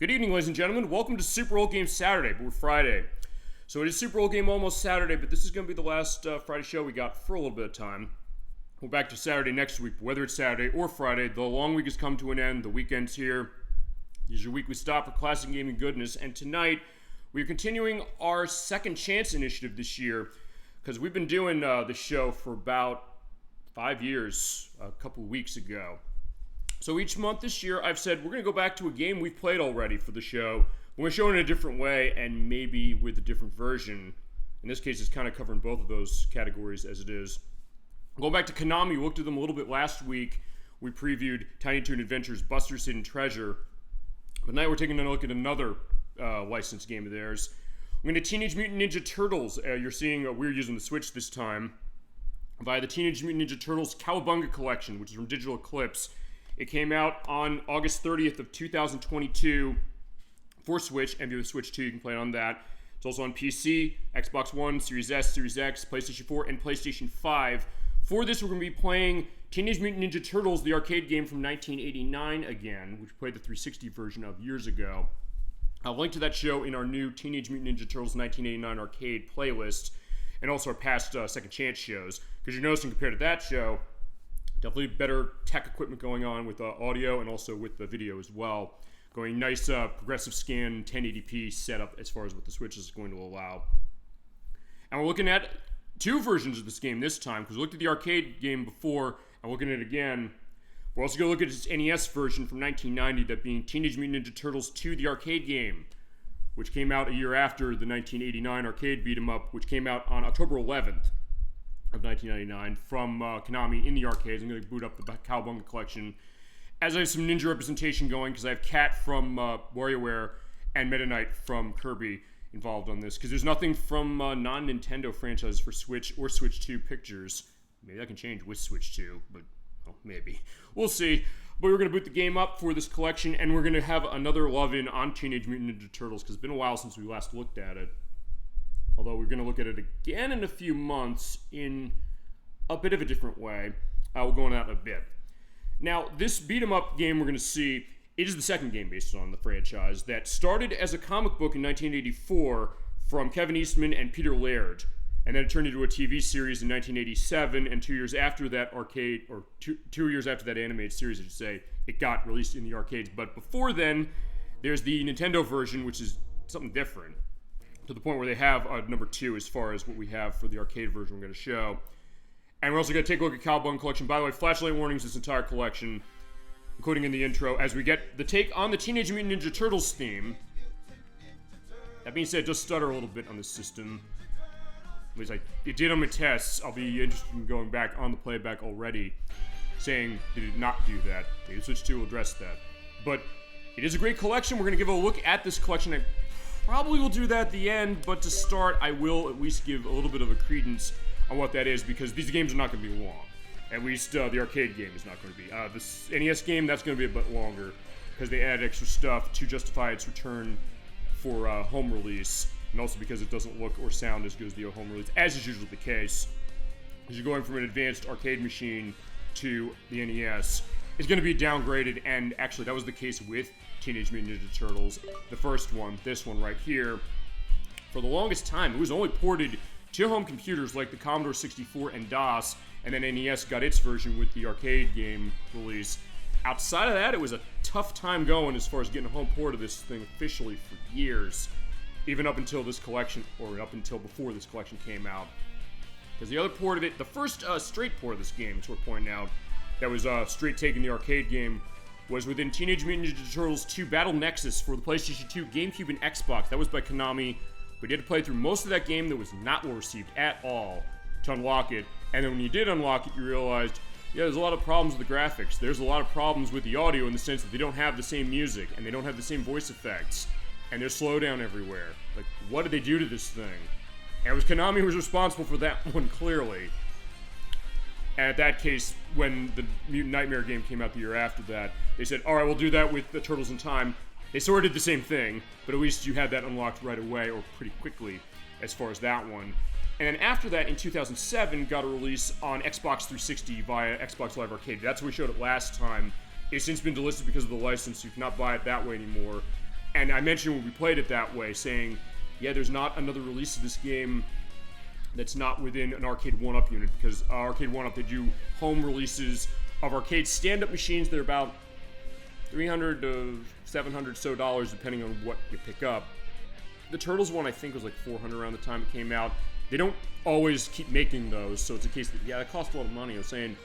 Good evening, ladies and gentlemen. Welcome to Super Bowl Game Saturday, but we're Friday. So it is Super Bowl Game almost Saturday, but this is going to be the last Friday show we got for a little bit of time. We're back to Saturday next week, whether it's Saturday or Friday. The long week has come to an end. The weekend's here. This is your weekly stop for classic gaming goodness. And tonight, we're continuing our Second Chance initiative this year, because we've been doing the show for about 5 years, a couple of weeks ago. So each month this year, I've said we're going to go back to a game we've played already for the show. We're going to show it in a different way and maybe with a different version. In this case, it's kind of covering both of those categories as it is. Going back to Konami, we looked at them a little bit last week. We previewed Tiny Toon Adventures Buster's Hidden Treasure. But tonight we're taking a look at another licensed game of theirs. We're going to Teenage Mutant Ninja Turtles. You're seeing we're using the Switch this time. Via the Teenage Mutant Ninja Turtles Cowabunga Collection, which is from Digital Eclipse. It came out on August 30th of 2022 for Switch, and if you have a Switch 2, you can play it on that. It's also on PC, Xbox One, Series S, Series X, PlayStation 4, and PlayStation 5. For this, we're going to be playing Teenage Mutant Ninja Turtles, the arcade game from 1989 again, which we played the 360 version of years ago. I'll link to that show in our new Teenage Mutant Ninja Turtles 1989 arcade playlist, and also our past Second Chance shows. Because you're noticing, compared to that show, definitely better tech equipment going on with audio and also with the video as well. Going nice progressive scan 1080p setup as far as what the Switch is going to allow. And we're looking at two versions of this game this time, because we looked at the arcade game before, and we're looking at it again. We're also going to look at its NES version from 1990, that being Teenage Mutant Ninja Turtles 2, the arcade game, which came out a year after the 1989 arcade beat-em-up, which came out on October 11th. Of 1999 from Konami in the arcades. I'm going to boot up the Cowabunga Collection. As I have some ninja representation going, because I have Cat from WarioWare and Meta Knight from Kirby involved on this, because there's nothing from non-Nintendo franchises for Switch or Switch 2 pictures. Maybe that can change with Switch 2, but well, maybe. We'll see. But we're going to boot the game up for this collection, and we're going to have another love-in on Teenage Mutant Ninja Turtles, because it's been a while since we last looked at it. Although we're going to look at it again in a few months in a bit of a different way. We'll go on that in a bit. Now, this beat-em-up game we're going to see, it is the second game based on the franchise that started as a comic book in 1984 from Kevin Eastman and Peter Laird. And then it turned into a TV series in 1987, and 2 years after that two years after that animated series, I should say, it got released in the arcades. But before then, there's the Nintendo version, which is something different, to the point where they have number 2 as far as what we have for the arcade version we're going to show. And we're also going to take a look at Cowabunga Collection. By the way, flashlight warnings this entire collection, including in the intro, as we get the take on the Teenage Mutant Ninja Turtles theme. That being said, it does stutter a little bit on this system. At least it did on my tests. I'll be interested in going back on the playback already, saying they did not do that. Maybe Switch 2 will address that. But it is a great collection. We're going to give a look at this collection. Probably will do that at the end, but to start, I will at least give a little bit of a credence on what that is, because these games are not going to be long. At least the arcade game is not going to be. This NES game, that's going to be a bit longer, because they add extra stuff to justify its return for home release, and also because it doesn't look or sound as good as the home release, as is usually the case. Because you're going from an advanced arcade machine to the NES. It's going to be downgraded, and actually that was the case with Teenage Mutant Ninja Turtles, the first one, this one right here. For the longest time, it was only ported to home computers like the Commodore 64 and DOS, and then NES got its version with the arcade game release. Outside of that, it was a tough time going as far as getting a home port of this thing officially for years, even up until this collection, or up until before this collection came out. Because the other port of it, the first straight port of this game, it's worth pointing out, that was straight taking the arcade game, was within Teenage Mutant Ninja Turtles 2 Battle Nexus for the PlayStation 2, GameCube, and Xbox. That was by Konami. We did play through most of that game that was not well received at all to unlock it. And then when you did unlock it, you realized, yeah, there's a lot of problems with the graphics. There's a lot of problems with the audio in the sense that they don't have the same music, and they don't have the same voice effects, and there's slowdown everywhere. Like, what did they do to this thing? And it was Konami who was responsible for that one, clearly. And at that case, when the Mutant Nightmare game came out the year after that, they said, alright, we'll do that with the Turtles in Time. They sort of did the same thing, but at least you had that unlocked right away, or pretty quickly, as far as that one. And then after that, in 2007, got a release on Xbox 360 via Xbox Live Arcade. That's where we showed it last time. It's since been delisted because of the license, so you cannot buy it that way anymore. And I mentioned when we played it that way, saying, yeah, there's not another release of this game that's not within an Arcade 1-Up unit, because Arcade 1-Up, they do home releases of arcade stand-up machines. They're about $300 to $700 so dollars, depending on what you pick up. The Turtles one, I think, was like $400 around the time it came out. They don't always keep making those, so it's a case that, yeah, it costs a lot of money. I was saying,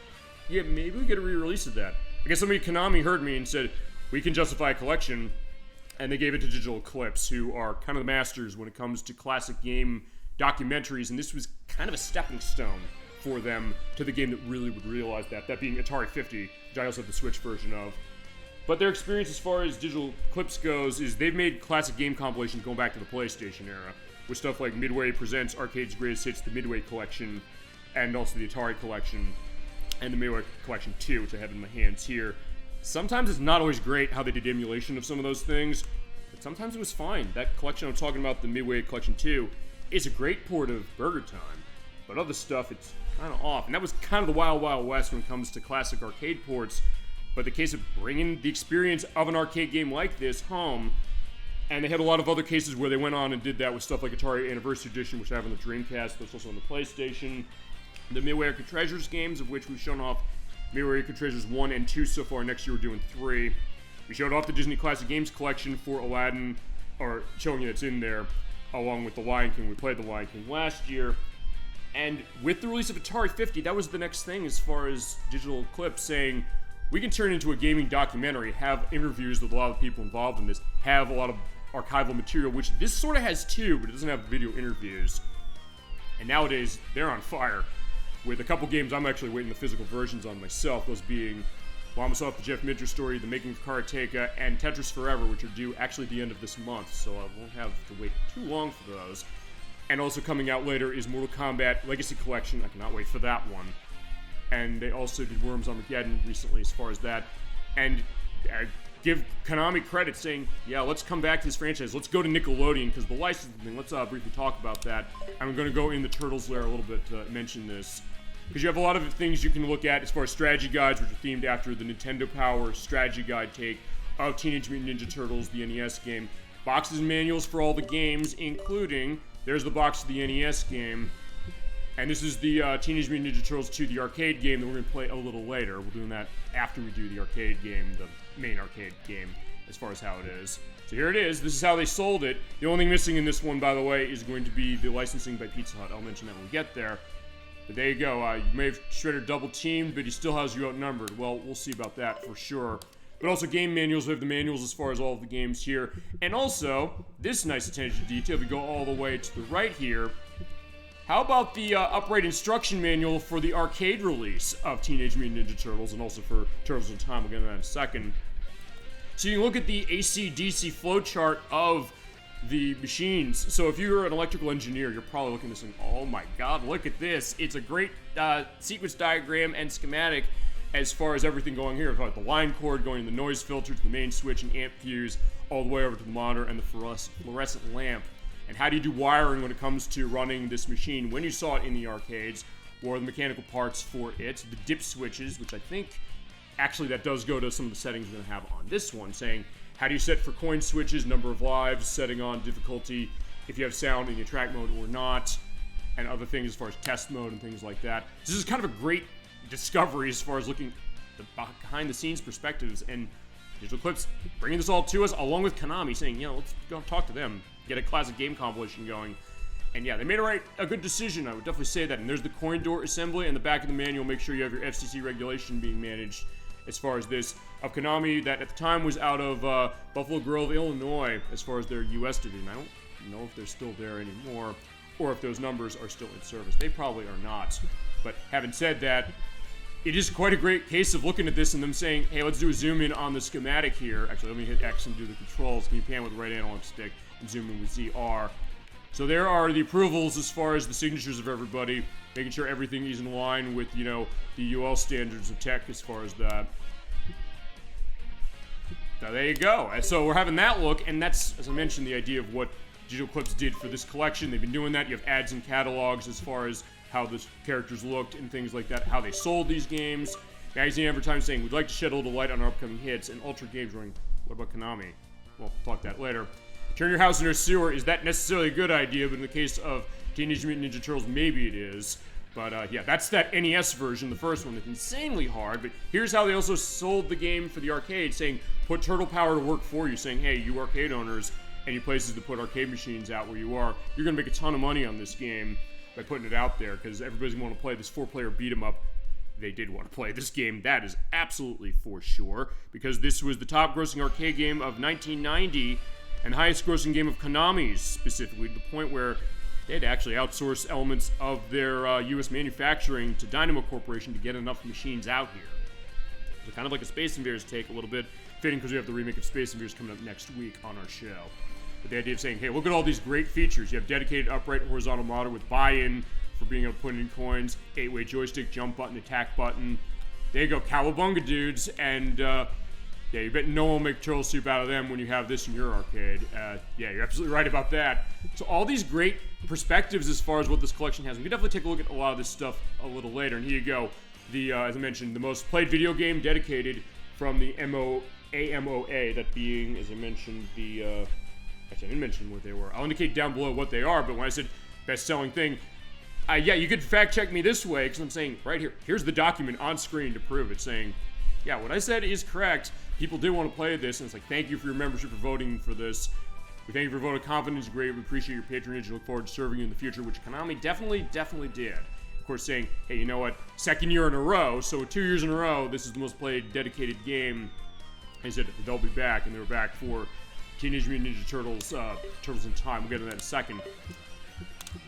yeah, maybe we get a re-release of that. I guess somebody at Konami heard me and said, we can justify a collection, and they gave it to Digital Eclipse, who are kind of the masters when it comes to classic game documentaries, and this was kind of a stepping stone for them to the game that really would realize that being Atari 50, which I also have the Switch version of. But their experience as far as Digital Eclipse goes is they've made classic game compilations going back to the PlayStation era, with stuff like Midway Presents Arcade's Greatest Hits, the Midway Collection, and also the Atari Collection, and the Midway Collection 2, which I have in my hands here. Sometimes it's not always great how they did emulation of some of those things, but sometimes it was fine. That collection I'm talking about, the Midway Collection 2, is a great port of Burger Time, but other stuff, it's kind of off. And that was kind of the Wild Wild West when it comes to classic arcade ports, but the case of bringing the experience of an arcade game like this home, and they had a lot of other cases where they went on and did that with stuff like Atari Anniversary Edition, which I have on the Dreamcast, that's also on the PlayStation. The Midway Arcade Treasures games, of which we've shown off Midway Arcade Treasures 1 and 2 so far. Next year we're doing 3. We showed off the Disney Classic Games collection for Aladdin, or showing you it's in there, along with The Lion King. We played The Lion King last year. And with the release of Atari 50, that was the next thing as far as Digital Eclipse saying, we can turn it into a gaming documentary, have interviews with a lot of people involved in this, have a lot of archival material, which this sort of has too, but it doesn't have video interviews. And nowadays, they're on fire with a couple games I'm actually waiting the physical versions on myself, those being Lamasoft, the Jeff Midger story, The Making of Karateka, and Tetris Forever, which are due actually at the end of this month, so I won't have to wait too long for those. And also coming out later is Mortal Kombat Legacy Collection. I cannot wait for that one. And they also did Worms Armageddon recently as far as that. And give Konami credit saying, yeah, let's come back to this franchise. Let's go to Nickelodeon, because the licensing thing, let's briefly talk about that. I'm going to go in the Turtles lair a little bit to mention this. Because you have a lot of things you can look at as far as strategy guides, which are themed after the Nintendo Power strategy guide take of Teenage Mutant Ninja Turtles, the NES game. Boxes and manuals for all the games, including, there's the box of the NES game. And this is the Teenage Mutant Ninja Turtles 2, the arcade game that we're going to play a little later. We're doing that after we do the arcade game, the main arcade game, as far as how it is. So here it is. This is how they sold it. The only thing missing in this one, by the way, is going to be the licensing by Pizza Hut. I'll mention that when we get there. But there you go. You may have Shredder double-teamed, but he still has you outnumbered. Well, we'll see about that for sure. But also game manuals. We have the manuals as far as all of the games here. And also, this nice attention to detail. We go all the way to the right here. How about the upright instruction manual for the arcade release of Teenage Mutant Ninja Turtles, and also for Turtles in Time? We'll get into that in a second. So you can look at the AC/DC flowchart of the machines. So if you're an electrical engineer, you're probably looking at this and, oh my god, look at this. It's a great sequence diagram and schematic as far as everything going here. The line cord going to the noise filter, to the main switch and amp fuse, all the way over to the monitor and the fluorescent lamp. And how do you do wiring when it comes to running this machine when you saw it in the arcades, or the mechanical parts for it, the dip switches, which I think actually that does go to some of the settings we're going to have on this one, saying how do you set for coin switches, number of lives, setting on difficulty, if you have sound in your track mode or not, and other things as far as test mode and things like that. This is kind of a great discovery as far as looking at the behind the scenes perspectives, and Digital Eclipse bringing this all to us along with Konami saying, you know, let's go talk to them, get a classic game compilation going. And yeah, they made a good decision, I would definitely say that. And there's the coin door assembly, and the back of the manual, make sure you have your FCC regulation being managed as far as this, of Konami, that at the time was out of Buffalo Grove, Illinois, as far as their US division. I don't know if they're still there anymore, or if those numbers are still in service. They probably are not. But having said that, it is quite a great case of looking at this and them saying, hey, let's do a zoom in on the schematic here. Actually, let me hit X and do the controls. Can you pan with the right analog stick and zoom in with ZR? So there are the approvals as far as the signatures of everybody, making sure everything is in line with, you know, the UL standards of tech as far as that. Now there you go. And so we're having that look, and that's, as I mentioned, the idea of what Digital Eclipse did for this collection. They've been doing that. You have ads and catalogs as far as how the characters looked and things like that, how they sold these games. Magazine advertising saying, we'd like to shed a little light on our upcoming hits, and Ultra Games running, what about Konami? well, fuck that later. Turn your house into a sewer. Is that necessarily a good idea? But in the case of Teenage Mutant Ninja Turtles, maybe it is. But yeah, that's that NES version, the first one, that's insanely hard. But here's how they also sold the game for the arcade, saying, put Turtle Power to work for you, saying, hey, you arcade owners, any places to put arcade machines out where you are, you're going to make a ton of money on this game by putting it out there, because everybody's going to want to play this 4-player beat-em-up. They did want to play this game, that is absolutely for sure, because this was the top-grossing arcade game of 1990, and highest-grossing game of Konami's, specifically, to the point where they had to actually outsource elements of their U.S. manufacturing to Dynamo Corporation to get enough machines out here. So kind of like a Space Invaders take a little bit, fitting because we have the remake of Space Invaders coming up next week on our show. But the idea of saying, hey, look at all these great features. You have dedicated upright horizontal monitor with buy-in for being able to put in coins, 8-way joystick, jump button, attack button. There you go, Cowabunga dudes, and yeah, you bet no one will make turtle soup out of them when you have this in your arcade. Yeah, you're absolutely right about that. So all these great perspectives as far as what this collection has. We can definitely take a look at a lot of this stuff a little later. And here you go. The, as I mentioned, the most played video game dedicated from the AMOA, that being, as I mentioned, the, actually I didn't mention what they were. I'll indicate down below what they are, but when I said best-selling thing, yeah, you could fact-check me this way, because I'm saying, right here, here's the document on screen to prove it, saying, yeah, what I said is correct. People did want to play this, and it's like, thank you for your membership for voting for this. We thank you for voting. Confidence is great. We appreciate your patronage and look forward to serving you in the future, which Konami definitely did. Of course, saying, hey, you know what? Second year in a row, so 2 years in a row, this is the most played dedicated game. They said they'll be back, and they were back for Teenage Mutant Ninja Turtles, Turtles in Time. We'll get into that in a second.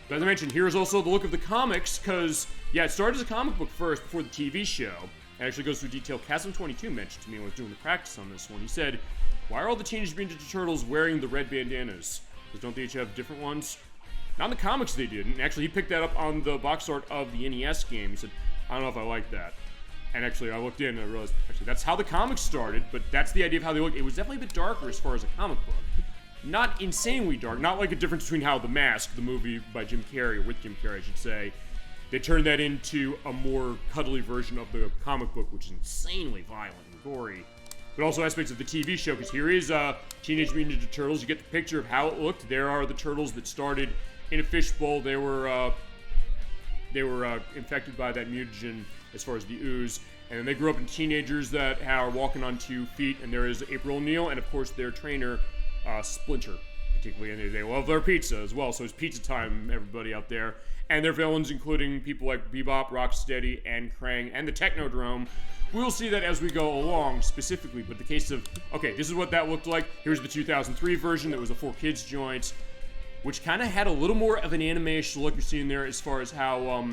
But as I mentioned, here's also the look of the comics, because, yeah, it started as a comic book first before the TV show. It actually goes through detail. Chasm22 mentioned to me when I was doing the practice on this one. He said, why are all the Teenage Mutant Ninja Turtles wearing the red bandanas? Because don't they each have different ones? Not in the comics they didn't. Actually, he picked that up on the box art of the NES game. He said, I don't know if I like that. And actually, I looked in and I realized, actually, that's how the comics started, but that's the idea of how they look. It was definitely a bit darker as far as a comic book. Not insanely dark. Not like a difference between how The Mask, the movie by Jim Carrey, or with Jim Carrey, I should say, they turned that into a more cuddly version of the comic book, which is insanely violent and gory. But also aspects of the TV show, because here is Teenage Mutant Ninja Turtles. You get the picture of how it looked. There are the turtles that started in a fishbowl. They were infected by that mutagen as far as the ooze. And then they grew up in teenagers that are walking on 2 feet. And there is April O'Neil and, of course, their trainer, Splinter, particularly. And they love their pizza as well. So it's pizza time, everybody out there. And their villains, including people like Bebop, Rocksteady, and Krang, and the Technodrome. We'll see that as we go along, specifically. But the case of, okay, this is what that looked like. Here's the 2003 version that was a 4Kids joint, which kind of had a little more of an anime-ish look you're seeing there as far as how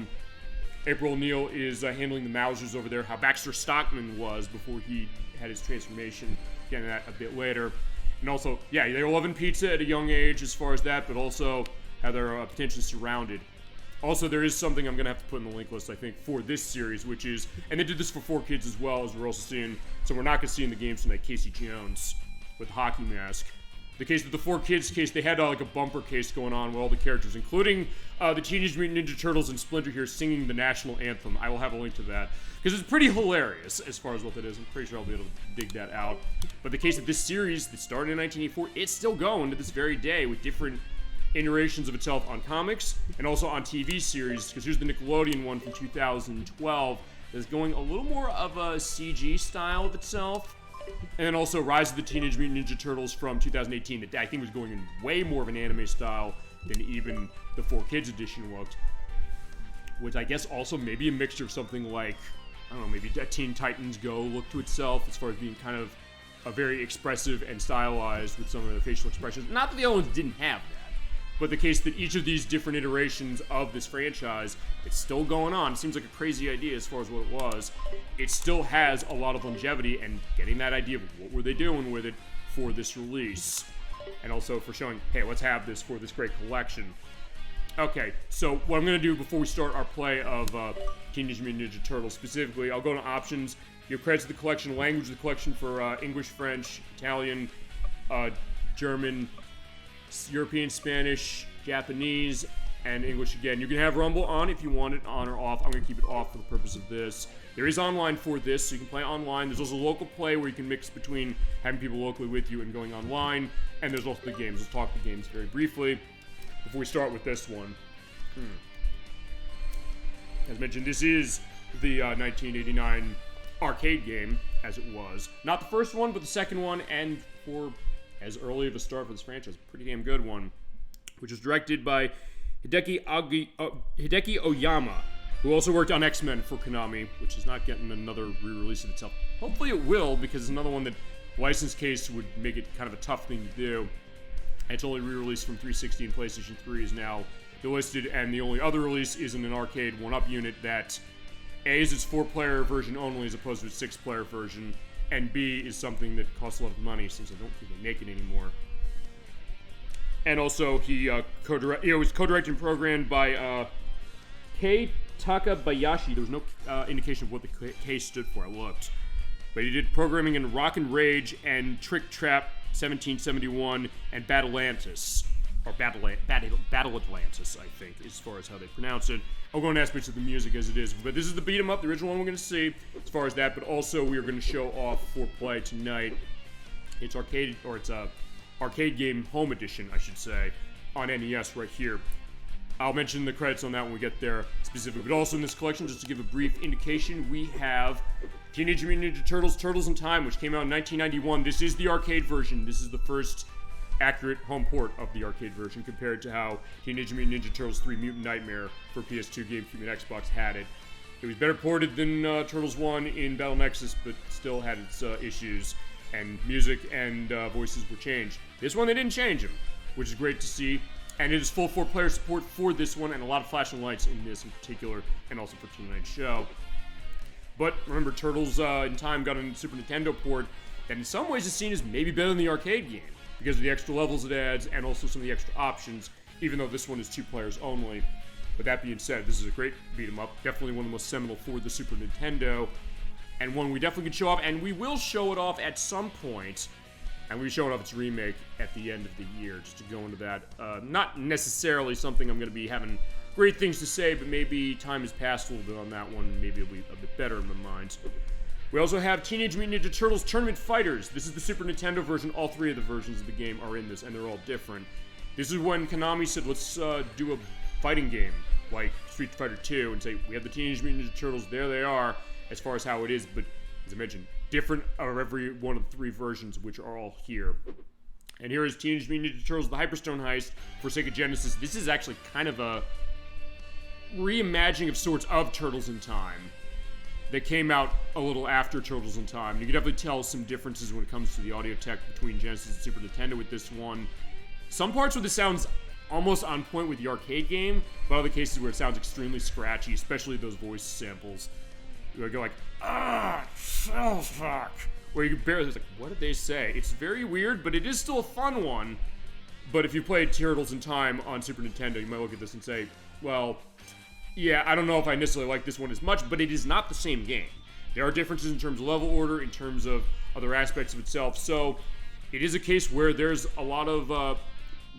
April O'Neil is handling the Mousers over there, how Baxter Stockman was before he had his transformation. Getting that a bit later. And also, yeah, they were loving pizza at a young age as far as that, but also how they're potentially surrounded. Also, there is something I'm going to have to put in the link list, I think, for this series, which is, and they did this for 4Kids as well, as we're also seeing, so we're not going to see in the games tonight, Casey Jones with the hockey mask. The case of the 4Kids case, they had like a bumper case going on with all the characters, including the Teenage Mutant Ninja Turtles and Splinter here singing the National Anthem. I will have a link to that, because it's pretty hilarious as far as what that is. I'm pretty sure I'll be able to dig that out. But the case of this series that started in 1984, it's still going to this very day with different iterations of itself on comics and also on TV series, because here's the Nickelodeon one from 2012 that's going a little more of a CG style of itself. And then also Rise of the Teenage Mutant Ninja Turtles from 2018 that I think was going in way more of an anime style than even the 4Kids edition looked. Which I guess also maybe a mixture of something like, I don't know, maybe a Teen Titans Go look to itself as far as being kind of a very expressive and stylized with some of the facial expressions. Not that the other ones didn't have that. But the case that each of these different iterations of this franchise, it's still going on. It seems like a crazy idea as far as what it was. It still has a lot of longevity, and getting that idea of what were they doing with it for this release. And also for showing, hey, let's have this for this great collection. Okay, so what I'm going to do before we start our play of Teenage Mutant Ninja Turtles specifically, I'll go to options, give credits to the collection, language of the collection for English, French, Italian, German, European, Spanish, Japanese, and English again. You can have Rumble on if you want it on or off. I'm going to keep it off for the purpose of this. There is online for this, so you can play online. There's also local play where you can mix between having people locally with you and going online. And there's also the games. Let's talk the games very briefly before we start with this one. As mentioned, this is the 1989 arcade game, as it was. Not the first one, but the second one, and for as early of a start for this franchise, pretty damn good one, which was directed by Hideki Oyama, who also worked on X-Men for Konami, which is not getting another re-release of itself. Hopefully it will, because it's another one that license case would make it kind of a tough thing to do. And it's only re-released from 360 and PlayStation 3 is now delisted, and the only other release is in an arcade one-up unit that A is its 4-player version only as opposed to its 6-player version, and B is something that costs a lot of money since I don't think they make it anymore. And also, he was co-directed and programmed by Kei Takabayashi. There was no indication of what the K stood for. I looked. But he did programming in Rock and Rage and Trick Trap 1771 and Battleantis. Or Battle Atlantis, I think, as far as how they pronounce it. I'll go on aspects of the music as it is. But this is the beat 'em up, the original one we're going to see, as far as that. But also, we are going to show off for play tonight. It's arcade game home edition, I should say, on NES right here. I'll mention the credits on that when we get there specifically. But also in this collection, just to give a brief indication, we have Teenage Mutant Ninja Turtles, Turtles in Time, which came out in 1991. This is the arcade version. This is the first accurate home port of the arcade version compared to how Teenage Mutant Ninja Turtles 3 Mutant Nightmare for PS2, GameCube, and Xbox had it. It was better ported than Turtles 1 in Battle Nexus, but still had its issues, and music and voices were changed. This one, they didn't change them, which is great to see. And it is full 4-player support for this one, and a lot of flashing lights in this in particular, and also for tonight's show. But remember, Turtles in Time got a Super Nintendo port that in some ways is seen as maybe better than the arcade game, because of the extra levels it adds, and also some of the extra options, even though this one is 2 players only. But that being said, this is a great beat-em-up, definitely one of the most seminal for the Super Nintendo, and one we definitely could show off, and we will show it off at some point. And we're showing off its remake at the end of the year, just to go into that. Not necessarily something I'm going to be having great things to say, but maybe time has passed a little bit on that one, and maybe it'll be a bit better in my mind. We also have Teenage Mutant Ninja Turtles Tournament Fighters. This is the Super Nintendo version. All 3 of the versions of the game are in this, and they're all different. This is when Konami said, let's do a fighting game, like Street Fighter 2, and say, we have the Teenage Mutant Ninja Turtles, there they are, as far as how it is, but as I mentioned, different out of every one of the 3 versions, which are all here. And here is Teenage Mutant Ninja Turtles: The Hyperstone Heist for Sega Genesis. This is actually kind of a reimagining of sorts of Turtles in Time that came out a little after Turtles in Time. You can definitely tell some differences when it comes to the audio tech between Genesis and Super Nintendo with this one. Some parts where this sounds almost on point with the arcade game, but other cases where it sounds extremely scratchy, especially those voice samples. You go like, fuck. Where you can barely, it's like, what did they say? It's very weird, but it is still a fun one. But if you played Turtles in Time on Super Nintendo, you might look at this and say, well, yeah, I don't know if I necessarily like this one as much, but it is not the same game. There are differences in terms of level order, in terms of other aspects of itself. So it is a case where there's a lot of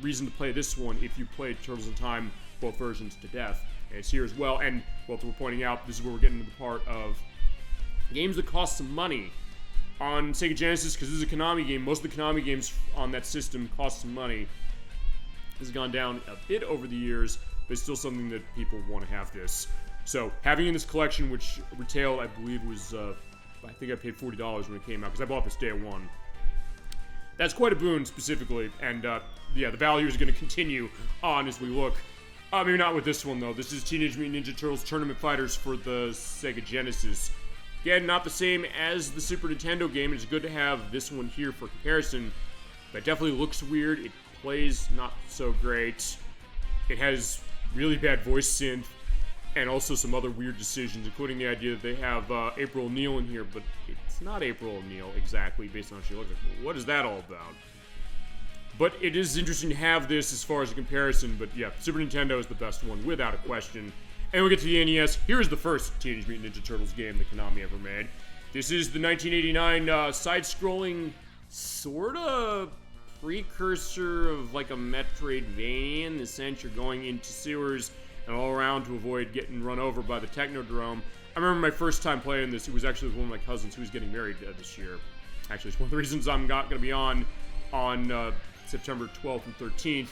reason to play this one if you played Turtles in Time, both versions, to death. And it's here as well, and well, we're pointing out, this is where we're getting to the part of games that cost some money on Sega Genesis, because this is a Konami game. Most of the Konami games on that system cost some money. This has gone down a bit over the years, but it's still something that people want to have this. So, having in this collection, which retailed, I believe, was, I think I paid $40 when it came out, because I bought this day one. That's quite a boon, specifically, and, yeah, the value is going to continue on as we look. Maybe not with this one, though. This is Teenage Mutant Ninja Turtles Tournament Fighters for the Sega Genesis. Again, not the same as the Super Nintendo game. It's good to have this one here for comparison. But it definitely looks weird. It plays not so great. It has really bad voice synth, and also some other weird decisions, including the idea that they have April O'Neil in here, but it's not April O'Neil exactly, based on how she looks like. What is that all about? But it is interesting to have this as far as a comparison, but yeah, Super Nintendo is the best one, without a question. And we'll get to the NES. Here's the first Teenage Mutant Ninja Turtles game that Konami ever made. This is the 1989 side-scrolling, sorta precursor of like a Metroidvania, in the sense you're going into sewers and all around to avoid getting run over by the Technodrome. I remember my first time playing this, it was actually with one of my cousins who was getting married this year. Actually, it's one of the reasons I'm not going to be on September 12th and 13th.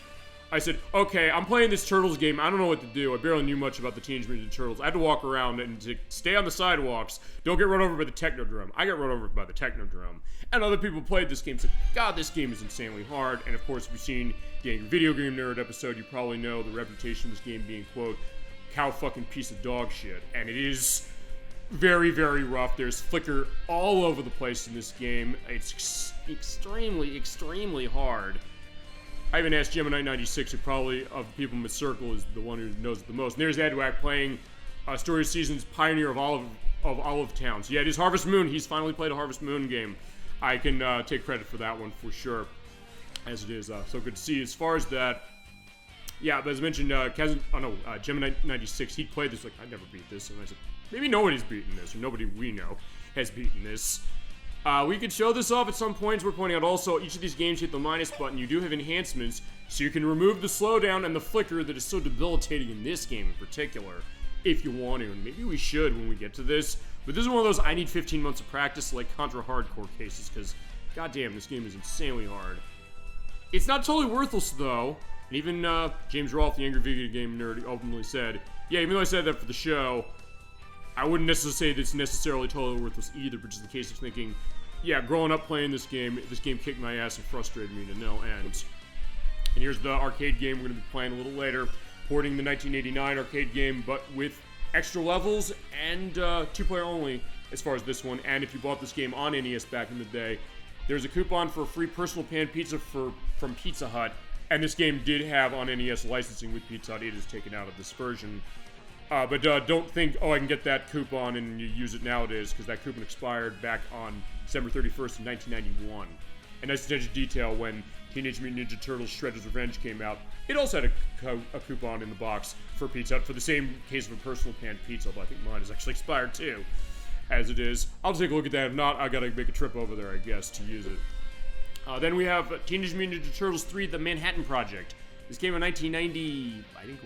I said, okay, I'm playing this Turtles game. I don't know what to do. I barely knew much about the Teenage Mutant Ninja Turtles. I had to walk around and to stay on the sidewalks. Don't get run over by the Technodrome. I got run over by the Technodrome. And other people played this game said, God, this game is insanely hard. And of course, if you've seen the Angry Video Game Nerd episode, you probably know the reputation of this game being, quote, cow fucking piece of dog shit. And it is very, very rough. There's flicker all over the place in this game. It's extremely, extremely hard. I even asked Gemini96, who probably, of the people in the circle, is the one who knows it the most. And there's Edwack playing Story of Seasons Pioneer of Olive Town. So yeah, it is Harvest Moon. He's finally played a Harvest Moon game. I can take credit for that one for sure, as it is. So good to see. As far as that, yeah, but as I mentioned, Gemini96, he played this like, I never beat this. And I said, maybe nobody's beaten this, or nobody we know has beaten this. We could show this off at some points. We're pointing out also each of these games hit the minus button. You do have enhancements, so you can remove the slowdown and the flicker that is so debilitating in this game in particular, if you want to. And maybe we should when we get to this. But this is one of those I need 15 months of practice like Contra Hardcore cases, because goddamn, this game is insanely hard. It's not totally worthless though. And even James Rolfe, the Angry Video Game Nerd, openly said, yeah, even though I said that for the show, I wouldn't necessarily say that it's necessarily totally worthless either, but just the case of thinking, yeah, growing up playing this game kicked my ass and frustrated me to no end. And here's the arcade game we're going to be playing a little later, porting the 1989 arcade game, but with extra levels and two-player only as far as this one. And if you bought this game on NES back in the day, there's a coupon for a free personal pan pizza from Pizza Hut, and this game did have on NES licensing with Pizza Hut. It is taken out of this version. But don't think, oh, I can get that coupon and you use it nowadays, because that coupon expired back on December 31st of 1991. And nice attention to detail, when Teenage Mutant Ninja Turtles Shredder's Revenge came out, it also had a coupon in the box for Pizza Hut for the same case of a personal pan pizza, although I think mine is actually expired too, as it is. I'll take a look at that. If not, I gotta make a trip over there, I guess, to use it. Then we have Teenage Mutant Ninja Turtles 3, The Manhattan Project. This came in 1990, I think,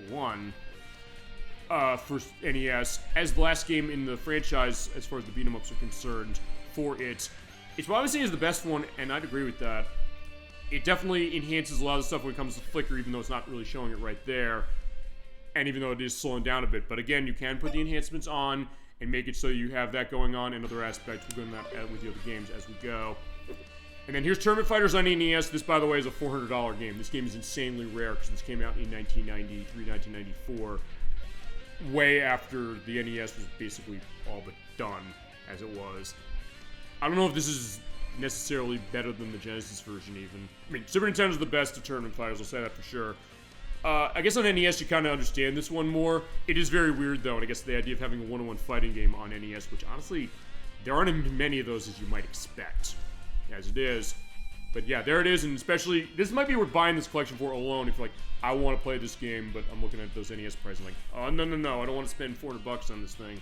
for NES, as the last game in the franchise as far as the beat-em-ups are concerned for it. It's what I would say is the best one, and I'd agree with that. It definitely enhances a lot of stuff when it comes to flicker, even though it's not really showing it right there, and even though it is slowing down a bit. But again, you can put the enhancements on and make it so you have that going on in other aspects. We'll go into that with the other games as we go. And then here's Tournament Fighters on NES. This, by the way, is a $400 game. This game is insanely rare because this came out in 1993, 1994. Way after the NES was basically all but done, as it was. I don't know if this is necessarily better than the Genesis version, even. I mean, Super Nintendo's the best of Tournament Fighters, I'll say that for sure. I guess on NES you kind of understand this one more. It is very weird, though, and I guess the idea of having a one-on-one fighting game on NES, which honestly, there aren't as many of those as you might expect, as it is. But yeah, there it is, and especially, this might be worth buying this collection for alone if you're like, I want to play this game, but I'm looking at those NES prices like, oh, no, I don't want to spend $400 on this thing.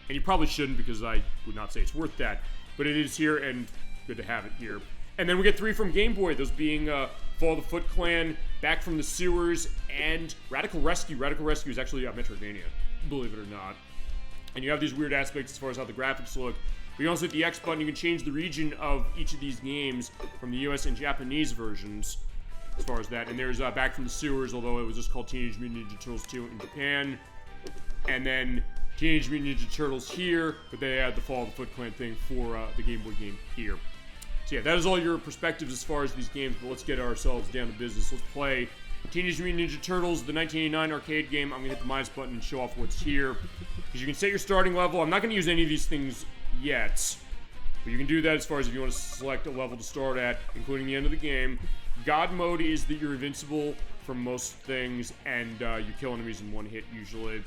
And you probably shouldn't, because I would not say it's worth that. But it is here, and good to have it here. And then we get 3 from Game Boy, those being Fall of the Foot Clan, Back from the Sewers, and Radical Rescue. Radical Rescue is actually Metroidvania, believe it or not. And you have these weird aspects as far as how the graphics look. But you also hit the X button, you can change the region of each of these games from the US and Japanese versions, as far as that. And there's Back from the Sewers, although it was just called Teenage Mutant Ninja Turtles 2 in Japan. And then Teenage Mutant Ninja Turtles here, but they had the Fall of the Foot Clan thing for the Game Boy game here. So yeah, that is all your perspectives as far as these games, but let's get ourselves down to business. Let's play Teenage Mutant Ninja Turtles, the 1989 arcade game. I'm going to hit the minus button and show off what's here, because you can set your starting level. I'm not going to use any of these things yet, but you can do that as far as if you want to select a level to start at, including the end of the game. God mode is that you're invincible from most things, and you kill enemies in one hit usually.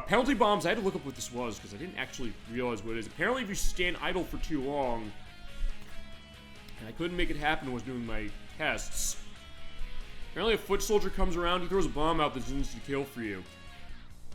Penalty bombs, I had to look up what this was, because I didn't actually realize what it is. Apparently if you stand idle for too long, and I couldn't make it happen when I was doing my tests, apparently a foot soldier comes around, he throws a bomb out that's an instant kill for you.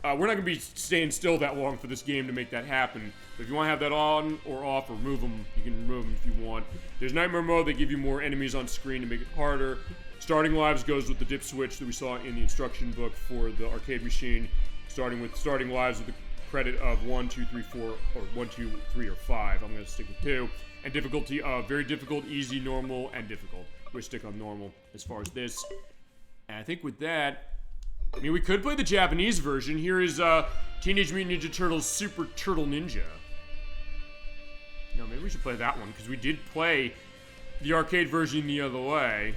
We're not going to be staying still that long for this game to make that happen. But if you want to have that on or off or remove them, you can remove them if you want. There's Nightmare Mode. They give you more enemies on screen to make it harder. Starting lives goes with the dip switch that we saw in the instruction book for the arcade machine, starting with starting lives with the credit of 1, 2, 3, 4, or 1, 2, 3, or 5. I'm going to stick with 2. And difficulty of very difficult, easy, normal, and difficult. We'll stick on normal as far as this. And I think with that, I mean, we could play the Japanese version. Here is Teenage Mutant Ninja Turtles Super Turtle Ninja. No, maybe we should play that one, because we did play the arcade version the other way.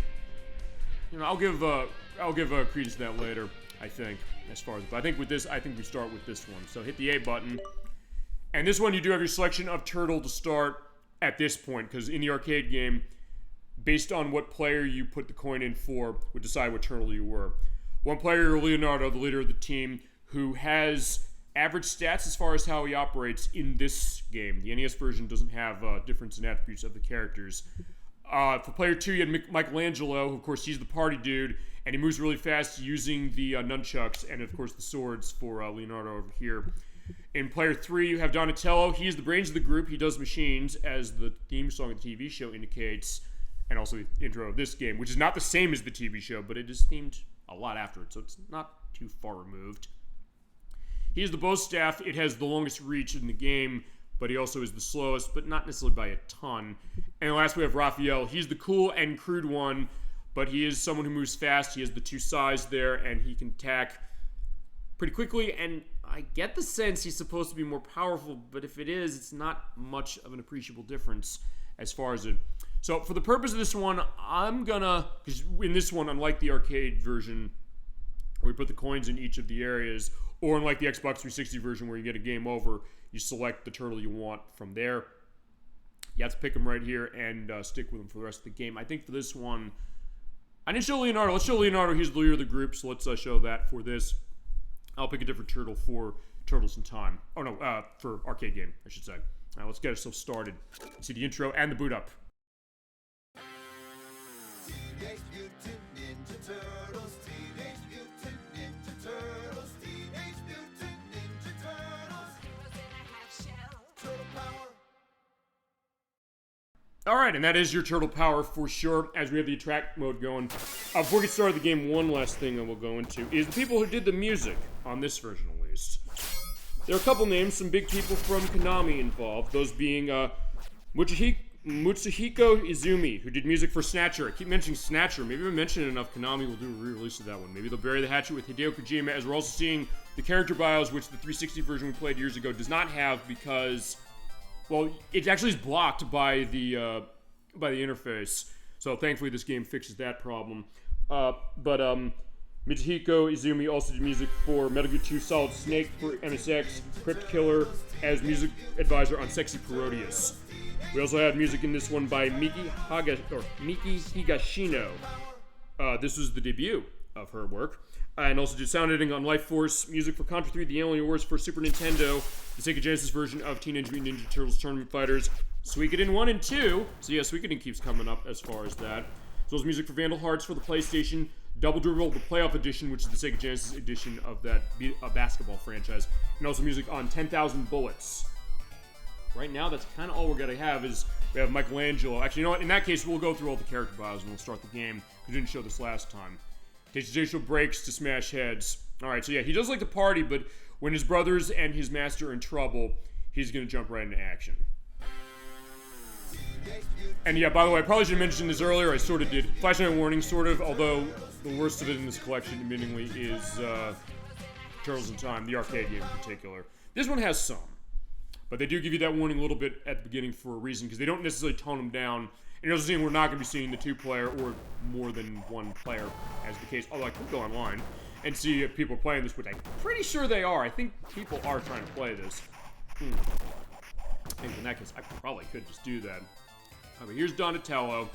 You know, I'll give credence to that later, I think, as far as, but I think with this, I think we start with this one. So hit the A button. And this one, you do have your selection of turtle to start at this point, because in the arcade game, based on what player you put the coin in for, would decide what turtle you were. One player, Leonardo, the leader of the team, who has average stats as far as how he operates in this game. The NES version doesn't have difference in attributes of the characters. For player 2, you had Michelangelo, who, of course, he's the party dude, and he moves really fast using the nunchucks and, of course, the swords for Leonardo over here. In player 3, you have Donatello. He is the brains of the group. He does machines, as the theme song of the TV show indicates, and also the intro of this game, which is not the same as the TV show, but it is themed a lot after it, so it's not too far removed. He is the bow staff. It has the longest reach in the game, but he also is the slowest, but not necessarily by a ton. And last we have Raphael. He's the cool and crude one, but he is someone who moves fast. He has the 2 sides there, and he can attack pretty quickly, and I get the sense he's supposed to be more powerful, but if it is, it's not much of an appreciable difference as far as it. So for the purpose of this one, I'm gonna, because in this one, unlike the arcade version, where we put the coins in each of the areas, or unlike the Xbox 360 version where you get a game over, you select the turtle you want from there. You have to pick them right here and stick with them for the rest of the game. I think for this one, I didn't show Leonardo. Let's show Leonardo. He's the leader of the group, so let's show that for this. I'll pick a different turtle for Turtles in Time. Oh no, for arcade game, I should say. Now let's get ourselves started. See the intro and the boot up. Teenage Mutant Ninja Turtles, Teenage Mutant Ninja Turtles, Teenage Mutant Ninja Turtles. Turtle power. Alright, and that is your turtle power for sure, as we have the attract mode going. Before we get started the game, one last thing I will go into is the people who did the music, on this version at least. There are a couple names, some big people from Konami involved, those being Mitsuhiko Izumi, who did music for Snatcher. I keep mentioning Snatcher. Maybe if I mention it enough, Konami will do a re-release of that one. Maybe they'll bury the hatchet with Hideo Kojima, as we're also seeing the character bios, which the 360 version we played years ago does not have because, well, it actually is blocked by the interface. So thankfully this game fixes that problem. Mitsuhiko Izumi also did music for Metal Gear 2 Solid Snake for MSX, Crypt Killer as music advisor on Sexy Parodius. We also had music in this one by Miki Higashino. This was the debut of her work. And also did sound editing on Life Force, music for Contra 3, the Alien Wars for Super Nintendo, the Sega Genesis version of Teenage Mutant Ninja Turtles Tournament Fighters, Suikoden 1 and 2. So yeah, Suikoden keeps coming up as far as that. As well as music for Vandal Hearts for the PlayStation, Double Dribble, the Playoff Edition, which is the Sega Genesis edition of that basketball franchise, and also music on 10,000 Bullets. Right now, that's kind of all we're going to have is we have Michelangelo. Actually, you know what? In that case, we'll go through all the character bios and we'll start the game. We didn't show this last time. Takes additional breaks to smash heads. Alright, so yeah, he does like to party, but when his brothers and his master are in trouble, he's going to jump right into action. And yeah, by the way, I probably should have mentioned this earlier. I sort of did. Flashlight warning, sort of, although the worst of it in this collection, admittingly, is Turtles in Time, the arcade game in particular. This one has some. But they do give you that warning a little bit at the beginning for a reason, because they don't necessarily tone them down. And you're also seeing we're not going to be seeing the 2-player or more than one player, as the case. Although I could go online and see if people are playing this, which I'm pretty sure they are. I think people are trying to play this. I think in that case, I probably could just do that. Okay, here's Donatello.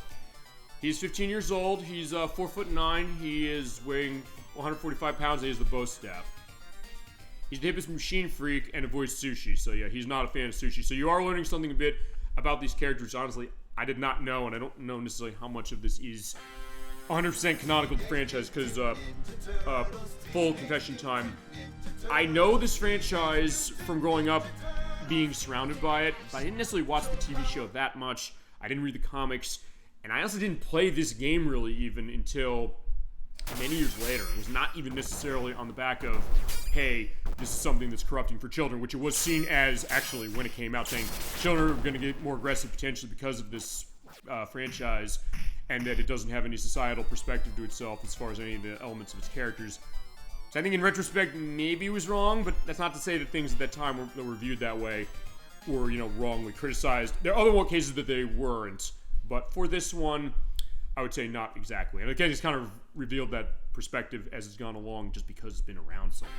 He's 15 years old. He's 4'9". He is weighing 145 pounds, and he has the bow staff. He's the hippest machine freak and avoids sushi. So yeah, he's not a fan of sushi. So you are learning something a bit about these characters. Honestly, I did not know, and I don't know necessarily how much of this is 100% canonical to the franchise, because full confession time, I know this franchise from growing up being surrounded by it, but I didn't necessarily watch the TV show that much. I didn't read the comics, And I also didn't play this game really even until many years later. It was not even necessarily on the back of, hey, this is something that's corrupting for children, which it was seen as actually when it came out, saying children are going to get more aggressive potentially because of this franchise, and that it doesn't have any societal perspective to itself as far as any of the elements of its characters. So I think in retrospect, maybe it was wrong, but that's not to say that things at that time that were viewed that way were, wrongly criticized. There are other cases that they weren't, but for this one, I would say not exactly. And again, it's kind of revealed that perspective as it's gone along just because it's been around so long.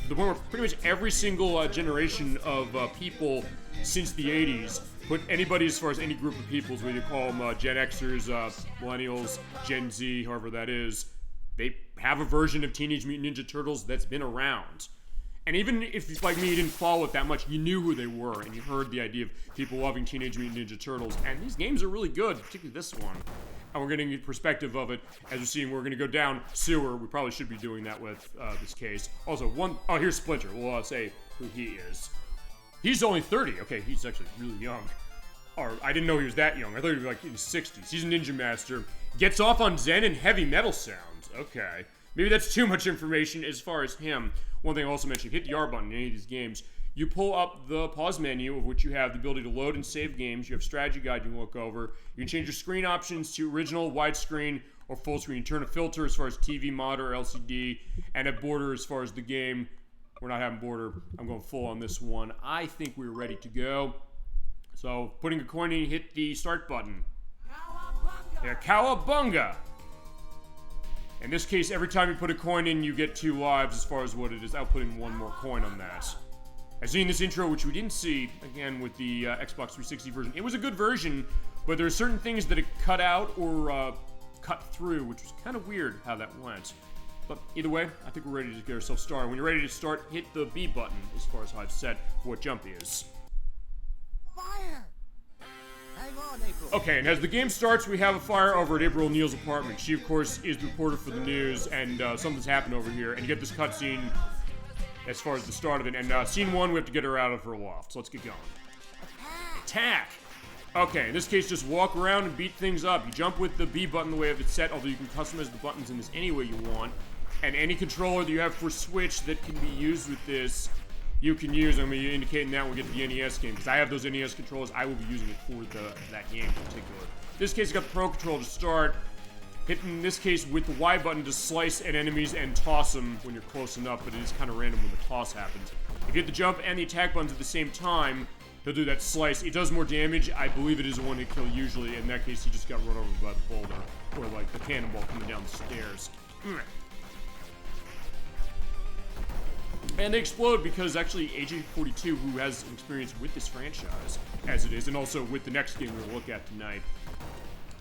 To the point where pretty much every single generation of people since the 80s, put anybody as far as any group of peoples, whether you call them Gen Xers, Millennials, Gen Z, however that is, they have a version of Teenage Mutant Ninja Turtles that's been around. And even if, like me, you didn't follow it that much, you knew who they were, and you heard the idea of people loving Teenage Mutant Ninja Turtles. And these games are really good, particularly this one. And we're getting a perspective of it as we're seeing we're going to go down sewer. We probably should be doing that with this case. Also, here's Splinter. We'll say who he is. He's only 30. Okay, he's actually really young. Or, I didn't know he was that young. I thought he was like in his 60s. He's a ninja master. Gets off on Zen and heavy metal sounds. Okay. Maybe that's too much information as far as him. One thing I also mentioned, hit the R button in any of these games. You pull up the pause menu, of which you have the ability to load and save games. You have strategy guide you can look over. You can change your screen options to original, widescreen, or full screen. You turn a filter as far as TV, monitor, or LCD, and a border as far as the game. We're not having border. I'm going full on this one. I think we're ready to go. So, putting a coin in, hit the start button. Cowabunga! Yeah, Cowabunga! In this case, every time you put a coin in, you get 2 lives as far as what it is. I'll put in 1 more coin on that. I've seen this intro, which we didn't see, again, with the Xbox 360 version. It was a good version, but there are certain things that it cut out or cut through, which was kind of weird how that went. But either way, I think we're ready to get ourselves started. When you're ready to start, hit the B button, as far as how I've set for what jump is. Fire! Hang on, April. Okay, and as the game starts, we have a fire over at April O'Neil's apartment. She, of course, is the reporter for the news, and something's happened over here. And you get this cutscene as far as the start of it. And scene 1, we have to get her out of her loft. So let's get going. Attack! Okay, in this case, just walk around and beat things up. You jump with the B button the way it's set, although you can customize the buttons in this any way you want. And any controller that you have for Switch that can be used with this, you can use. I'm going to be indicating that when we get to the NES game, because I have those NES controllers. I will be using it for that game in particular. In this case, you got the Pro Controller to start. Hitting, in this case, with the Y button to slice at enemies and toss them when you're close enough, but it is kind of random when the toss happens. If you hit the jump and the attack buttons at the same time, he'll do that slice. It does more damage. I believe it is a one-hit kill usually. In that case, he just got run over by the boulder, or like the cannonball coming down the stairs. And they explode because actually AJ42, who has experience with this franchise, as it is, and also with the next game we'll look at tonight,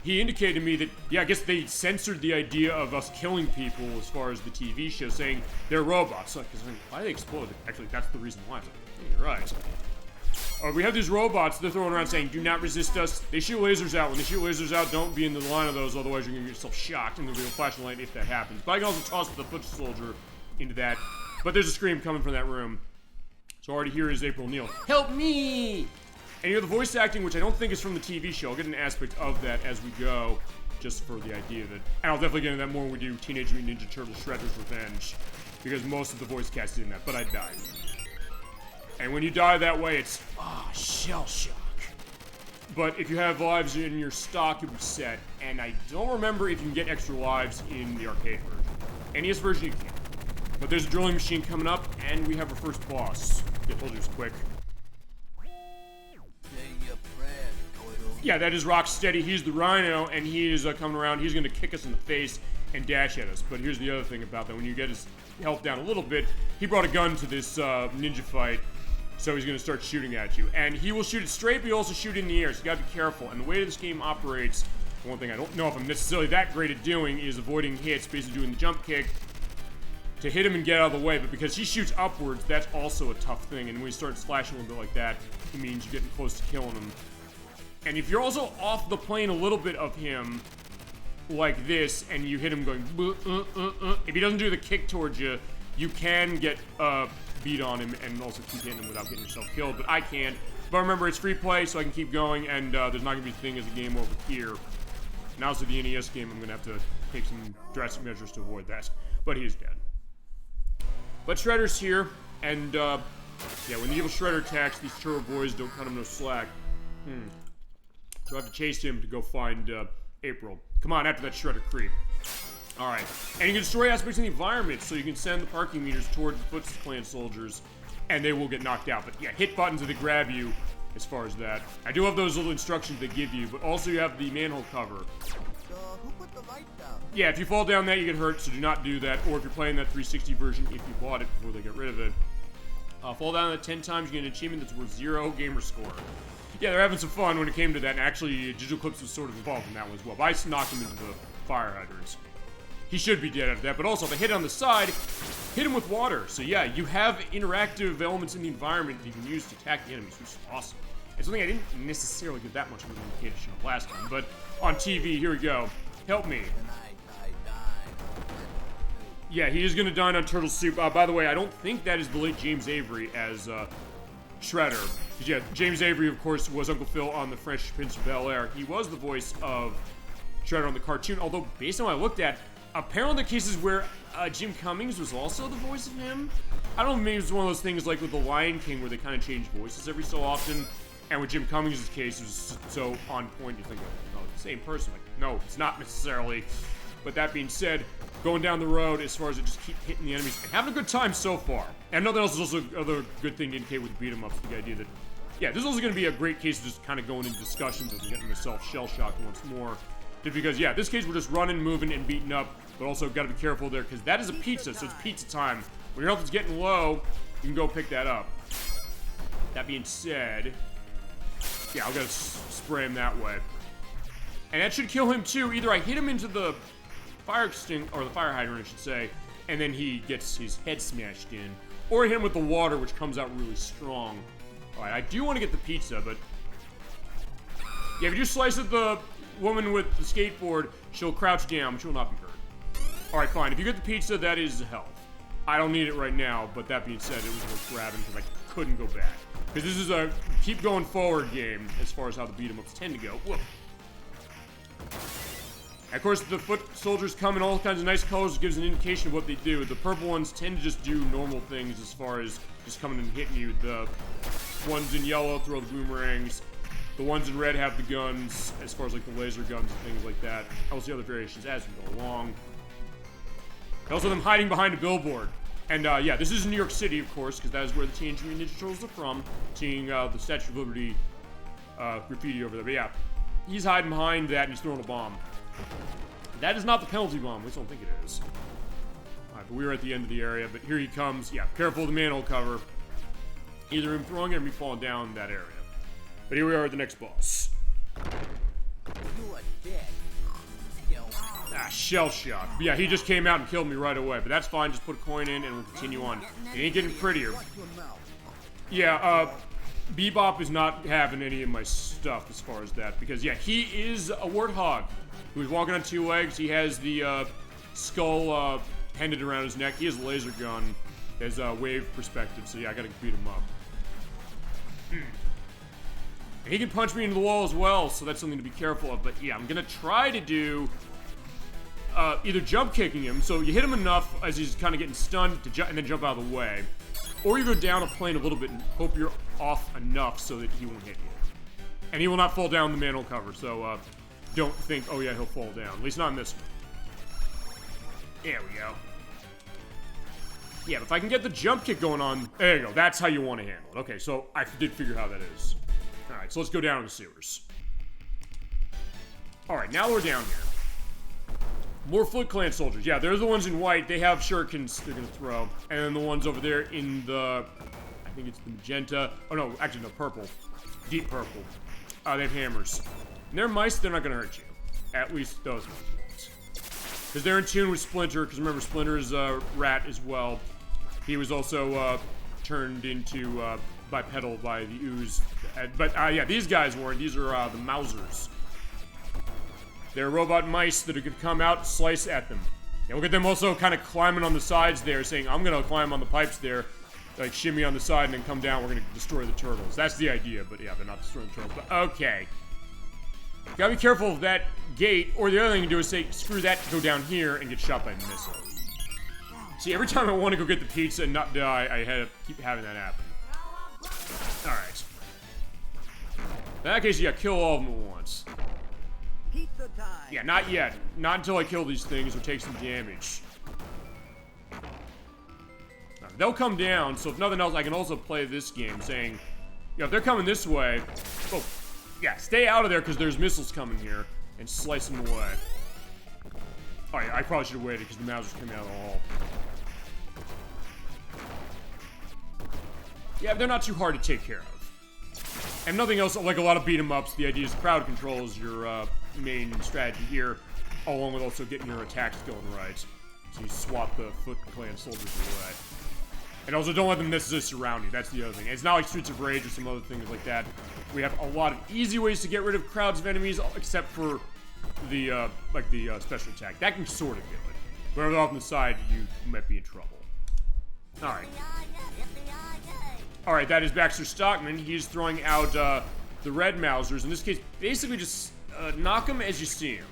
he indicated to me that, yeah, I guess they censored the idea of us killing people as far as the TV show, saying they're robots. Like, why do they explode? Actually, that's the reason why. You're right. We have these robots they're throwing around saying, do not resist us. They shoot lasers out. When they shoot lasers out, don't be in the line of those, otherwise you're going to get yourself shocked, and there'll be a flashing light if that happens. But I can also toss the foot soldier into that. But there's a scream coming from that room. So already here is April O'Neil. Help me! And you hear the voice acting, which I don't think is from the TV show. I'll get an aspect of that as we go, just for the idea of it. And I'll definitely get into that more when we do Teenage Mutant Ninja Turtles Shredder's Revenge, because most of the voice cast is in that, but I died. And when you die that way, it's, shell shock. But if you have lives in your stock, you'll be set. And I don't remember if you can get extra lives in the arcade version. NES version, you can. But there's a drilling machine coming up, and we have our first boss. I told you it was quick. Yeah, that is Rocksteady. He's the Rhino, and he is coming around. He's going to kick us in the face and dash at us. But here's the other thing about that. When you get his health down a little bit, he brought a gun to this ninja fight, so he's going to start shooting at you. And he will shoot it straight, but he also shoot it in the air, so you got to be careful. And the way this game operates, one thing I don't know if I'm necessarily that great at doing is avoiding hits, basically doing the jump kick to hit him and get out of the way, but because he shoots upwards, that's also a tough thing, and when he starts flashing a little bit like that, it means you're getting close to killing him. And if you're also off the plane a little bit of him, like this, and you hit him going, if he doesn't do the kick towards you, you can get beat on him and also keep hitting him without getting yourself killed, but I can't. But remember, it's free play, so I can keep going, and there's not going to be a thing as a game over here. And also the NES game, I'm going to have to take some drastic measures to avoid that. But he is dead. But Shredder's here, and yeah, when the evil Shredder attacks, these Turtle Boys don't cut him no slack. So I have to chase him to go find April. Come on, after that Shredder creep. Alright, and you can destroy aspects of the environment, so you can send the parking meters towards the Foot Clan soldiers, and they will get knocked out. But yeah, hit buttons to grab you as far as that. I do have those little instructions they give you, but also you have the manhole cover. So, who put the light down? Yeah, if you fall down that, you get hurt, so do not do that. Or if you're playing that 360 version, if you bought it before they get rid of it. Fall down that 10 times, you get an achievement that's worth 0 gamer score. Yeah, they're having some fun when it came to that, and actually, Digital Clips was sort of involved in that one as well. But I knocked him into the fire hydrants. He should be dead after that, but also if I hit on the side, hit him with water. So yeah, you have interactive elements in the environment that you can use to attack the enemies, which is awesome. It's something I didn't necessarily get that much of an indication of last time, but on TV, here we go. Help me. Yeah, he is gonna dine on turtle soup. By the way, I don't think that is the late James Avery as Shredder. Because yeah, James Avery, of course, was Uncle Phil on The Fresh Prince of Bel-Air. He was the voice of Shredder on the cartoon, although based on what I looked at, apparently the cases where Jim Cummings was also the voice of him. I don't know, maybe it's one of those things like with The Lion King where they kind of change voices every so often. And with Jim Cummings' case, it was so on point, you think, oh, it's the same person. Like, no, it's not necessarily. But that being said, going down the road as far as it just keep hitting the enemies and having a good time so far. And nothing else is also another good thing to indicate with beat 'em ups, the idea that, yeah, this is also going to be a great case of just kind of going into discussions and getting myself shell-shocked once more. Just because, yeah, this case we're just running, moving, and beating up, but also got to be careful there, because that is a pizza, so it's pizza time. When your health is getting low, you can go pick that up. That being said, yeah, I'll gotta spray him that way. And that should kill him too. Either I hit him into the fire extinct, or the fire hydrant, I should say, and then he gets his head smashed in, or I hit him with the water, which comes out really strong. Alright, I do want to get the pizza, but yeah, if you just slice at the woman with the skateboard, she'll crouch down, but she will not be hurt. Alright, fine. If you get the pizza, that is health. I don't need it right now, but that being said, it was worth grabbing because I couldn't go back. Because this is a keep going forward game as far as how the beat-em-ups tend to go. Whoop. And of course, the foot soldiers come in all kinds of nice colors, gives an indication of what they do. The purple ones tend to just do normal things as far as just coming and hitting you. The ones in yellow throw the boomerangs. The ones in red have the guns, as far as like the laser guns and things like that. Also the other variations as we go along. Also them hiding behind a billboard. And yeah, this is New York City, of course, because that is where the Teenage Mutant Ninja Turtles are from. Seeing the Statue of Liberty graffiti over there. But yeah, he's hiding behind that and he's throwing a bomb. That is not the penalty bomb. At least I don't think it is. Alright, but we were at the end of the area. But here he comes. Yeah, careful of the manhole cover. Either him throwing it or me falling down that area. But here we are at the next boss. You are dead. Ah, shell shock. But yeah, he just came out and killed me right away. But that's fine. Just put a coin in and we'll continue on. It ain't getting prettier. Yeah, Bebop is not having any of my stuff as far as that. Because, yeah, he is a warthog who's walking on 2 legs. He has the skull pendant around his neck. He has a laser gun. He has a wave perspective. So, yeah, I gotta beat him up. And he can punch me into the wall as well. So that's something to be careful of. But, yeah, I'm gonna try to do either jump kicking him. So you hit him enough as he's kind of getting stunned to and then jump out of the way. Or you go down a plane a little bit and hope you're off enough so that he won't hit you. And he will not fall down the manhole cover, so don't think, oh yeah, he'll fall down. At least not in this one. There we go. Yeah, but if I can get the jump kick going on, there you go. That's how you want to handle it. Okay, so I did figure how that is. Alright, so let's go down to the sewers. Alright, now we're down here. More Foot Clan soldiers. Yeah, they're the ones in white. They have shurikens they're going to throw. And then the ones over there in the, I think it's the magenta. Oh, no, actually, no, purple. Deep purple. They have hammers. And they're mice. They're not going to hurt you. At least those ones. Because they're in tune with Splinter. Because remember, Splinter is a rat as well. He was also turned into bipedal by the ooze. But, yeah, these guys weren't. These are the Mousers. They're robot mice that are going to come out and slice at them. And look at them also kind of climbing on the sides there, saying, I'm going to climb on the pipes there. like, shimmy on the side and then come down. We're gonna destroy the turtles. That's the idea, but yeah, they're not destroying the turtles. But okay. Gotta be careful of that gate, or the other thing to do is say, screw that, go down here and get shot by a missile. See, every time I want to go get the pizza and not die, I keep having that happen. Alright. In that case, yeah, kill all of them at once. Pizza time. Yeah, not yet. Not until I kill these things or take some damage. They'll come down, so if nothing else, I can also play this game saying, if they're coming this way, oh, yeah, stay out of there because there's missiles coming here, and slice them away. Oh yeah, I probably should have waited because the mouse was coming out of the hall. Yeah, they're not too hard to take care of. And nothing else, like a lot of beat-em-ups, the idea is crowd control is your main strategy here, along with also getting your attacks going right. So you swat the Foot Clan soldiers away. And also, don't let them necessarily surround you. That's the other thing. It's not like Streets of Rage or some other things like that. We have a lot of easy ways to get rid of crowds of enemies, except for the, special attack. That can sort of kill it. But if they're off on the side, you might be in trouble. Alright. Alright, that is Baxter Stockman. He's throwing out, the red Mousers. In this case, basically just, knock him as you see him.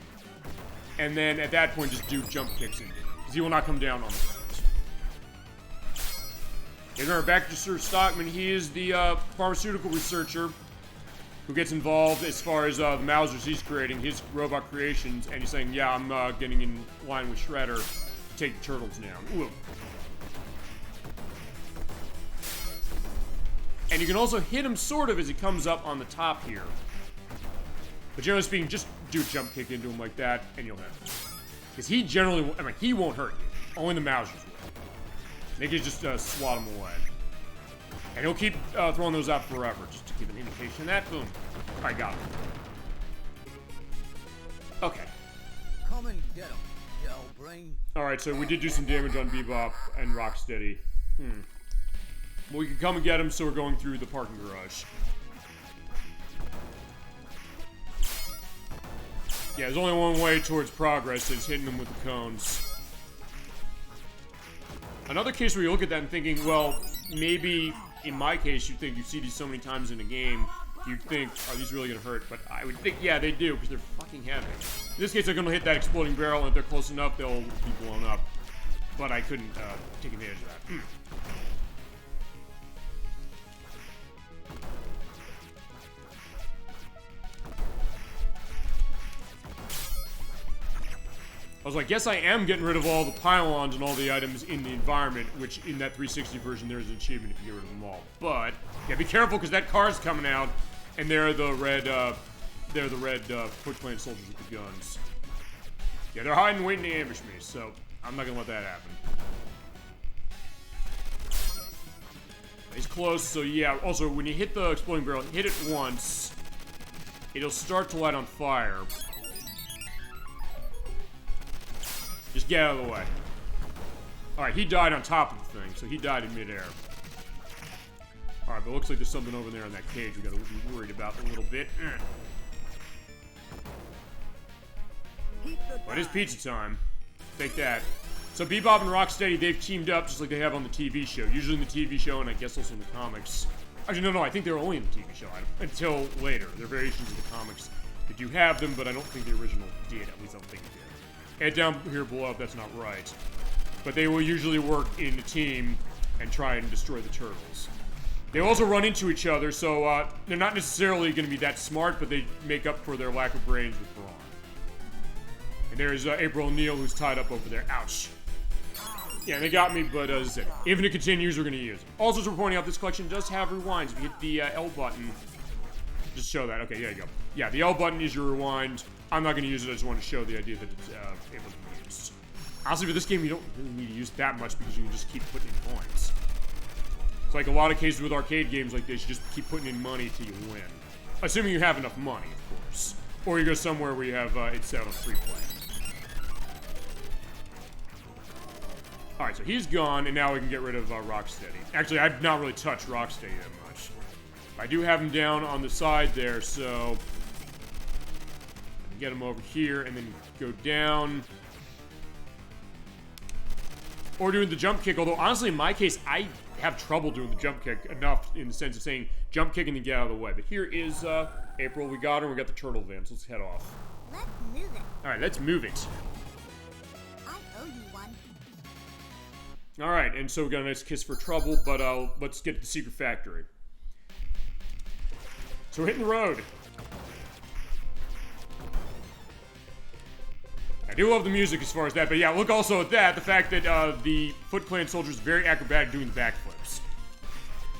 And then, at that point, just do jump kicks into him. Because he will not come down on the ground. Remember, back to Sir Stockman, he is the pharmaceutical researcher who gets involved as far as the Mousers he's creating, his robot creations, and he's saying, yeah, I'm getting in line with Shredder to take the turtles down. Ooh. And you can also hit him sort of as he comes up on the top here. But generally speaking, just do a jump kick into him like that, and you'll hit him. Because he generally, he won't hurt you. Only the Mousers will. They can just swat him away. And he'll keep throwing those out forever, just to give an indication of that. Boom. I got him. Okay. Come and get him, yell brain. Alright, so we did do some damage on Bebop and Rocksteady. Well, we can come and get him, so we're going through the parking garage. Yeah, there's only one way towards progress, it's hitting them with the cones. Another case where you look at that and thinking, well, maybe, in my case, you think you see these so many times in a game, you'd think, are these really gonna hurt? But I would think, yeah, they do, because they're fucking heavy. In this case, they're gonna hit that exploding barrel, and if they're close enough, they'll be blown up. But I couldn't take advantage of that. I was like, guess I am getting rid of all the pylons and all the items in the environment, which in that 360 version there's an achievement if you get rid of them all. But yeah, be careful because that car's coming out, and they're the red Foot Clan soldiers with the guns. Yeah, they're hiding, waiting to ambush me, so I'm not gonna let that happen. He's close, so yeah. Also, when you hit the exploding barrel, hit it once, it'll start to light on fire. Just get out of the way. Alright, he died on top of the thing, so he died in midair. Alright, but it looks like there's something over there in that cage we gotta be worried about a little bit. But it's pizza time. Take that. So Bebop and Rocksteady, they've teamed up just like they have on the TV show. Usually in the TV show, and I guess also in the comics. Actually, no, I think they're only in the TV show until later. They're variations of the comics that do have them, but I don't think the original did. At least I don't think it did. And down here below if that's not right. But they will usually work in a team and try and destroy the turtles. They also run into each other, so they're not necessarily going to be that smart, but they make up for their lack of brains with brawn. And there's April O'Neil who's tied up over there. Ouch. Yeah, they got me, but as I said, if it continues, we're going to use it. Also, as we're pointing out, this collection does have rewinds. If you hit the L button, just show that. Okay, there you go. Yeah, the L button is your rewind. I'm not going to use it, I just want to show the idea that it's able to be used. Honestly, for this game, you don't really need to use it that much because you can just keep putting in points. It's like a lot of cases with arcade games like this, you just keep putting in money till you win. Assuming you have enough money, of course. Or you go somewhere where you have it set on free play. Alright, so he's gone, and now we can get rid of Rocksteady. Actually, I've not really touched Rocksteady that much. I do have him down on the side there, so get him over here and then go down. Or doing the jump kick, although honestly in my case, I have trouble doing the jump kick enough in the sense of saying jump kick and then get out of the way. But here is April. We got her. We got the turtle van. So let's head off. Let's move it. All right, let's move it. I owe you one. All right, and so we got a nice kiss for trouble, but let's get to the secret factory. So we're hitting the road. I do love the music as far as that, but yeah, look also at that, the fact that the Foot Clan soldiers are very acrobatic doing the backflips.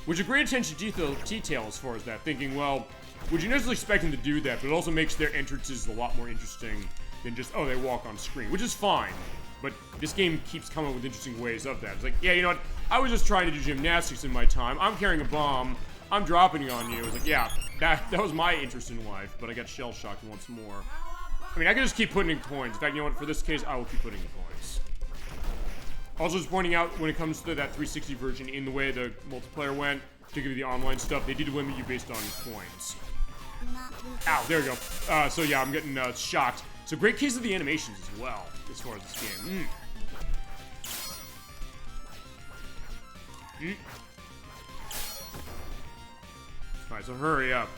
Which is great attention to detail as far as that, thinking, well, would you necessarily expect them to do that, but it also makes their entrances a lot more interesting than just, oh, they walk on screen, which is fine. But this game keeps coming up with interesting ways of that. It's like, yeah, you know what, I was just trying to do gymnastics in my time, I'm carrying a bomb, I'm dropping it on you. It's like, yeah, that was my interest in life, but I got shell-shocked once more. I mean, I can just keep putting in coins. In fact, you know what? For this case, I will keep putting in coins. Also, just pointing out, when it comes to that 360 version, in the way the multiplayer went, particularly the online stuff, they did limit you based on coins. Ow, there we go. So yeah, I'm getting shocked. So great case of the animations as well, as far as this game. Alright, so hurry up.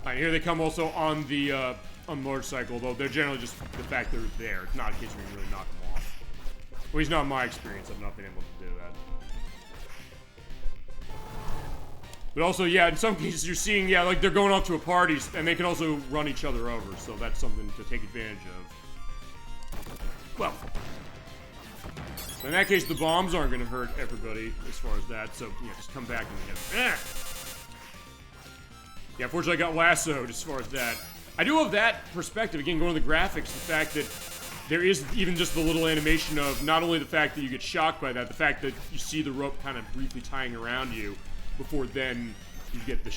Alright, here they come also on the motorcycle, though they're generally just the fact they're there. It's not a case where you really knock them off. Well, at least not in my experience, I've not been able to do that. But also, yeah, in some cases you're seeing, yeah, like they're going off to a party, and they can also run each other over, so that's something to take advantage of. Well, in that case, the bombs aren't going to hurt everybody as far as that, so, yeah, just come back and get them. Yeah, fortunately I got lassoed as far as that. I do love that perspective, again, going to the graphics, the fact that there is even just the little animation of not only the fact that you get shocked by that, the fact that you see the rope kind of briefly tying around you before then you get the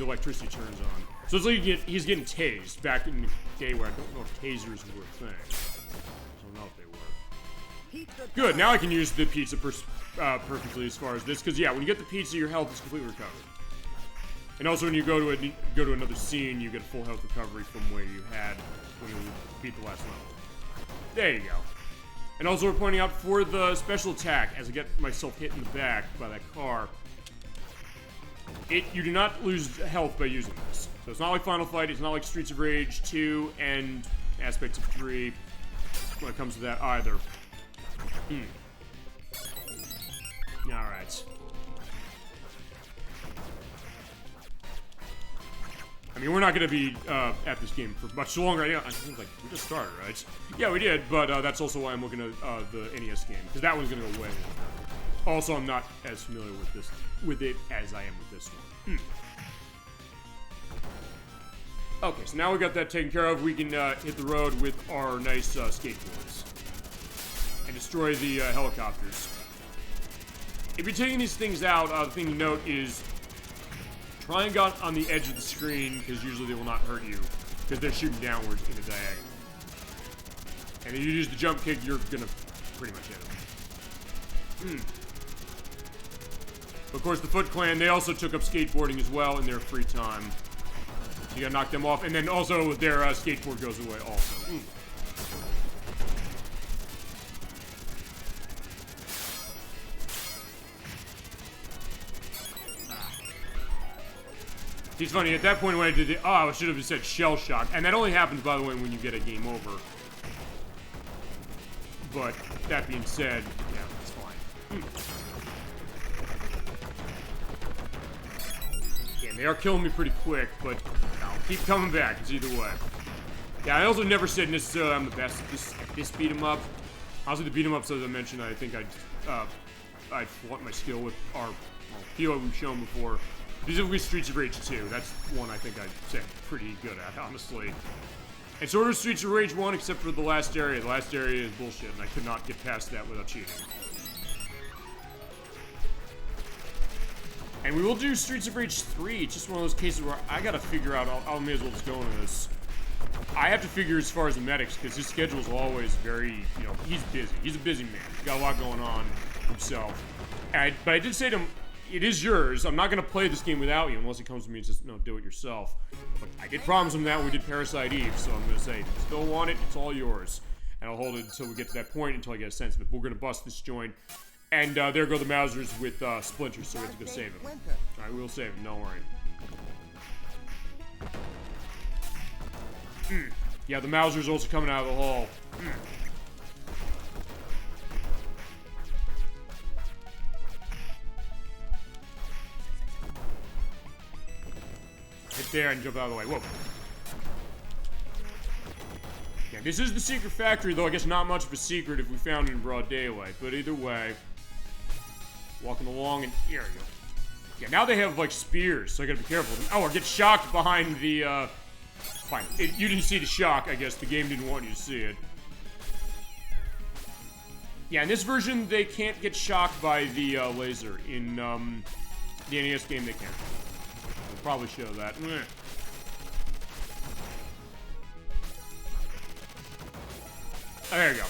electricity turns on. So it's like he's getting tased back in the day where I don't know if tasers were a thing. I don't know if they were. Good, now I can use the pizza perfectly as far as this, because yeah, when you get the pizza, your health is completely recovered. And also when you go to another scene, you get a full health recovery from where you had when you beat the last level. There you go. And also we're pointing out for the special attack, as I get myself hit in the back by that car, you do not lose health by using this. So it's not like Final Fight, it's not like Streets of Rage 2 and aspects of 3 when it comes to that either. Alright. I mean, we're not going to be at this game for much longer. I think, like, we just started, right? Yeah, we did, but that's also why I'm looking at the NES game, because that one's going to go way longer. Also, I'm not as familiar with it as I am with this one. Okay, so now we got that taken care of. We can hit the road with our nice skateboards and destroy the helicopters. If you're taking these things out, the thing to note is try and get on the edge of the screen, because usually they will not hurt you, because they're shooting downwards in a diagonal. And if you use the jump kick, you're gonna pretty much hit them. Of course, the Foot Clan, they also took up skateboarding as well in their free time. So you gotta knock them off, and then also their skateboard goes away also. It's funny, at that point when I did it, I should have said shell shock. And that only happens, by the way, when you get a game over. But, that being said, yeah, it's fine. Again, they are killing me pretty quick, but I'll keep coming back, it's either way. Yeah, I also never said necessarily I'm the best at this beat 'em up. Honestly, the beat 'em ups, as I mentioned, I think I'd flaunt my skill with our few we've shown before. Specifically Streets of Rage 2. That's one I think I'd say pretty good at, honestly. And sort of Streets of Rage 1, except for the last area. The last area is bullshit, and I could not get past that without cheating. And we will do Streets of Rage 3. It's just one of those cases where I gotta figure out, I may as well just go into this. I have to figure as far as the medics, because his schedule is always very, you know, he's busy. He's a busy man. He's got a lot going on himself. But I did say to him, it is yours. I'm not gonna play this game without you unless it comes to me and says, no, do it yourself. But I did promise him that when we did Parasite Eve, so I'm gonna say, if you still want it, it's all yours. And I'll hold it until we get to that point, until I get a sense of it. We're gonna bust this joint. And there go the Mousers with Splinter, so we have to go save him. Alright, we'll save him, don't worry. Yeah, the Mouser's also coming out of the hall. Hit there and jump out of the way. Whoa. Yeah, this is the secret factory, though I guess not much of a secret if we found it in broad daylight. But either way, walking along and here we go. Yeah, now they have like spears, so I gotta be careful. Oh, or get shocked behind the fine. You didn't see the shock, I guess. The game didn't want you to see it. Yeah, in this version, they can't get shocked by the laser. In the NES game, they can. I'll probably show that. There you go.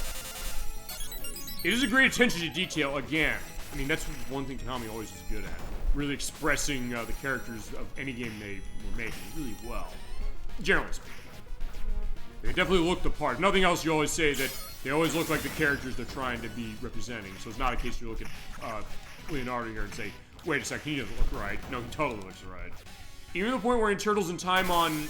It is a great attention to detail, again. I mean, that's one thing Konami always is good at. Really expressing the characters of any game they were making really well. Generally speaking. They definitely look the part. Nothing else, you always say that they always look like the characters they're trying to be representing. So it's not a case you look at Leonardo here and say, wait a second, he doesn't look right. No, he totally looks right. Even to the point where in Turtles in Time on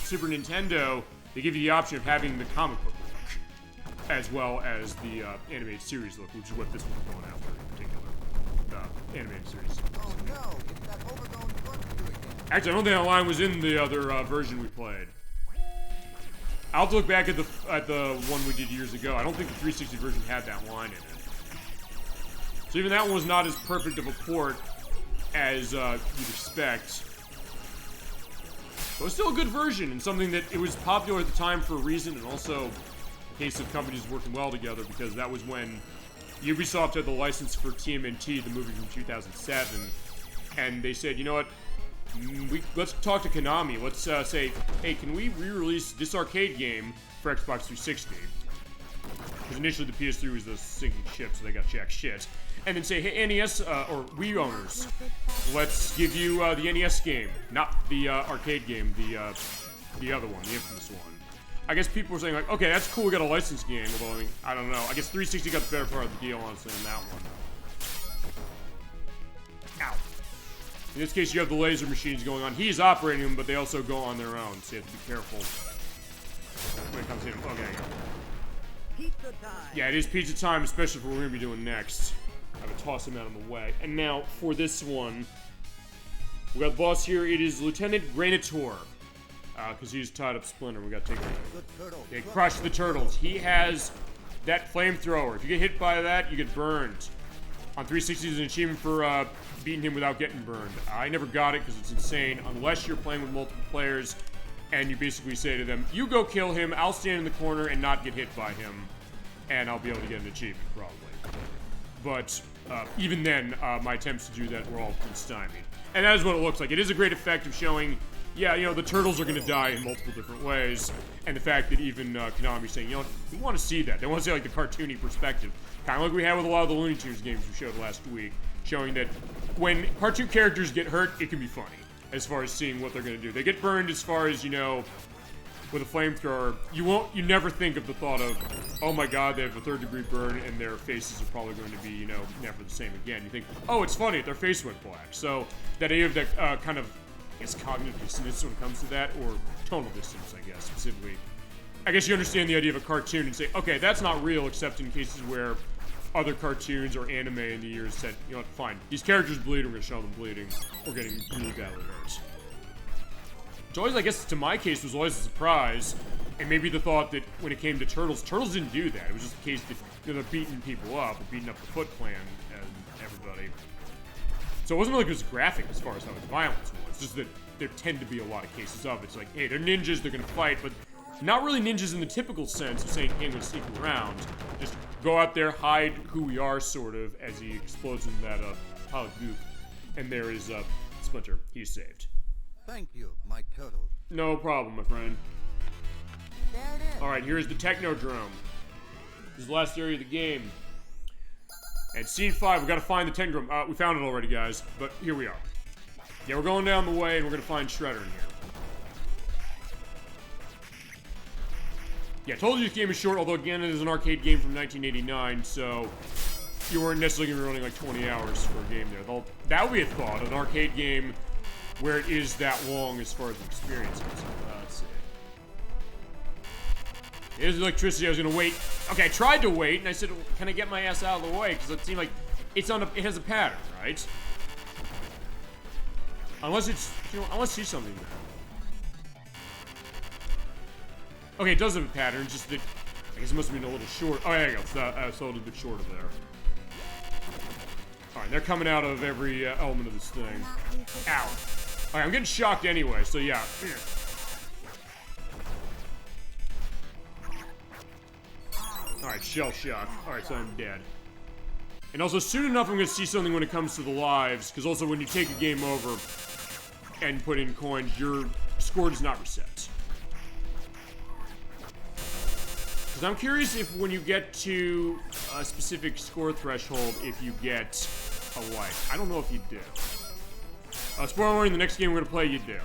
Super Nintendo, they give you the option of having the comic book look, as well as the animated series look, which is what this one's going after in particular. The animated series. Oh no, it's that overgrown corkscrew again. Actually, I don't think that line was in the other version we played. I'll have to look back at the one we did years ago. I don't think the 360 version had that line in it. So even that one was not as perfect of a port as you'd expect. But it was still a good version, and something that it was popular at the time for a reason, and also a case of companies working well together, because that was when Ubisoft had the license for TMNT, the movie from 2007, and they said, you know what, let's talk to Konami. Let's say, hey, can we re-release this arcade game for Xbox 360? Because initially the PS3 was the sinking ship, so they got jack shit. And then say, hey, NES or Wii owners, let's give you the NES game, not the arcade game, the other one, the infamous one. I guess people were saying like, okay, that's cool, we got a licensed game. Although I mean, I don't know. I guess 360 got the better part of the deal, honestly, on that one. Ow. In this case, you have the laser machines going on. He's operating them, but they also go on their own, so you have to be careful when it comes to him. Okay. Pizza time. Yeah, it is pizza time, especially for what we're gonna be doing next. I'm gonna toss him out of the way. And now, for this one, we got the boss here. It is Lieutenant Granitor. Because he's tied up Splinter. We gotta take him. They crush the turtles. He has that flamethrower. If you get hit by that, you get burned. On 360 is an achievement for beating him without getting burned. I never got it because it's insane, unless you're playing with multiple players and you basically say to them, you go kill him, I'll stand in the corner and not get hit by him, and I'll be able to get an achievement, probably. But even then, my attempts to do that were all pretty stymied. And that is what it looks like. It is a great effect of showing, yeah, you know, the turtles are going to die in multiple different ways, and the fact that even Konami's saying, you know, we want to see that. They want to see, like, the cartoony perspective. Kind of like we had with a lot of the Looney Tunes games we showed last week, showing that when cartoon characters get hurt, it can be funny, as far as seeing what they're going to do. They get burned as far as, you know, with a flamethrower, you never think of the thought of, oh my god, they have a third-degree burn, and their faces are probably going to be, you know, never the same again. You think, oh, it's funny, their face went black. So, that idea of that kind of, I guess, cognitive dissonance when it comes to that, or tonal dissonance, I guess, specifically. I guess you understand the idea of a cartoon and say, okay, that's not real, except in cases where other cartoons or anime in the years said, you know what, fine, these characters bleed, we're going to show them bleeding, or getting really badly hurt. Which always, I guess, to my case, was always a surprise, and maybe the thought that when it came to Turtles didn't do that. It was just the case that, you know, they're beating people up, or beating up the Foot Clan and everybody. So it wasn't like it was graphic as far as how much violence was, just that there tend to be a lot of cases of it. It's like, hey, they're ninjas, they're gonna fight, but not really ninjas in the typical sense of saying, hey, I'm gonna sneak around. Just go out there, hide who we are, sort of, as he explodes in that pile of goop. And there is Splinter. He's saved. Thank you, my turtles. No problem, my friend. There it is. Alright, here's the Technodrome. This is the last area of the game. And scene 5, we gotta find the Tengram. We found it already, guys, but here we are. Yeah, we're going down the way, and we're gonna find Shredder in here. Yeah, I told you this game is short, although again, it is an arcade game from 1989, so you weren't necessarily gonna be running like 20 hours for a game there. That would be a thought, an arcade game where it is that long as far as the experience is. Let's see. Here's the electricity. I was gonna wait. Okay, I tried to wait, and I said, "Can I get my ass out of the way?" Because it seemed like it has a pattern, right? Unless it's, unless you see something there. Okay, it does have a pattern. Just that I guess it must have been a little short. Oh, there you go. So a little bit shorter there. All right, they're coming out of every element of this thing. Ow. All right, I'm getting shocked anyway. So yeah. Alright, shell shock. Alright, so I'm dead. And also, soon enough, I'm gonna see something when it comes to the lives, because also when you take a game over and put in coins, your score does not reset. Because I'm curious if when you get to a specific score threshold, if you get a life. I don't know if you do. Spoiler warning, the next game we're gonna play, you do.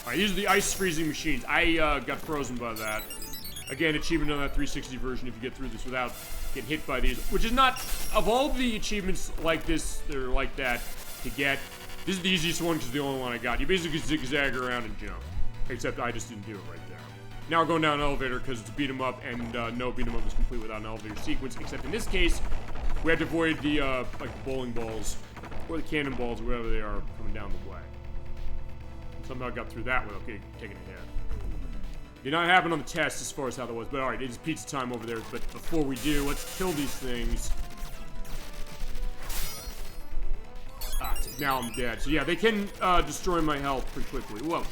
Alright, these are the ice freezing machines. I got frozen by that. Again, achievement on that 360 version if you get through this without getting hit by these. Which is not, of all the achievements like this, or like that, to get, this is the easiest one because it's the only one I got. You basically zigzag around and jump. Except I just didn't do it right there. Now we're going down an elevator because it's a beat 'em up, and no beat 'em up is complete without an elevator sequence. Except in this case, we have to avoid the, like the bowling balls, or the cannonballs, or whatever they are, coming down the way. Somehow I got through that without taking a hit. Did not happen on the test as far as how that was, but alright, it is pizza time over there. But before we do, let's kill these things. Now I'm dead. So yeah, they can destroy my health pretty quickly. Whoa.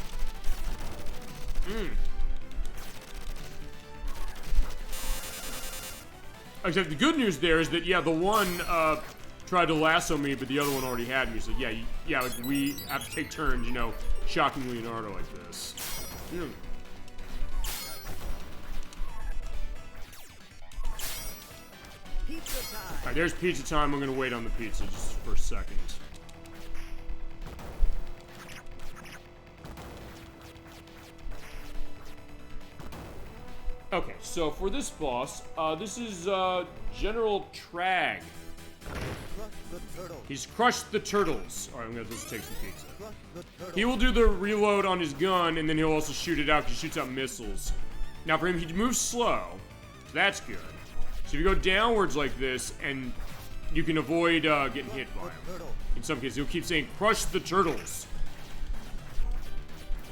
Except the good news there is that, yeah, the one tried to lasso me, but the other one already had me. So yeah, like we have to take turns, you know, shocking Leonardo like this. Alright, there's pizza time. I'm gonna wait on the pizza just for a second. Okay, so for this boss, this is General Trag. He's crushed the turtles. Alright, I'm gonna just take some pizza. He will do the reload on his gun, and then he'll also shoot it out because he shoots out missiles. Now for him, he moves slow, so that's good. So if you go downwards like this, and you can avoid getting hit by him. In some cases, he'll keep saying, "Crush the turtles."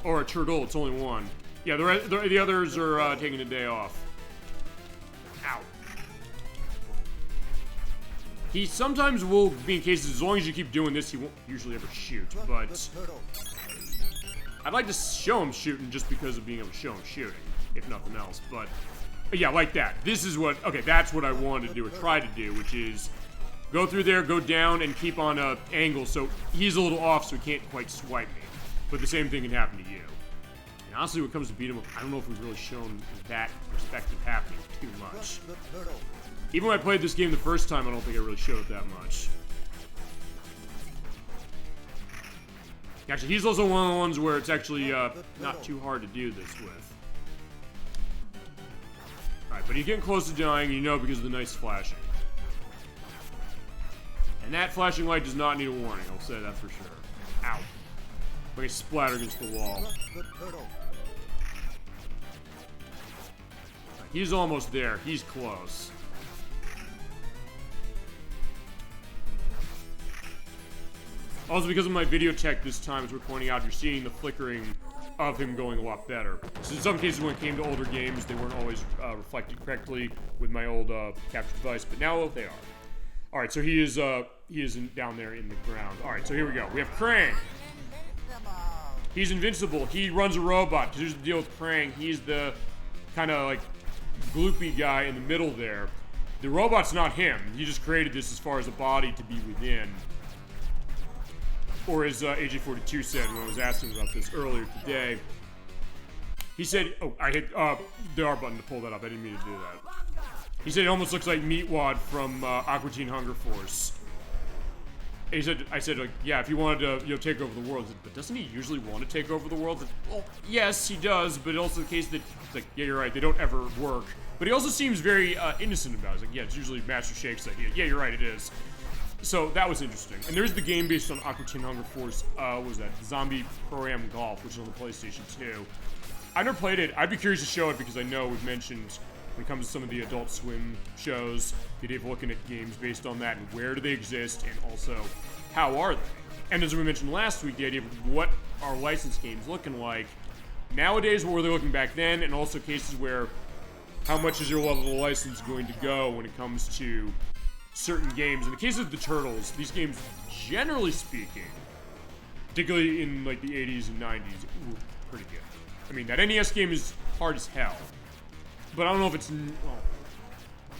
Or a turtle, it's only one. Yeah, the others are taking a day off. Ow. He sometimes will be in cases, as long as you keep doing this, he won't usually ever shoot, but I'd like to show him shooting just because of being able to show him shooting, if nothing else, but yeah, like that. This is what, okay, that's what I wanted to do, or try to do, which is go through there, go down, and keep on an angle, so he's a little off, so he can't quite swipe me. But the same thing can happen to you. And honestly, when it comes to beat 'em up, I don't know if we've really shown that perspective happening too much. Even when I played this game the first time, I don't think I really showed it that much. Actually, he's also one of the ones where it's actually not too hard to do this with. Alright, but he's getting close to dying, you know, because of the nice flashing. And that flashing light does not need a warning, I'll say that for sure. Ow. Like a splatter against the wall. He's almost there. He's close. Also, because of my video tech this time, as we're pointing out, you're seeing the flickering of him going a lot better. So in some cases, when it came to older games, they weren't always reflected correctly with my old capture device, but now they are. All right, so he is down there in the ground. All right, so here we go. We have Krang. He's invincible. He runs a robot. Because here's the deal with Krang. He's the kind of like gloopy guy in the middle there. The robot's not him. He just created this as far as a body to be within. Or as AJ42 said when I was asking about this earlier today, He said, oh, I hit the R button to pull that up. I didn't mean to do that. He said it almost looks like Meatwad from Aqua Teen Hunger Force. He said, I said, like, yeah, if he wanted to, take over the world, but doesn't he usually want to take over the world? Well, yes, he does, but also the case that, it's like, yeah, you're right, they don't ever work. But he also seems very innocent about it. He's like, yeah, it's usually Master Shake's idea. Yeah, you're right, it is. So that was interesting. And there's the game based on Aqua Teen Hunger Force, what was that? Zombie Pro-Am Golf, which is on the PlayStation 2. I've never played it. I'd be curious to show it because I know we've mentioned when it comes to some of the Adult Swim shows, the idea of looking at games based on that and where do they exist and also how are they? And as we mentioned last week, the idea of what are licensed games looking like nowadays, what were they looking back then, and also cases where how much is your level of license going to go when it comes to certain games. In the case of the Turtles, these games, generally speaking, particularly in like the 80s and 90s, were pretty good. I mean, that NES game is hard as hell. But I don't know if it's, well,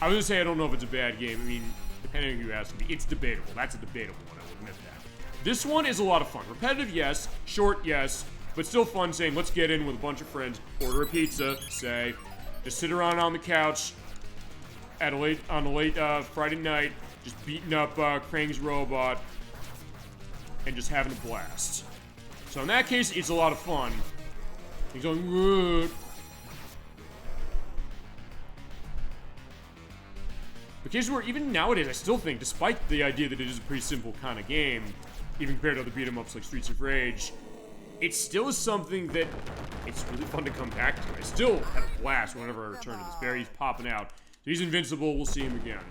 I was gonna say I don't know if it's a bad game. I mean, depending on who you ask me, it's debatable. That's a debatable one, I will admit that. This one is a lot of fun. Repetitive, yes. Short, yes. But still fun saying, let's get in with a bunch of friends, order a pizza, say, just sit around on the couch on a late Friday night, just beating up Krang's robot, and just having a blast. So in that case, it's a lot of fun. He's going, good. The case where even nowadays, I still think, despite the idea that it is a pretty simple kind of game, even compared to other beat-em-ups like Streets of Rage, it still is something that it's really fun to come back to. I still have a blast whenever I return to this. Barry's popping out. He's invincible. We'll see him again.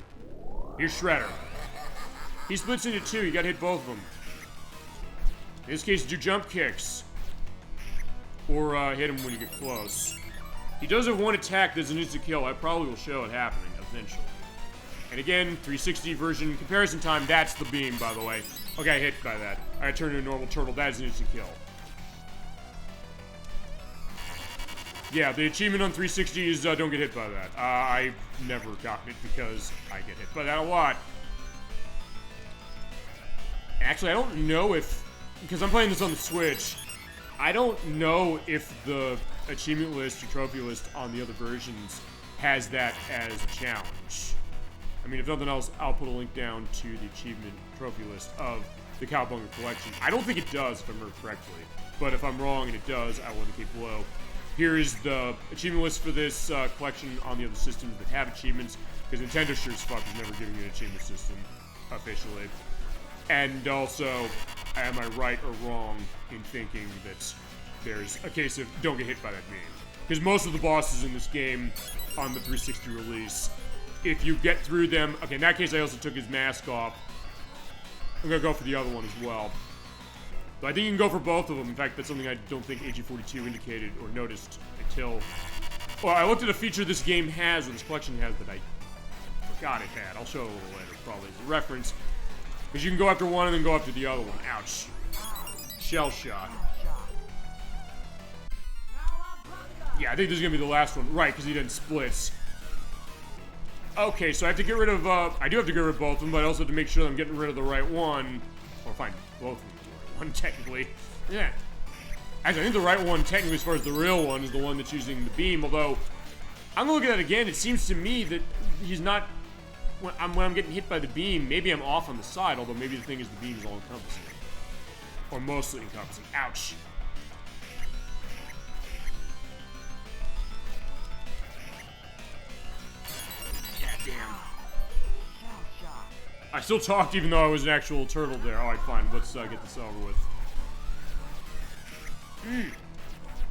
Here's Shredder. He splits into two. You gotta hit both of them. In this case, do jump kicks. Or hit him when you get close. He does have one attack that's an instant kill. I probably will show it happening eventually. And again, 360 version comparison time. That's the beam, by the way. Okay, I hit by that. I turned into a normal turtle. That is an instant kill. Yeah, the achievement on 360 is don't get hit by that. I've never gotten it because I get hit by that a lot. Actually, I don't know if, because I'm playing this on the Switch, I don't know if the achievement list or trophy list on the other versions has that as a challenge. I mean, if nothing else, I'll put a link down to the achievement trophy list of the Cowabunga Collection. I don't think it does, if I remember correctly. But if I'm wrong and it does, I will indicate below. Here is the achievement list for this collection on the other systems that have achievements, because Nintendo sure as fuck is never giving you an achievement system officially. And also, am I right or wrong in thinking that there's a case of don't get hit by that beam? Because most of the bosses in this game on the 360 release, if you get through them, okay, in that case I also took his mask off. I'm gonna go for the other one as well. But I think you can go for both of them. In fact, that's something I don't think AG42 indicated or noticed until... Well, I looked at a feature this game has, or this collection has, that I forgot it had. I'll show it a little later, probably, as a reference. Because you can go after one and then go after the other one. Ouch. Shell shot. Yeah, I think this is going to be the last one. Right, because he didn't splits. Okay, so I have to get rid of, I do have to get rid of both of them, but I also have to make sure that I'm getting rid of the right one. Or fine, both of them. One technically. Yeah. Actually, I think the right one, technically, as far as the real one, is the one that's using the beam. Although, I'm gonna look at that again. It seems to me that he's not. When I'm getting hit by the beam, maybe I'm off on the side. Although maybe the thing is the beam is all encompassing, or mostly encompassing. Ouch. Yeah, damn. I still talked even though I was an actual turtle there. Alright, fine. Let's get this over with.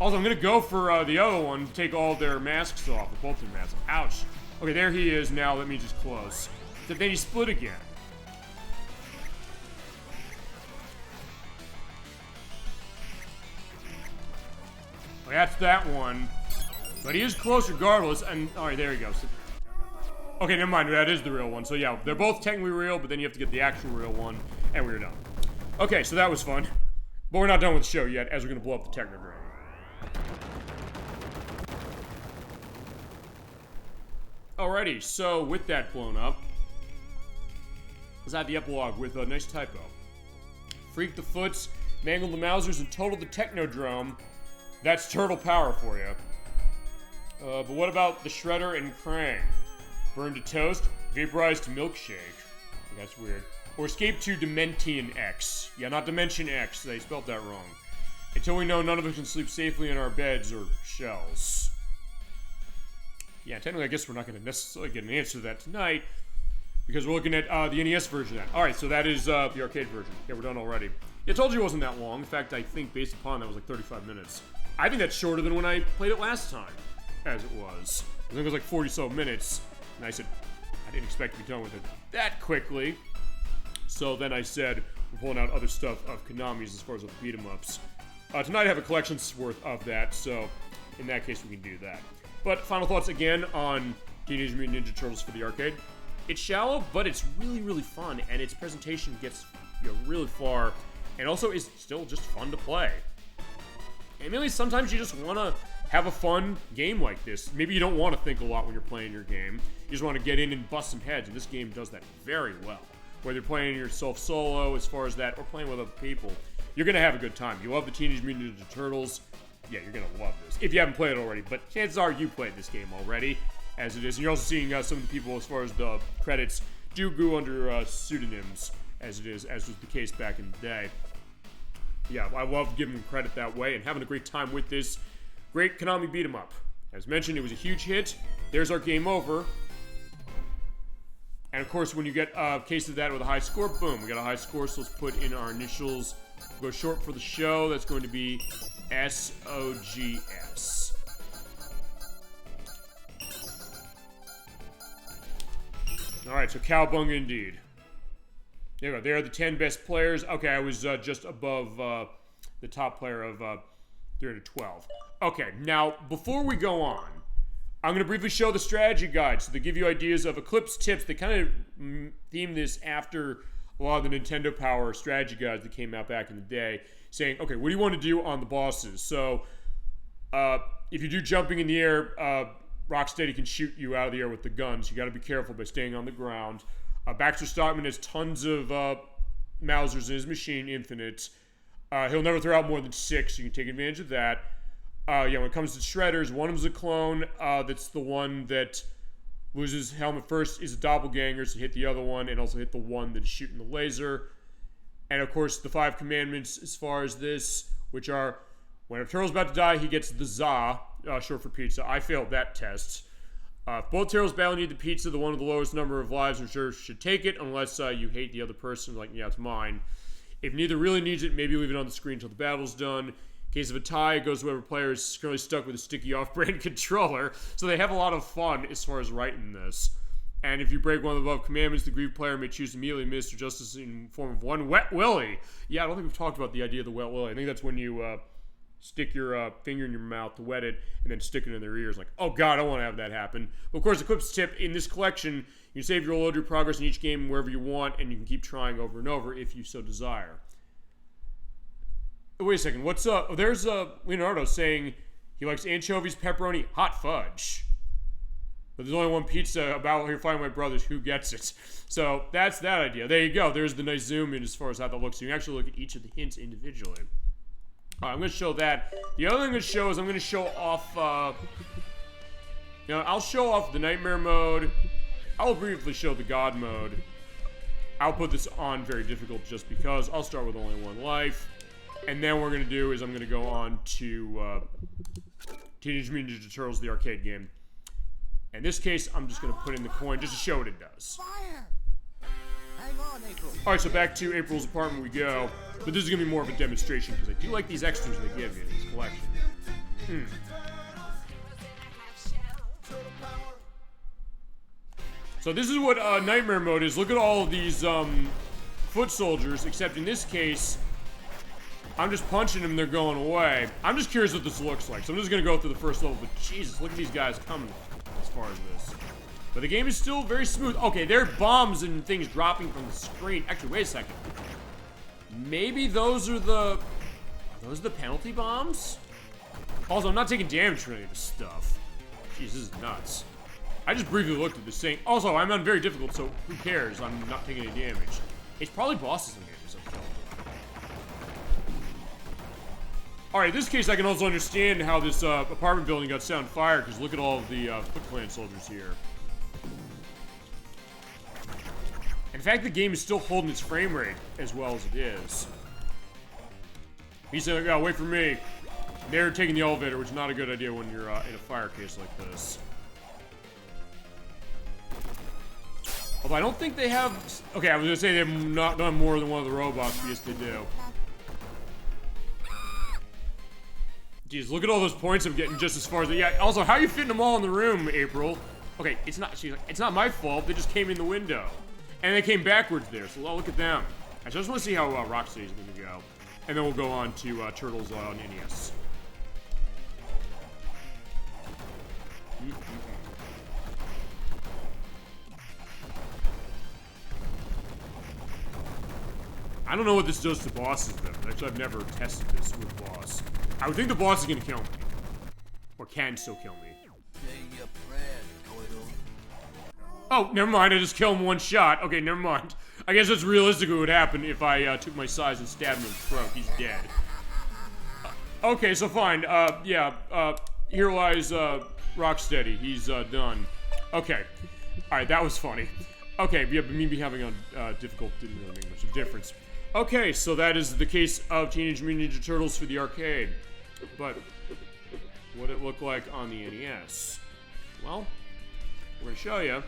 Also, I'm gonna go for the other one, take all their masks off, or both their masks. Ouch. Okay, there he is now. That means he's close. But then he split again. Well, that's that one. But he is close regardless, and alright, there he goes. Okay, never mind, that is the real one. So yeah, they're both technically real, but then you have to get the actual real one, and we're done. Okay, so that was fun. But we're not done with the show yet, as we're gonna blow up the Technodrome. Alrighty, so with that blown up, let's add the epilogue with a nice typo. Freak the Foots, mangled the Mousers, and totaled the Technodrome. That's turtle power for you. But what about the Shredder and Krang? Burned to toast, vaporized to milkshake. That's weird. Or escape to Dementian X. Yeah, not Dimension X. They spelled that wrong. Until we know none of us can sleep safely in our beds or shells. Yeah, technically I guess we're not going to necessarily get an answer to that tonight, because we're looking at the NES version of that. Alright, so that is the arcade version. Yeah, we're done already. Yeah, I told you it wasn't that long. In fact, I think based upon that was like 35 minutes. I think that's shorter than when I played it last time, as it was. I think it was like 40-so minutes. And I said, I didn't expect to be done with it that quickly. So then I said, we're pulling out other stuff of Konami's as far as the beat-em-ups. Tonight I have a collection's worth of that, so in that case we can do that. But final thoughts again on Teenage Mutant Ninja Turtles for the arcade. It's shallow, but it's really, really fun, and its presentation gets really far, and also is still just fun to play. And maybe sometimes you just want to have a fun game like this. Maybe you don't want to think a lot when you're playing your game. You just want to get in and bust some heads, and this game does that very well. Whether you're playing yourself solo as far as that, or playing with other people, you're going to have a good time. You love the Teenage Mutant Ninja Turtles, yeah, you're going to love this. If you haven't played it already, but chances are you played this game already, as it is. And you're also seeing some of the people, as far as the credits, do go under pseudonyms, as it is, as was the case back in the day. Yeah, I love giving them credit that way, and having a great time with this great Konami beat-em-up. As mentioned, it was a huge hit. There's our game over. And of course, when you get a case of that with a high score, boom, we got a high score, so let's put in our initials. We'll go short for the show. That's going to be SOGS. Alright, so Cowabunga indeed. There you go. There are the 10 best players. Okay, I was just above the top player of 312. Okay, now, before we go on, I'm going to briefly show the strategy guide, so they give you ideas of Eclipse tips. They kind of theme this after a lot of the Nintendo Power strategy guides that came out back in the day, saying, okay, what do you want to do on the bosses? So, if you do jumping in the air, Rocksteady can shoot you out of the air with the guns. You got to be careful by staying on the ground. Baxter Stockman has tons of Mausers in his machine, infinite. He'll never throw out more than 6. You can take advantage of that. Yeah, when it comes to Shredders, one of them's a clone. That's the one that loses helmet first, is a doppelganger, so hit the other one, and also hit the one that is shooting the laser. And of course, the 5 commandments as far as this, which are, when a turtle's about to die, he gets the za, short for pizza. I failed that test. If both turtles battle need the pizza, the one with the lowest number of lives should take it, unless you hate the other person, like, yeah, it's mine. If neither really needs it, maybe leave it on the screen until the battle's done. In case of a tie, it goes to whoever player is currently stuck with a sticky off-brand controller. So they have a lot of fun as far as writing this. And if you break one of the above commandments, the grieved player may choose to immediately administer justice in the form of one wet willy. Yeah, I don't think we've talked about the idea of the wet willy. I think that's when you stick your finger in your mouth to wet it, and then stick it in their ears. Like, oh god, I don't want to have that happen. But of course, Eclipse tip, in this collection, you can save your load your progress in each game wherever you want, and you can keep trying over and over if you so desire. Wait a second, what's up? Oh, there's Leonardo saying he likes anchovies, pepperoni, hot fudge. But there's only one pizza about here finding my brothers, who gets it? So that's that idea. There you go. There's the nice zoom in as far as how that looks. So you can actually look at each of the hints individually. All right, I'm going to show that. The other thing I'm going to show is I'm going to show off, I'll show off the Nightmare mode. I'll briefly show the God mode. I'll put this on very difficult just because. I'll start with only one life. And then what we're going to do is I'm going to go on to Teenage Mutant Ninja Turtles, the arcade game. In this case, I'm just going to put in the coin just to show what it does. Fire! Hang on, April. Alright, so back to April's apartment we go. But this is going to be more of a demonstration, because I do like these extras they give you in this collection. So this is what Nightmare mode is. Look at all of these foot soldiers, except in this case, I'm just punching them, they're going away. I'm just curious what this looks like, so I'm just going to go through the first level, but Jesus, look at these guys coming as far as this. But the game is still very smooth. Okay, there are bombs and things dropping from the screen. Actually, wait a second. Maybe those are the penalty bombs? Also, I'm not taking damage from any of this stuff. Jeez, this is nuts. I just briefly looked at this thing. Also, I'm on very difficult, so who cares? I'm not taking any damage. It's probably bosses in here, so Alright, in this case, I can also understand how this apartment building got set on fire, because look at all of the Foot Clan soldiers here. In fact, the game is still holding its frame rate as well as it is. He said, "Yeah, wait for me." They're taking the elevator, which is not a good idea when you're in a fire case like this. Although I don't think they have... Okay, I was gonna say they've not done more than one of the robots, but yes, they do. Jeez, look at all those points I'm getting just as far as... Yeah, also, how are you fitting them all in the room, April? Okay, it's not my fault. They just came in the window. And they came backwards there, so I'll look at them. I just want to see how Rocksteady's going to go. And then we'll go on to Turtles on NES. I don't know what this does to bosses, though. Actually, I've never tested this with boss. I would think the boss is going to kill me. Or can still kill me. Oh, never mind. I just kill him one shot. Okay, never mind. I guess that's realistically what would happen if I took my size and stabbed him in the throat. He's dead. Okay, so fine. Here lies Rocksteady. He's done. Okay. Alright, that was funny. Okay, yeah, but me having a difficult didn't really make much of a difference. Okay, so that is the case of Teenage Mutant Ninja Turtles for the arcade. But what it looked like on the NES. Well, we're going to show you.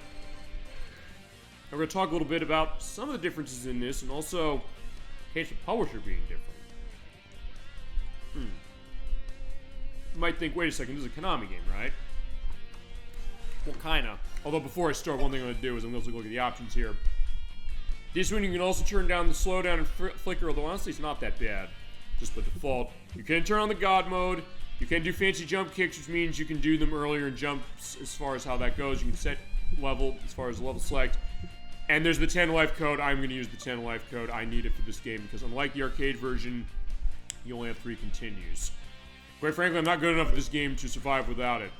We're going to talk a little bit about some of the differences in this, and also in case of publisher being different. You might think, wait a second, this is a Konami game, right? Well, kinda. Although before I start, one thing I'm going to do is I'm going to look at the options here. This one you can also turn down the slowdown and flicker, although honestly it's not that bad. Just by default. You can turn on the God mode. You can do fancy jump kicks, which means you can do them earlier in jumps as far as how that goes. You can set level as far as level select. And there's the 10 life code. I'm going to use the 10 life code. I need it for this game because unlike the arcade version, you only have 3 continues. Quite frankly, I'm not good enough at this game to survive without it.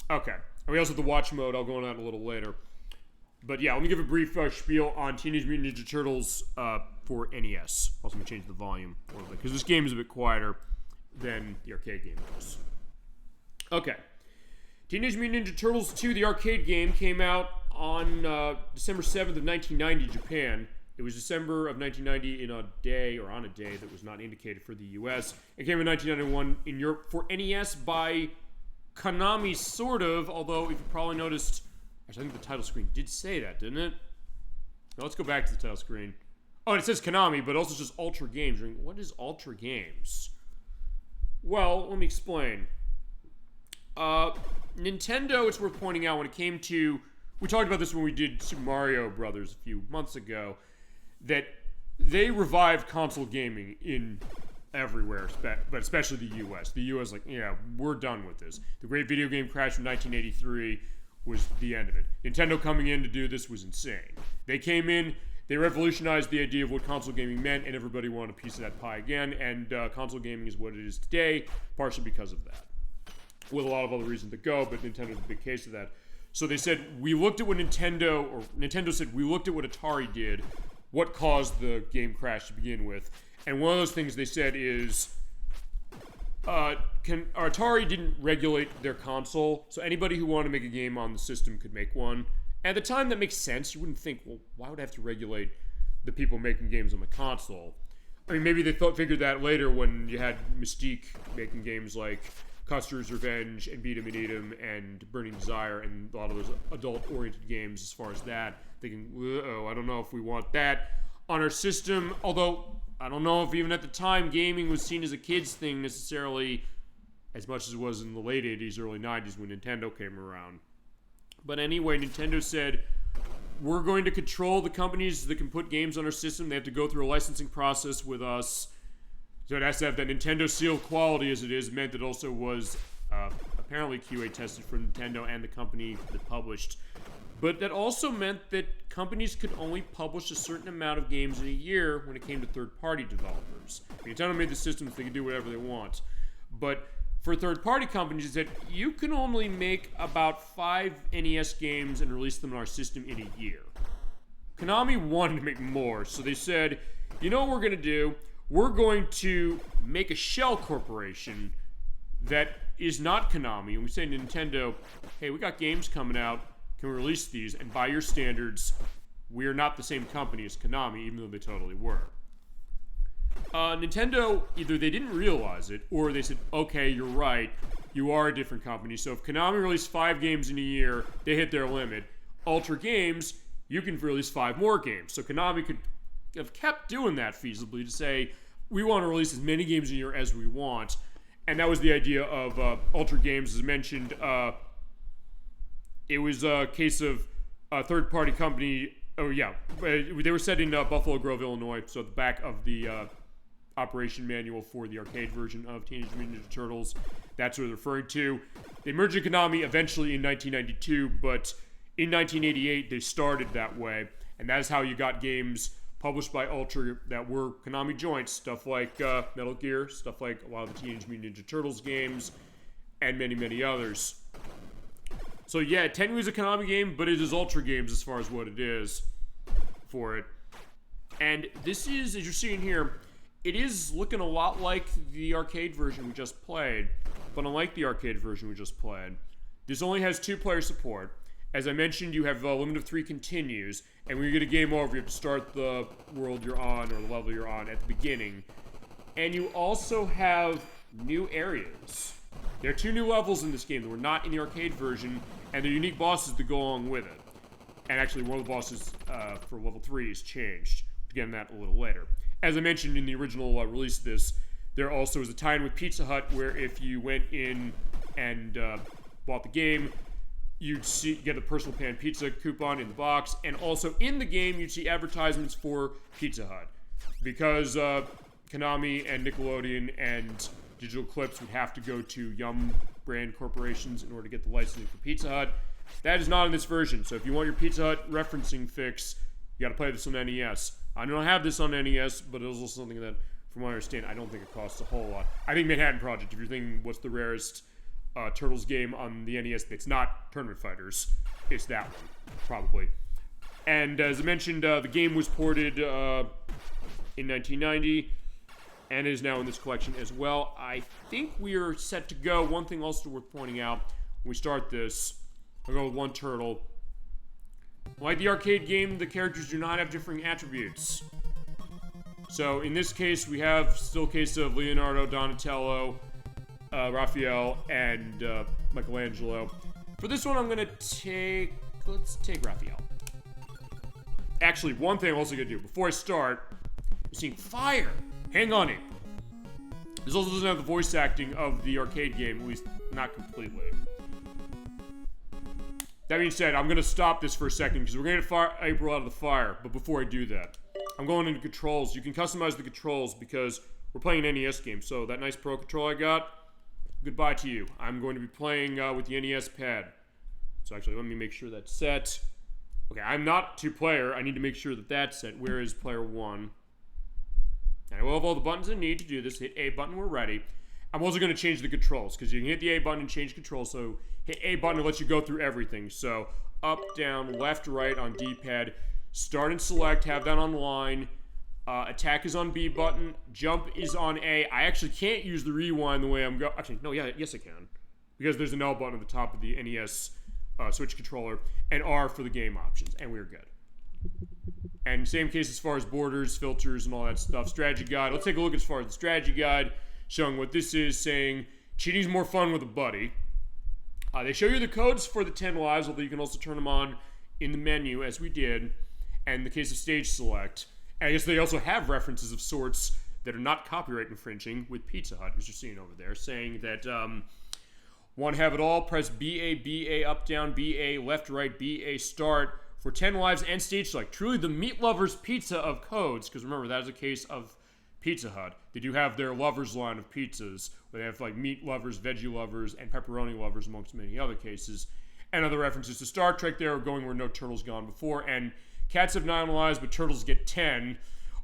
Okay. And we also have the watch mode. I'll go on that a little later. But yeah, let me give a brief spiel on Teenage Mutant Ninja Turtles for NES. Also, I'm going to change the volume a little bit because this game is a bit quieter than the arcade game was. Okay. Teenage Mutant Ninja Turtles 2, the arcade game, came out on December 7th of 1990 in Japan. It was December of 1990 on a day that was not indicated for the US. It came in 1991 in Europe for NES by Konami, sort of, although if you probably noticed, actually I think the title screen did say that, didn't it? Now let's go back to the title screen. Oh, and it says Konami, but also says Ultra Games. What is Ultra Games? Well, let me explain. Nintendo, it's worth pointing out, when it came to... We talked about this when we did Super Mario Brothers a few months ago, that they revived console gaming in everywhere, but especially the US. The US, like, yeah, we're done with this. The Great Video Game Crash from 1983 was the end of it. Nintendo coming in to do this was insane. They came in, they revolutionized the idea of what console gaming meant, and everybody wanted a piece of that pie again, and console gaming is what it is today, partially because of that. With a lot of other reasons to go, but Nintendo's a big case of that. So they said, we looked at what Nintendo said, we looked at what Atari did, what caused the game crash to begin with. And one of those things they said is, Atari didn't regulate their console, so anybody who wanted to make a game on the system could make one. At the time, that makes sense. You wouldn't think, well, why would I have to regulate the people making games on the console? I mean, maybe they figured that later when you had Mystique making games like Custer's Revenge and Beat 'em and Eat 'em and Burning Desire and a lot of those adult-oriented games as far as that. Thinking, I don't know if we want that on our system. Although, I don't know if even at the time gaming was seen as a kid's thing necessarily as much as it was in the late 80s, early 90s when Nintendo came around. But anyway, Nintendo said, we're going to control the companies that can put games on our system. They have to go through a licensing process with us. So it has to have that Nintendo sealed quality as it is, meant it also was apparently QA tested for Nintendo and the company that published. But that also meant that companies could only publish a certain amount of games in a year when it came to third-party developers. Nintendo made the system so they could do whatever they want. But for third-party companies, that you can only make about 5 NES games and release them in our system in a year. Konami wanted to make more, so they said, you know what we're going to do? we're going to make a shell corporation that is not Konami. And we say to Nintendo, hey, we got games coming out. Can we release these? And by your standards, we are not the same company as Konami, even though they totally were. Nintendo, either they didn't realize it, or they said, okay, you're right, you are a different company. So if Konami released 5 games in a year, they hit their limit. Ultra Games, you can release 5 more games. So Konami could have kept doing that feasibly to say, we want to release as many games a year as we want. And that was the idea of Ultra Games. As mentioned, it was a case of a third-party company. Oh, yeah. They were set in Buffalo Grove, Illinois. So at the back of the operation manual for the arcade version of Teenage Mutant Ninja Turtles. That's what they're referring to. They merged with Konami eventually in 1992, but in 1988 they started that way. And that is how you got games published by Ultra that were Konami joints. Stuff like Metal Gear, stuff like a lot of the Teenage Mutant Ninja Turtles games, and many, many others. So yeah, technically it's a Konami game, but it is Ultra Games as far as what it is for it. And this is, as you're seeing here, it is looking a lot like the arcade version we just played, but unlike the arcade version we just played, this only has 2-player support. As I mentioned, you have a limit of 3 continues, and when you get a game over, you have to start the world you're on, or the level you're on, at the beginning. And you also have new areas. There are 2 new levels in this game that were not in the arcade version, and they're unique bosses that go along with it. And actually, one of the bosses for level 3 is changed. We'll get into that a little later. As I mentioned in the original release of this, there also is a tie-in with Pizza Hut where if you went in and bought the game, you'd get a personal pan pizza coupon in the box, and also in the game you'd see advertisements for Pizza Hut. Because Konami and Nickelodeon and Digital Clips would have to go to Yum brand corporations in order to get the licensing for Pizza Hut. That is not in this version, so if you want your Pizza Hut referencing fix, you gotta play this on NES. I don't have this on NES, but it was also something that, from what I understand, I don't think it costs a whole lot. I think Manhattan Project, if you're thinking what's the rarest Turtles game on the NES that's not Tournament Fighters, it's that one, probably. And as I mentioned, the game was ported in 1990, and is now in this collection as well. I think we are set to go. One thing also worth pointing out, when we start this, I'll go with one turtle. Like the arcade game, the characters do not have differing attributes. So in this case, we have still a case of Leonardo, Donatello, Raphael, and Michelangelo. For this one, I'm gonna let's take Raphael. Actually, one thing I'm also gonna do before I start is seeing fire. Hang on it. This also doesn't have the voice acting of the arcade game, at least not completely. That being said, I'm gonna stop this for a second because we're gonna get April out of the fire. But before I do that, I'm going into controls. You can customize the controls because we're playing an NES game. So that nice Pro Control I got, goodbye to you. I'm going to be playing with the NES pad. So actually, let me make sure that's set. Okay, I'm not 2-player. I need to make sure that that's set. Where is player 1? And I will have all the buttons I need to do this. Hit A button, we're ready. I'm also going to change the controls because you can hit the A button and change controls. So hit A button to let you go through everything. So up, down, left, right on D-pad. Start and select, have that on line. Attack is on B button. Jump is on A. I actually can't use the rewind the way I'm going. Actually, no, yes I can. Because there's an L button at the top of the NES Switch controller. And R for the game options. And we're good. And same case as far as borders, filters, and all that stuff. Strategy guide. Let's take a look as far as the strategy guide. Showing what this is, saying cheating's more fun with a buddy. They show you the codes for the 10 lives, although you can also turn them on in the menu, as we did. And in the case of stage select. And I guess they also have references of sorts that are not copyright infringing with Pizza Hut, as you're seeing over there, saying that want to have it all, press BA, up, down, BA, left, right, BA, start for 10 lives and stage select. Truly the meat lovers pizza of codes, because remember, that is a case of Pizza Hut. They do have their lovers line of pizzas, where they have like meat lovers, veggie lovers, and pepperoni lovers, amongst many other cases. And other references to Star Trek there, going where no turtle's gone before, and cats have 9 lives, but turtles get 10.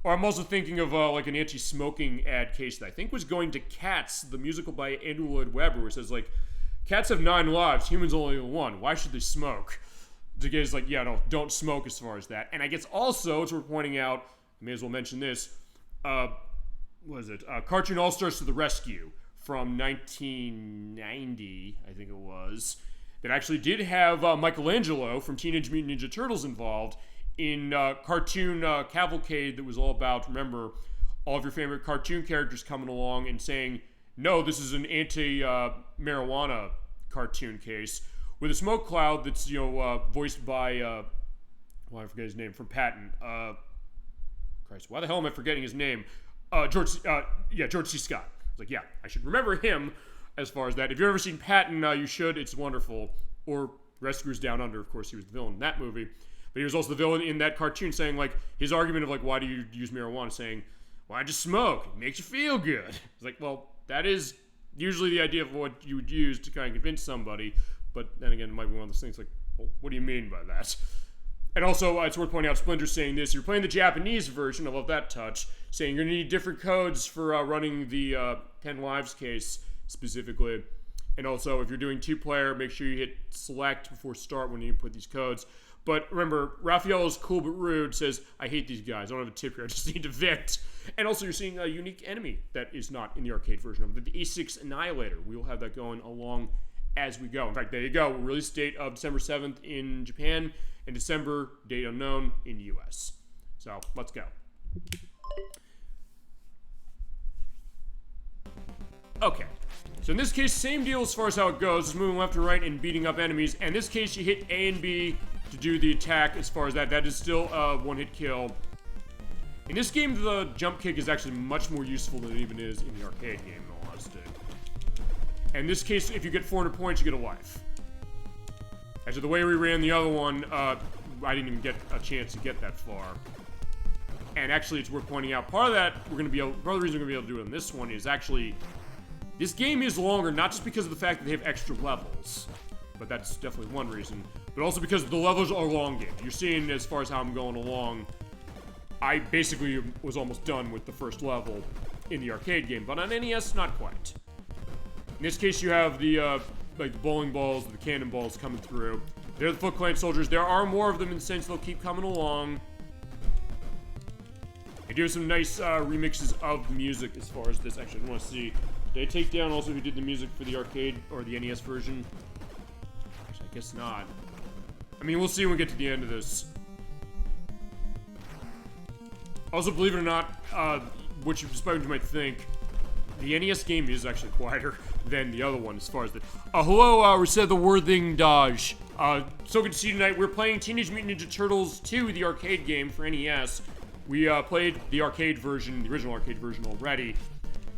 Or I'm also thinking of like an anti-smoking ad case that I think was going to Cats, the musical by Andrew Lloyd Webber, where it says like, cats have 9 lives, humans only 1. Why should they smoke? The guy's like, yeah, no, don't smoke as far as that. And I guess also, as we're pointing out, I may as well mention this, was it? Cartoon All-Stars to the Rescue from 1990, I think it was, that actually did have Michelangelo from Teenage Mutant Ninja Turtles involved in cartoon cavalcade that was all about, remember, all of your favorite cartoon characters coming along and saying, no, this is an anti-marijuana cartoon case, with a smoke cloud that's, voiced by, I forget his name, from Patton. Christ, why the hell am I forgetting his name? George C. Scott. It's like, yeah, I should remember him as far as that. If you've ever seen Patton, you should. It's wonderful. Or Rescuers Down Under, of course, he was the villain in that movie. But he was also the villain in that cartoon, saying, like, his argument of, like, why do you use marijuana? Saying, why just smoke? It makes you feel good. It's like, well, that is usually the idea of what you would use to kind of convince somebody. But then again, it might be one of those things like, well, what do you mean by that? And also, it's worth pointing out, Splinter's saying this. You're playing the Japanese version, I love that touch, saying you're going to need different codes for running the 10 Lives case specifically. And also, if you're doing two-player, make sure you hit select before start when you input these codes. But remember, Raphael is cool but rude, says, I hate these guys. I don't have a tip here. I just need to vent. And also, you're seeing a unique enemy that is not in the arcade version of it, the A6 Annihilator. We will have that going along as we go. In fact, there you go. Release date of December 7th in Japan, and December, date unknown, in the US. So, let's go. Okay. So in this case, same deal as far as how it goes. Just moving left and right and beating up enemies. And in this case, you hit A and B to do the attack as far as that. That is still a one-hit kill. In this game, the jump kick is actually much more useful than it even is in the arcade game, in all honesty. And in this case, if you get 400 points, you get a life. As to the way we ran the other one, I didn't even get a chance to get that far. And actually, it's worth pointing out, part of the reason we're going to be able to do it on this one is actually, this game is longer, not just because of the fact that they have extra levels, but that's definitely one reason, but also because the levels are elongated. You're seeing, as far as how I'm going along, I basically was almost done with the first level in the arcade game, but on NES, not quite. In this case, you have the, the bowling balls, the cannonballs coming through. They're the Foot Clan soldiers. There are more of them in the sense they'll keep coming along. They do some nice remixes of music as far as this. Actually, I want to see. Did I take down also who did the music for the arcade or the NES version? Actually, I guess not. I mean, we'll see when we get to the end of this. Also, believe it or not, despite what you might think, the NES game is actually quieter than the other one as far as the... hello, we said the Worthing Dodge. So good to see you tonight. We're playing Teenage Mutant Ninja Turtles 2, the arcade game for NES. We played the arcade version, the original arcade version already.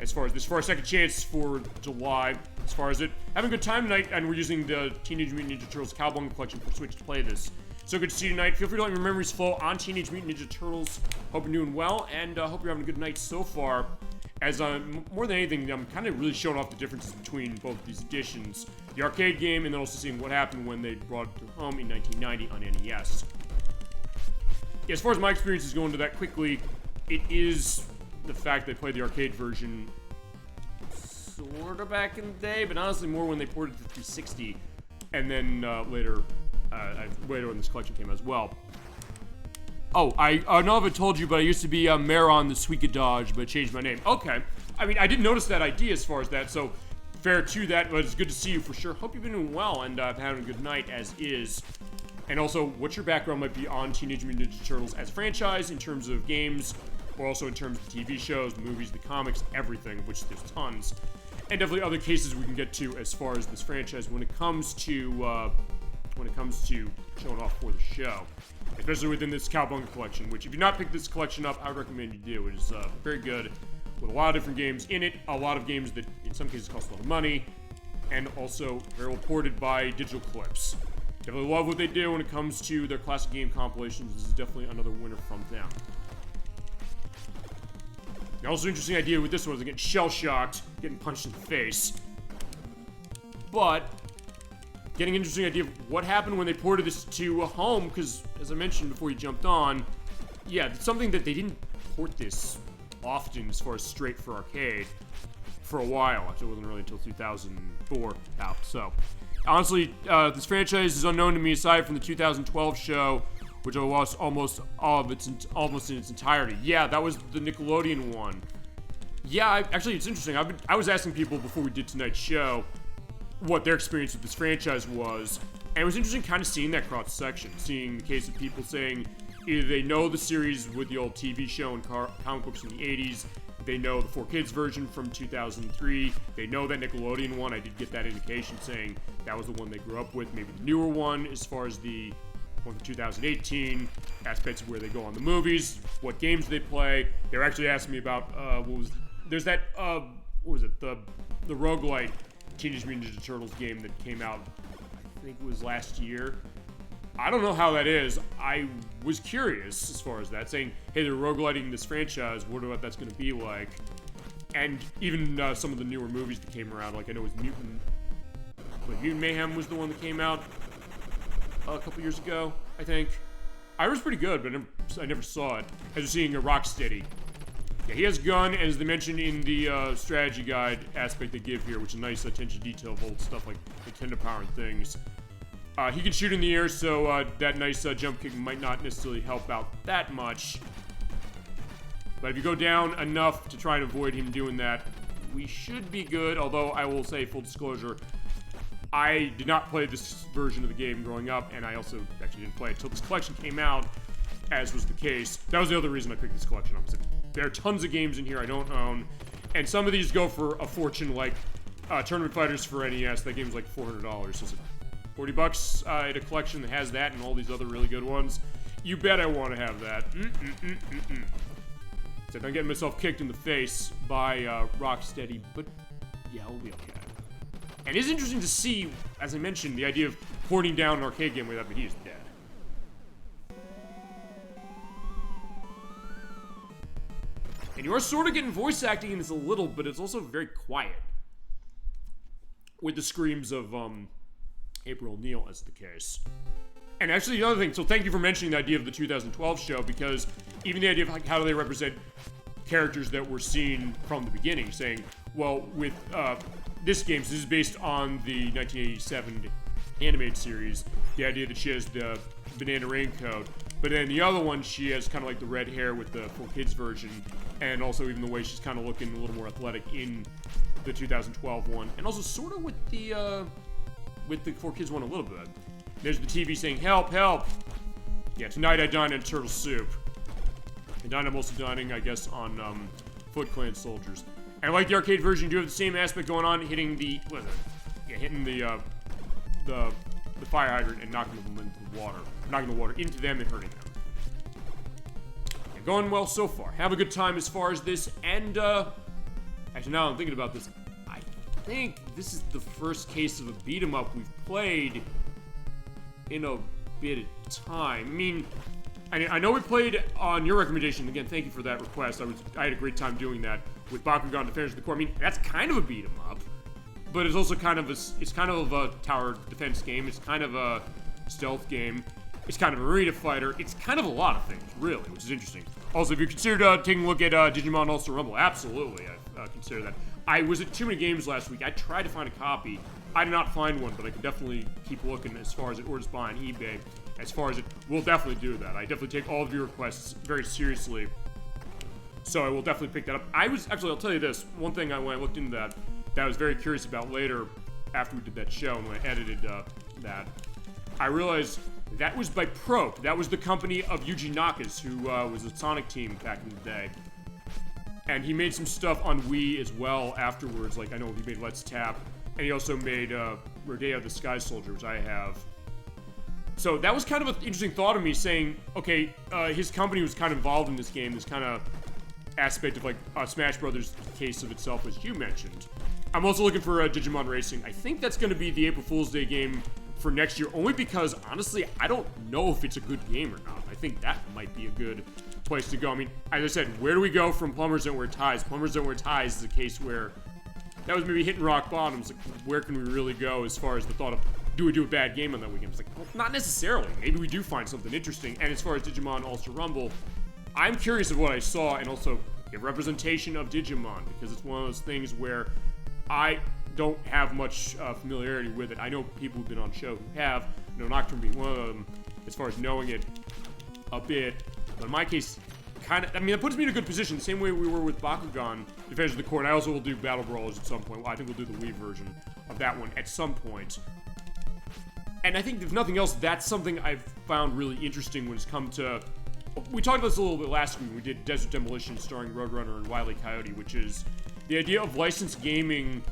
As far as this, for our second chance for July. As far as it, having a good time tonight, and we're using the Teenage Mutant Ninja Turtles Cowabunga Collection for Switch to play this. So good to see you tonight. Feel free to let your memories flow on Teenage Mutant Ninja Turtles. Hope you're doing well, and hope you're having a good night so far. As more than anything, I'm kind of really showing off the differences between both of these editions. The arcade game, and then also seeing what happened when they brought it home in 1990 on NES. Yeah, as far as my experience is going to that quickly, it is the fact that I played the arcade version sort of back in the day, but honestly more when they ported to 360, and then later when this collection came as well. Oh, I don't know if I told you, but I used to be Maron the Suika Dodge, but I changed my name. Okay. I mean, I didn't notice that idea as far as that, so fair to that, but it's good to see you for sure. Hope you've been doing well, and having a good night as is. And also, what your background might be on Teenage Mutant Ninja Turtles as a franchise in terms of games, or also in terms of the TV shows, the movies, the comics, everything, which there's tons. And definitely other cases we can get to as far as this franchise when it comes to showing off for the show. Especially within this Cowabunga Collection, which if you've not picked this collection up, I would recommend you do. It is very good, with a lot of different games in it, a lot of games that in some cases cost a lot of money, and also very well ported by digital clips. Definitely love what they do when it comes to their classic game compilations. This is definitely another winner from them. Now, also interesting idea with this one is getting shell-shocked, getting punched in the face. But getting an interesting idea of what happened when they ported this to home, because as I mentioned before you jumped on, yeah, it's something that they didn't port this often as far as straight for arcade for a while. Actually, it wasn't really until 2004 out. So honestly, this franchise is unknown to me aside from the 2012 show, which I watched almost in its entirety. Yeah, that was the Nickelodeon one. Yeah, actually, it's interesting. I was asking people before we did tonight's show what their experience with this franchise was, and it was interesting kind of seeing that cross-section, seeing the case of people saying either they know the series with the old TV show and comic books from the 80s, they know the 4Kids version from 2003, they know that Nickelodeon one. I did get that indication saying that was the one they grew up with, maybe the newer one as far as the one from 2018, aspects of where they go on the movies, what games they play. They were actually asking me about, there's that, what was it, the roguelite Teenage Mutant Ninja Turtles game that came out, I think it was last year. I don't know how that is. I was curious as far as that, saying, hey, they're rogueliting this franchise, what about that's going to be like? And even some of the newer movies that came around, like I know it was Mutant Mayhem was the one that came out a couple years ago, I think. I was pretty good, but I never saw it. As you're seeing a Rocksteady. Yeah, he has a gun, as they mentioned in the strategy guide aspect they give here, which is a nice attention to detail of old stuff like Nintendo Power and things. He can shoot in the air, so that nice jump kick might not necessarily help out that much. But if you go down enough to try and avoid him doing that, we should be good. Although I will say, full disclosure, I did not play this version of the game growing up, and I also actually didn't play it until this collection came out, as was the case. That was the other reason I picked this collection up. There are tons of games in here I don't own, and some of these go for a fortune, like Tournament Fighters for NES. That game's like $400, so it's $40 at a collection that has that and all these other really good ones. You bet I want to have that. Except I'm getting myself kicked in the face by Rocksteady, but yeah, we'll be okay. And it's interesting to see, as I mentioned, the idea of porting down an arcade game without, but he is dead. And you are sort of getting voice acting in this a little, but it's also very quiet. With the screams of April O'Neil as the case. And actually, the other thing, so thank you for mentioning the idea of the 2012 show, because even the idea of how do they represent characters that were seen from the beginning, saying, well, with this game, so this is based on the 1987 animated series, the idea that she has the banana raincoat, but then the other one, she has kind of like the red hair with the 4Kids version, and also even the way she's kind of looking a little more athletic in the 2012 one, and also sort of with the 4Kids one a little bit. There's the TV saying, help, help! Yeah, tonight I dined on turtle soup. And I'm also dining, I guess, on Foot Clan soldiers. And like the arcade version, you do have the same aspect going on, hitting the, what is it? Yeah, hitting the fire hydrant and knocking them into the water. Knocking the water into them and hurting them. Yeah, going well so far. Have a good time as far as this, and, actually now I'm thinking about this, I think this is the first case of a beat-em-up we've played in a bit of time. I mean, I know we played on your recommendation. Again, thank you for that request. I had a great time doing that with Bakugan Defenders of the Core. I mean, that's kind of a beat 'em up, but it's also kind of a tower defense game. It's kind of a stealth game. It's kind of a arena fighter. It's kind of a lot of things, really, which is interesting. Also, if you considered taking a look at Digimon All-Star Rumble, absolutely, I consider that. I was at too many games last week. I tried to find a copy. I did not find one, but I could definitely keep looking as far as it, or just buy on eBay. As far as it, we'll definitely do that. I definitely take all of your requests very seriously. So I will definitely pick that up. I'll tell you this, one thing when I looked into that I was very curious about later, after we did that show and when I edited that, I realized that was by Probe. That was the company of Yuji Naka's, who was a Sonic team back in the day. And he made some stuff on Wii as well afterwards, like I know he made Let's Tap, and he also made Rodeo the Sky Soldier, which I have. So that was kind of an interesting thought of me, saying, okay, his company was kind of involved in this game, this kind of aspect of like Smash Brothers case of itself, as you mentioned. I'm also looking for Digimon Racing. I think that's going to be the April Fool's Day game for next year, only because, honestly, I don't know if it's a good game or not. I think that might be a good place to go. I mean, as I said, where do we go from Plumbers Don't Wear Ties? Plumbers Don't Wear Ties is a case where that was maybe hitting rock bottoms. Like, where can we really go as far as the thought of, do we do a bad game on that weekend? It's like, well, not necessarily. Maybe we do find something interesting. And as far as Digimon All-Star Rumble, I'm curious of what I saw, and also a representation of Digimon, because it's one of those things where I don't have much familiarity with it. I know people who've been on show who have, Nocturne being one of them, as far as knowing it a bit. But in my case, kind of, I mean, that puts me in a good position. The same way we were with Bakugan, Defenders of the Court. I also will do Battle Brawlers at some point. Well, I think we'll do the Wii version of that one at some point. And I think, if nothing else, that's something I've found really interesting when it's come to... We talked about this a little bit last week when we did Desert Demolition starring Roadrunner and Wile E. Coyote, which is the idea of licensed gaming,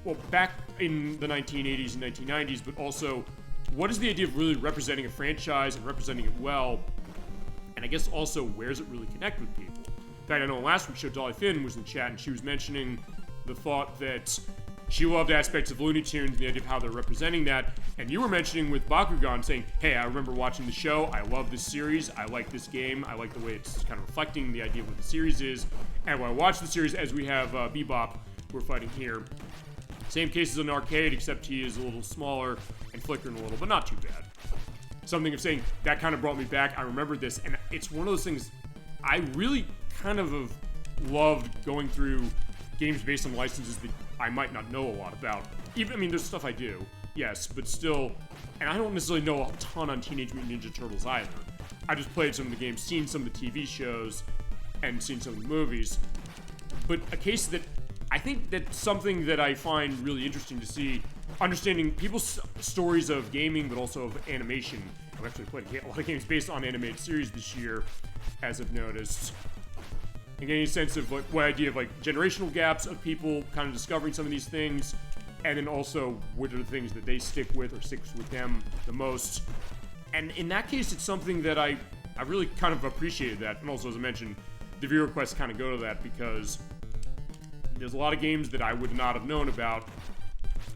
well, back in the 1980s and 1990s, but also, what is the idea of really representing a franchise and representing it well? And I guess also, where does it really connect with people? In fact, I know last week's show, Dolly Finn was in chat, and she was mentioning the thought that she loved aspects of Looney Tunes and the idea of how they're representing that. And you were mentioning with Bakugan, saying, hey, I remember watching the show, I love this series, I like this game, I like the way it's kind of reflecting the idea of what the series is. And when I watch the series, as we have Bebop, we're fighting here, same case as an arcade, except he is a little smaller and flickering a little, but not too bad. Something of saying, that kind of brought me back, I remember this, and it's one of those things, I really kind of have loved going through games based on licenses that I might not know a lot about. Even, I mean, there's stuff I do, yes, but still, and I don't necessarily know a ton on Teenage Mutant Ninja Turtles either. I just played some of the games, seen some of the TV shows, and seen some of the movies. But a case that I think that's something that I find really interesting to see, understanding people's stories of gaming, but also of animation. I've actually played a lot of games based on animated series this year, as I've noticed. And getting a sense of like, what idea of like generational gaps of people kind of discovering some of these things, and then also what are the things that they stick with or sticks with them the most. And in that case, it's something that I really kind of appreciated that. And also, as I mentioned, the viewer requests kind of go to that because there's a lot of games that I would not have known about.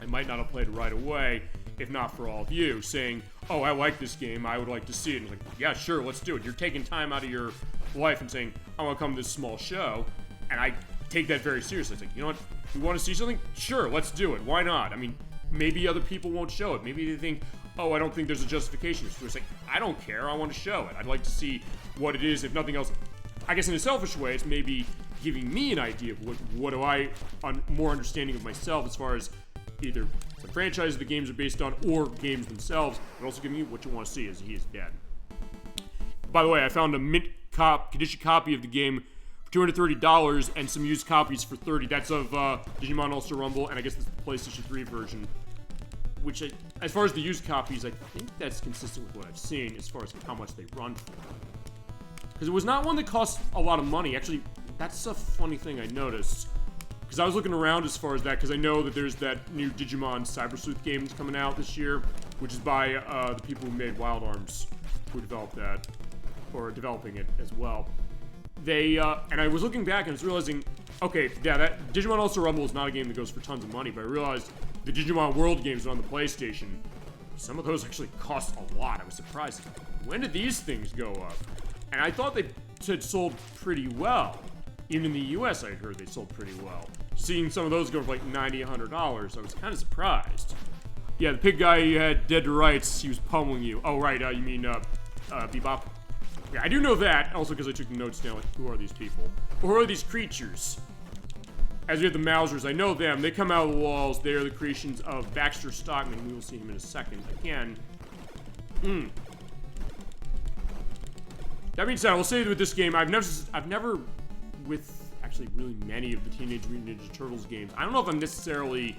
I might not have played right away if not for all of you saying, oh, I like this game, I would like to see it. And it's like, yeah, sure, let's do it. You're taking time out of your life and saying, I want to come to this small show. And I take that very seriously. It's like, you know what, you want to see something? Sure, let's do it. Why not? I mean, maybe other people won't show it. Maybe they think, oh, I don't think there's a justification. So it's like, I don't care, I want to show it. I'd like to see what it is, if nothing else. I guess in a selfish way, it's maybe giving me an idea of what do I, more understanding of myself as far as either the franchise the games are based on or games themselves, but also giving you what you want to see as he is dead. By the way, I found a mint condition copy of the game for $230 and some used copies for $30. That's of Digimon All-Star Rumble, and I guess it's the PlayStation 3 version. Which, as far as the used copies, I think that's consistent with what I've seen as far as how much they run for. Because it was not one that cost a lot of money. Actually, that's a funny thing I noticed. Because I was looking around as far as that, because I know that there's that new Digimon Cyber Sleuth game that's coming out this year, which is by the people who made Wild Arms, who developed that, or developing it as well. They, and I was looking back and I was realizing, okay, yeah, that Digimon All-Star Rumble is not a game that goes for tons of money, but I realized the Digimon World games on the PlayStation, some of those actually cost a lot. I was surprised. When did these things go up? And I thought they had sold pretty well. Even in the US, I heard they sold pretty well. Seeing some of those go for like $90, $100, I was kind of surprised. Yeah, the pig guy you had dead to rights, he was pummeling you. Oh, right, you mean, Bebop? Yeah, I do know that, also because I took the notes down, like, who are these people? Or who are these creatures? As we have the Mousers, I know them. They come out of the walls. They are the creations of Baxter Stockman. We will see him in a second. Again. That being said, I will say that with this game, I've never, with actually really many of the Teenage Mutant Ninja Turtles games, I don't know if I'm necessarily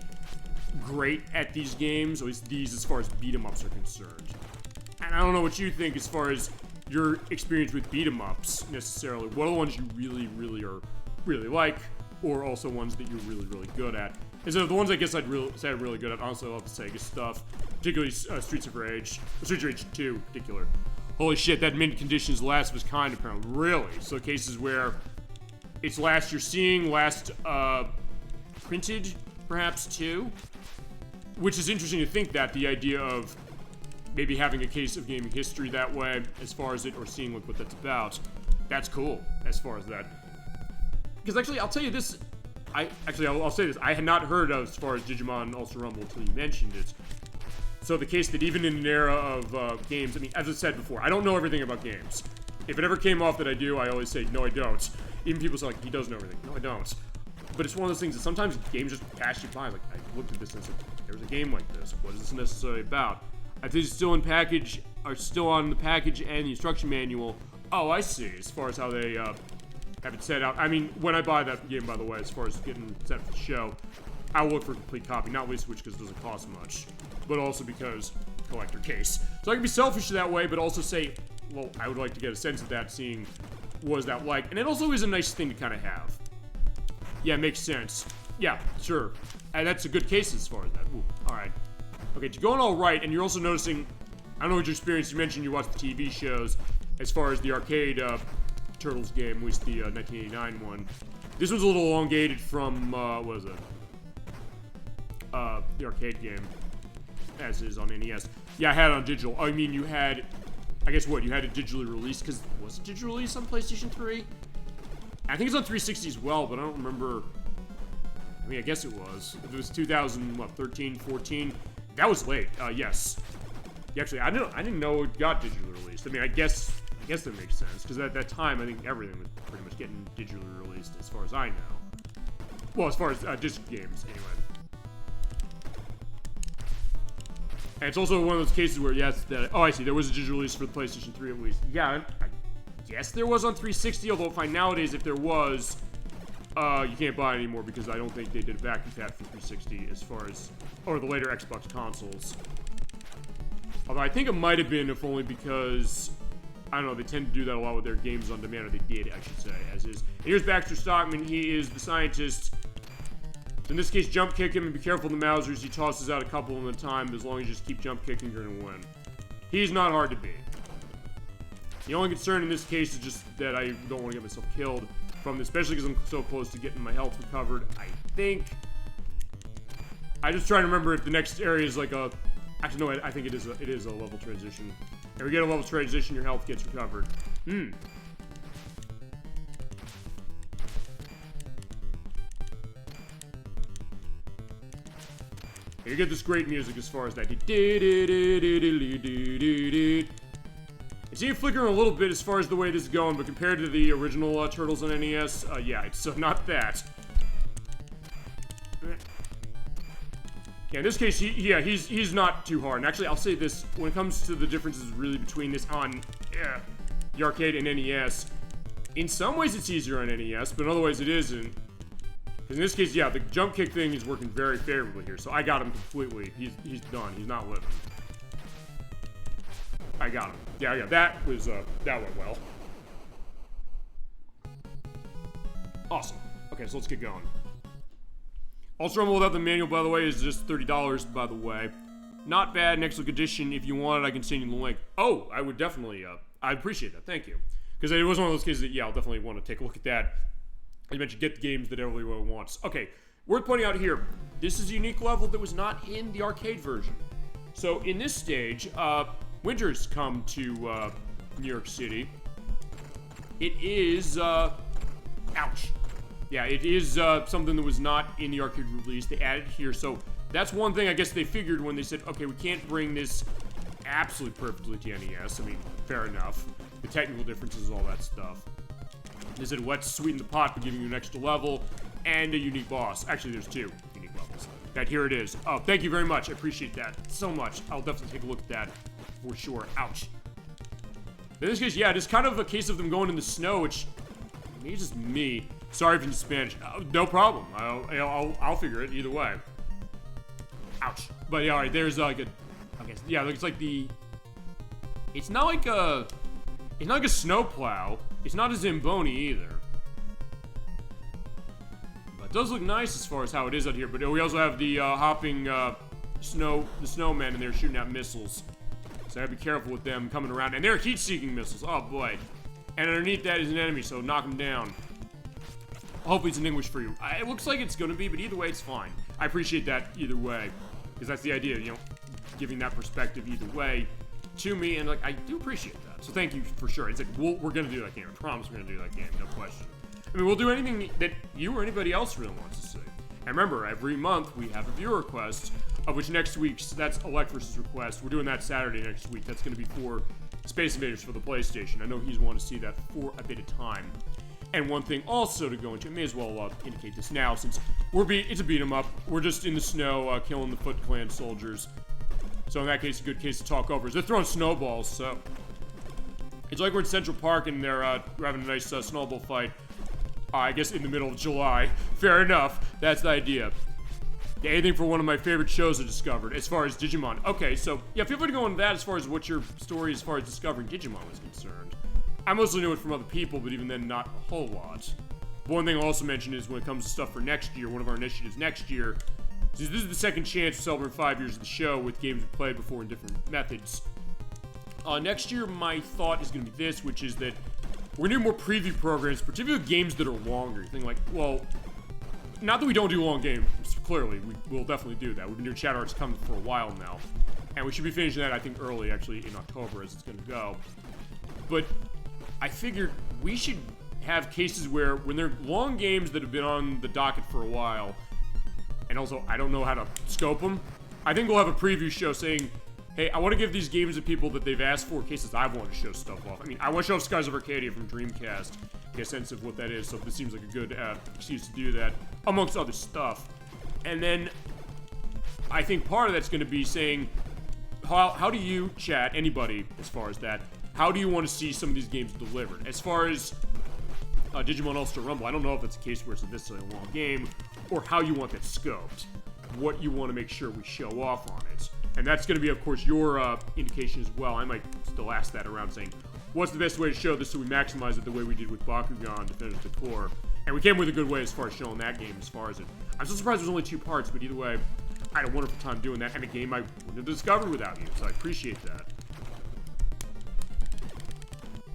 great at these games, or at least these as far as beat-em-ups are concerned. And I don't know what you think as far as your experience with beat-em-ups, necessarily. What are the ones you really like, or also ones that you're really good at? Instead of the ones I guess I'd say I'm really good at, honestly I love the Sega stuff, particularly Streets of Rage 2 in particular. Holy shit, that mint condition is last of its kind, apparently. Really? So cases where it's last you're seeing, last printed, perhaps, too? Which is interesting to think that, the idea of maybe having a case of gaming history that way, as far as it, or seeing what that's about. That's cool, as far as that. Because actually, I'll tell you this, I'll say this, I had not heard of, as far as Digimon All-Star Rumble until you mentioned it. So the case that even in an era of games, I mean, as I said before, I don't know everything about games. If it ever came off that I do, I always say, no, I don't. Even people say, like, he does know everything. No, I don't. But it's one of those things that sometimes games just pass you by. Like, I looked at this and said, there's a game like this. What is this necessarily about? I think it's still on the package and the instruction manual, Oh, I see. As far as how they have it set out. I mean, when I buy that game, by the way, as far as getting set for the show, I'll look for a complete copy. Not least which because it doesn't cost much, but also because collector case. So I can be selfish that way, but also say, well, I would like to get a sense of that, seeing what is that like. And it also is a nice thing to kind of have. Yeah, it makes sense. Yeah, sure. And that's a good case as far as that. Ooh, alright. Okay, you're going all right, and you're also noticing, I don't know what your experience, you mentioned you watched the TV shows, as far as the arcade Turtles game, at least the 1989 one. This was a little elongated from, what was it? The arcade game, as is on NES. Yeah, I had it on digital. I mean, you had, I guess what, you had it digitally released, because was it digitally released on PlayStation 3? I think it's on 360 as well, but I don't remember. I mean, I guess it was. If it was 2013, 14, that was late. Yes. Yeah, actually, I didn't know it got digitally released. I mean, I guess that makes sense, because at that time, I think everything was pretty much getting digitally released, as far as I know. Well, as far as disc games, anyway. And it's also one of those cases where, yes, that, oh, I see, there was a digital release for the PlayStation 3 at least. Yeah, I guess there was on 360, although fine, nowadays, if there was, you can't buy it anymore because I don't think they did a vacuum pat for 360 as far as, or the later Xbox consoles. Although I think it might have been, if only because, I don't know, they tend to do that a lot with their games on demand, or they did, I should say, as is. And here's Baxter Stockman, he is the scientist. In this case, jump kick him and be careful of the Mousers. He tosses out a couple at a time, but as long as you just keep jump kicking, you're gonna win. He's not hard to beat. The only concern in this case is just that I don't want to get myself killed from this, especially because I'm so close to getting my health recovered. I think. I just try to remember if the next area is like a. Actually, no, I think it is a level transition. If we get a level transition, your health gets recovered. You get this great music as far as that. You see it flickering a little bit as far as the way this is going, but compared to the original Turtles on NES, yeah, it's not that. Yeah, in this case, he's not too hard. And actually, I'll say this, when it comes to the differences really between this on the arcade and NES, in some ways it's easier on NES, but in other ways it isn't. In this case, yeah, the jump kick thing is working very favorably here, so I got him completely. He's done. He's not living. I got him. Yeah, that was, that went well. Awesome. Okay, so let's get going. Also, Rumble without the manual, by the way, is just $30, by the way. Not bad, an excellent condition. If you want it, I can send you the link. Oh, I would definitely, I appreciate that. Thank you. Because it was one of those cases that, yeah, I'll definitely want to take a look at that. I mentioned get the games that everyone wants. Okay, worth pointing out here, this is a unique level that was not in the arcade version. So in this stage, winter's come to New York City. It is, ouch. Yeah, it is something that was not in the arcade release. They added here, so that's one thing I guess they figured when they said, okay, we can't bring this absolutely perfectly to NES. I mean, fair enough. The technical differences, all that stuff. They said, let's sweeten the pot by giving you an extra level and a unique boss. Actually, there's two unique levels. That here it is. Oh, thank you very much. I appreciate that so much. I'll definitely take a look at that for sure. Ouch. In this case, yeah, it is kind of a case of them going in the snow, which maybe it's just me. Sorry if it's Spanish. No problem. I'll figure it either way. Ouch. But yeah, all right. There's like a. Okay, yeah, it's like the. It's not like a. It's not like a snowplow. It's not a Zamboni either. But it does look nice as far as how it is out here. But we also have the hopping the snowmen, and they're shooting out missiles. So I gotta be careful with them coming around. And they're heat-seeking missiles. Oh boy. And underneath that is an enemy, so knock them down. Hopefully it's in English for you. It looks like it's gonna be, but either way, it's fine. I appreciate that either way. Because that's the idea, you know, giving that perspective either way to me, and like, I do appreciate that. So thank you for sure. It's like, we're gonna do that game. I promise we're gonna do that game, no question. I mean, we'll do anything that you or anybody else really wants to see. And remember, every month we have a viewer request, of which next week's, that's Electrus's request. We're doing that Saturday next week. That's gonna be for Space Invaders for the PlayStation. I know he's wanting to see that for a bit of time. And one thing also to go into, I may as well indicate this now, since it's a beat 'em up. We're just in the snow, killing the Foot Clan soldiers. So in that case, a good case to talk over is they're throwing snowballs, so It's like we're in Central Park and they're having a nice snowball fight. I guess in the middle of July. Fair enough. That's the idea. Yeah, anything for one of my favorite shows I discovered as far as Digimon. Okay, so yeah, feel free to go on that as far as what your story as far as discovering Digimon was concerned. I mostly knew it from other people, but even then, not a whole lot. One thing I'll also mention is when it comes to stuff for next year, one of our initiatives next year, since this is the second chance to celebrate 5 years of the show with games we played before in different methods. Next year, my thought is going to be this, which is that we're going to do more preview programs, particularly games that are longer. You think like, well, not that we don't do long games, clearly, we'll definitely do that. We've been doing Shadow Hearts Come for a while now, and we should be finishing that, I think, early, actually, in October, as it's going to go. But I figured we should have cases where, when they're long games that have been on the docket for a while, and also, I don't know how to scope them, I think we'll have a preview show saying, hey, I want to give these games to people that they've asked for, cases I've wanted to show stuff off. I mean, I want to show off Skies of Arcadia from Dreamcast, get a sense of what that is, so this seems like a good excuse to do that, amongst other stuff. And then, I think part of that's going to be saying, how do you, chat, anybody, as far as that, how do you want to see some of these games delivered? As far as Digimon All-Star Rumble, I don't know if that's a case where it's a long game, or how you want that scoped, what you want to make sure we show off on it. And that's going to be, of course, your indication as well. I might still ask that around saying, what's the best way to show this so we maximize it the way we did with Bakugan to finish the core? And we came with a good way as far as showing that game as far as it. I'm so surprised there's only 2 parts, but either way, I had a wonderful time doing that, and a game I wouldn't have discovered without you, so I appreciate that.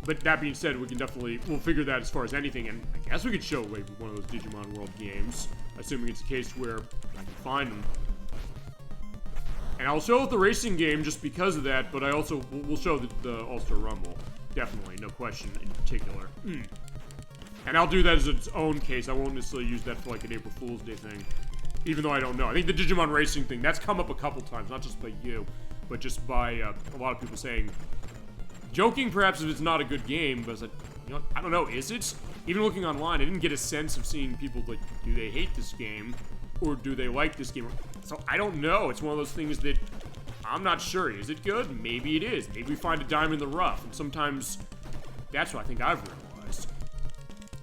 But that being said, we'll figure that as far as anything, and I guess we could show like one of those Digimon World games, assuming it's a case where I can find them. And I'll show the racing game just because of that, but I also we'll show the All-Star Rumble. Definitely, no question in particular. And I'll do that as its own case. I won't necessarily use that for like an April Fool's Day thing, even though I don't know. I think the Digimon racing thing, that's come up a couple times, not just by you, but just by a lot of people saying, joking perhaps if it's not a good game, but it's like, you know, I don't know, is it? Even looking online, I didn't get a sense of seeing people like, do they hate this game? Or do they like this game? So I don't know. It's one of those things that I'm not sure. Is it good? Maybe it is. Maybe we find a diamond in the rough. And sometimes that's what I think I've realized.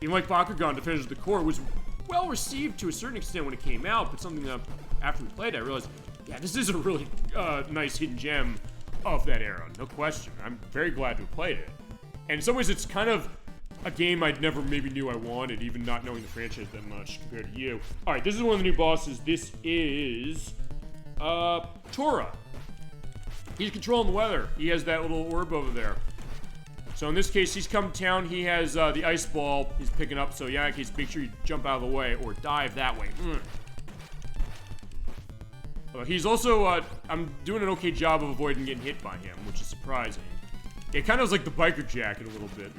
Even like Bakugan to finish the core was well received to a certain extent when it came out, but something that after we played it, I realized, yeah, this is a really nice hidden gem of that era. No question. I'm very glad to have played it. And in some ways, it's kind of a game I never maybe knew I wanted, even not knowing the franchise that much compared to you. Alright, this is one of the new bosses. This is Tora. He's controlling the weather. He has that little orb over there. So in this case, he's come to town. He has the ice ball he's picking up. So yeah, in case, make sure you jump out of the way or dive that way. He's also, I'm doing an okay job of avoiding getting hit by him, which is surprising. It kind of was like the biker jacket a little bit.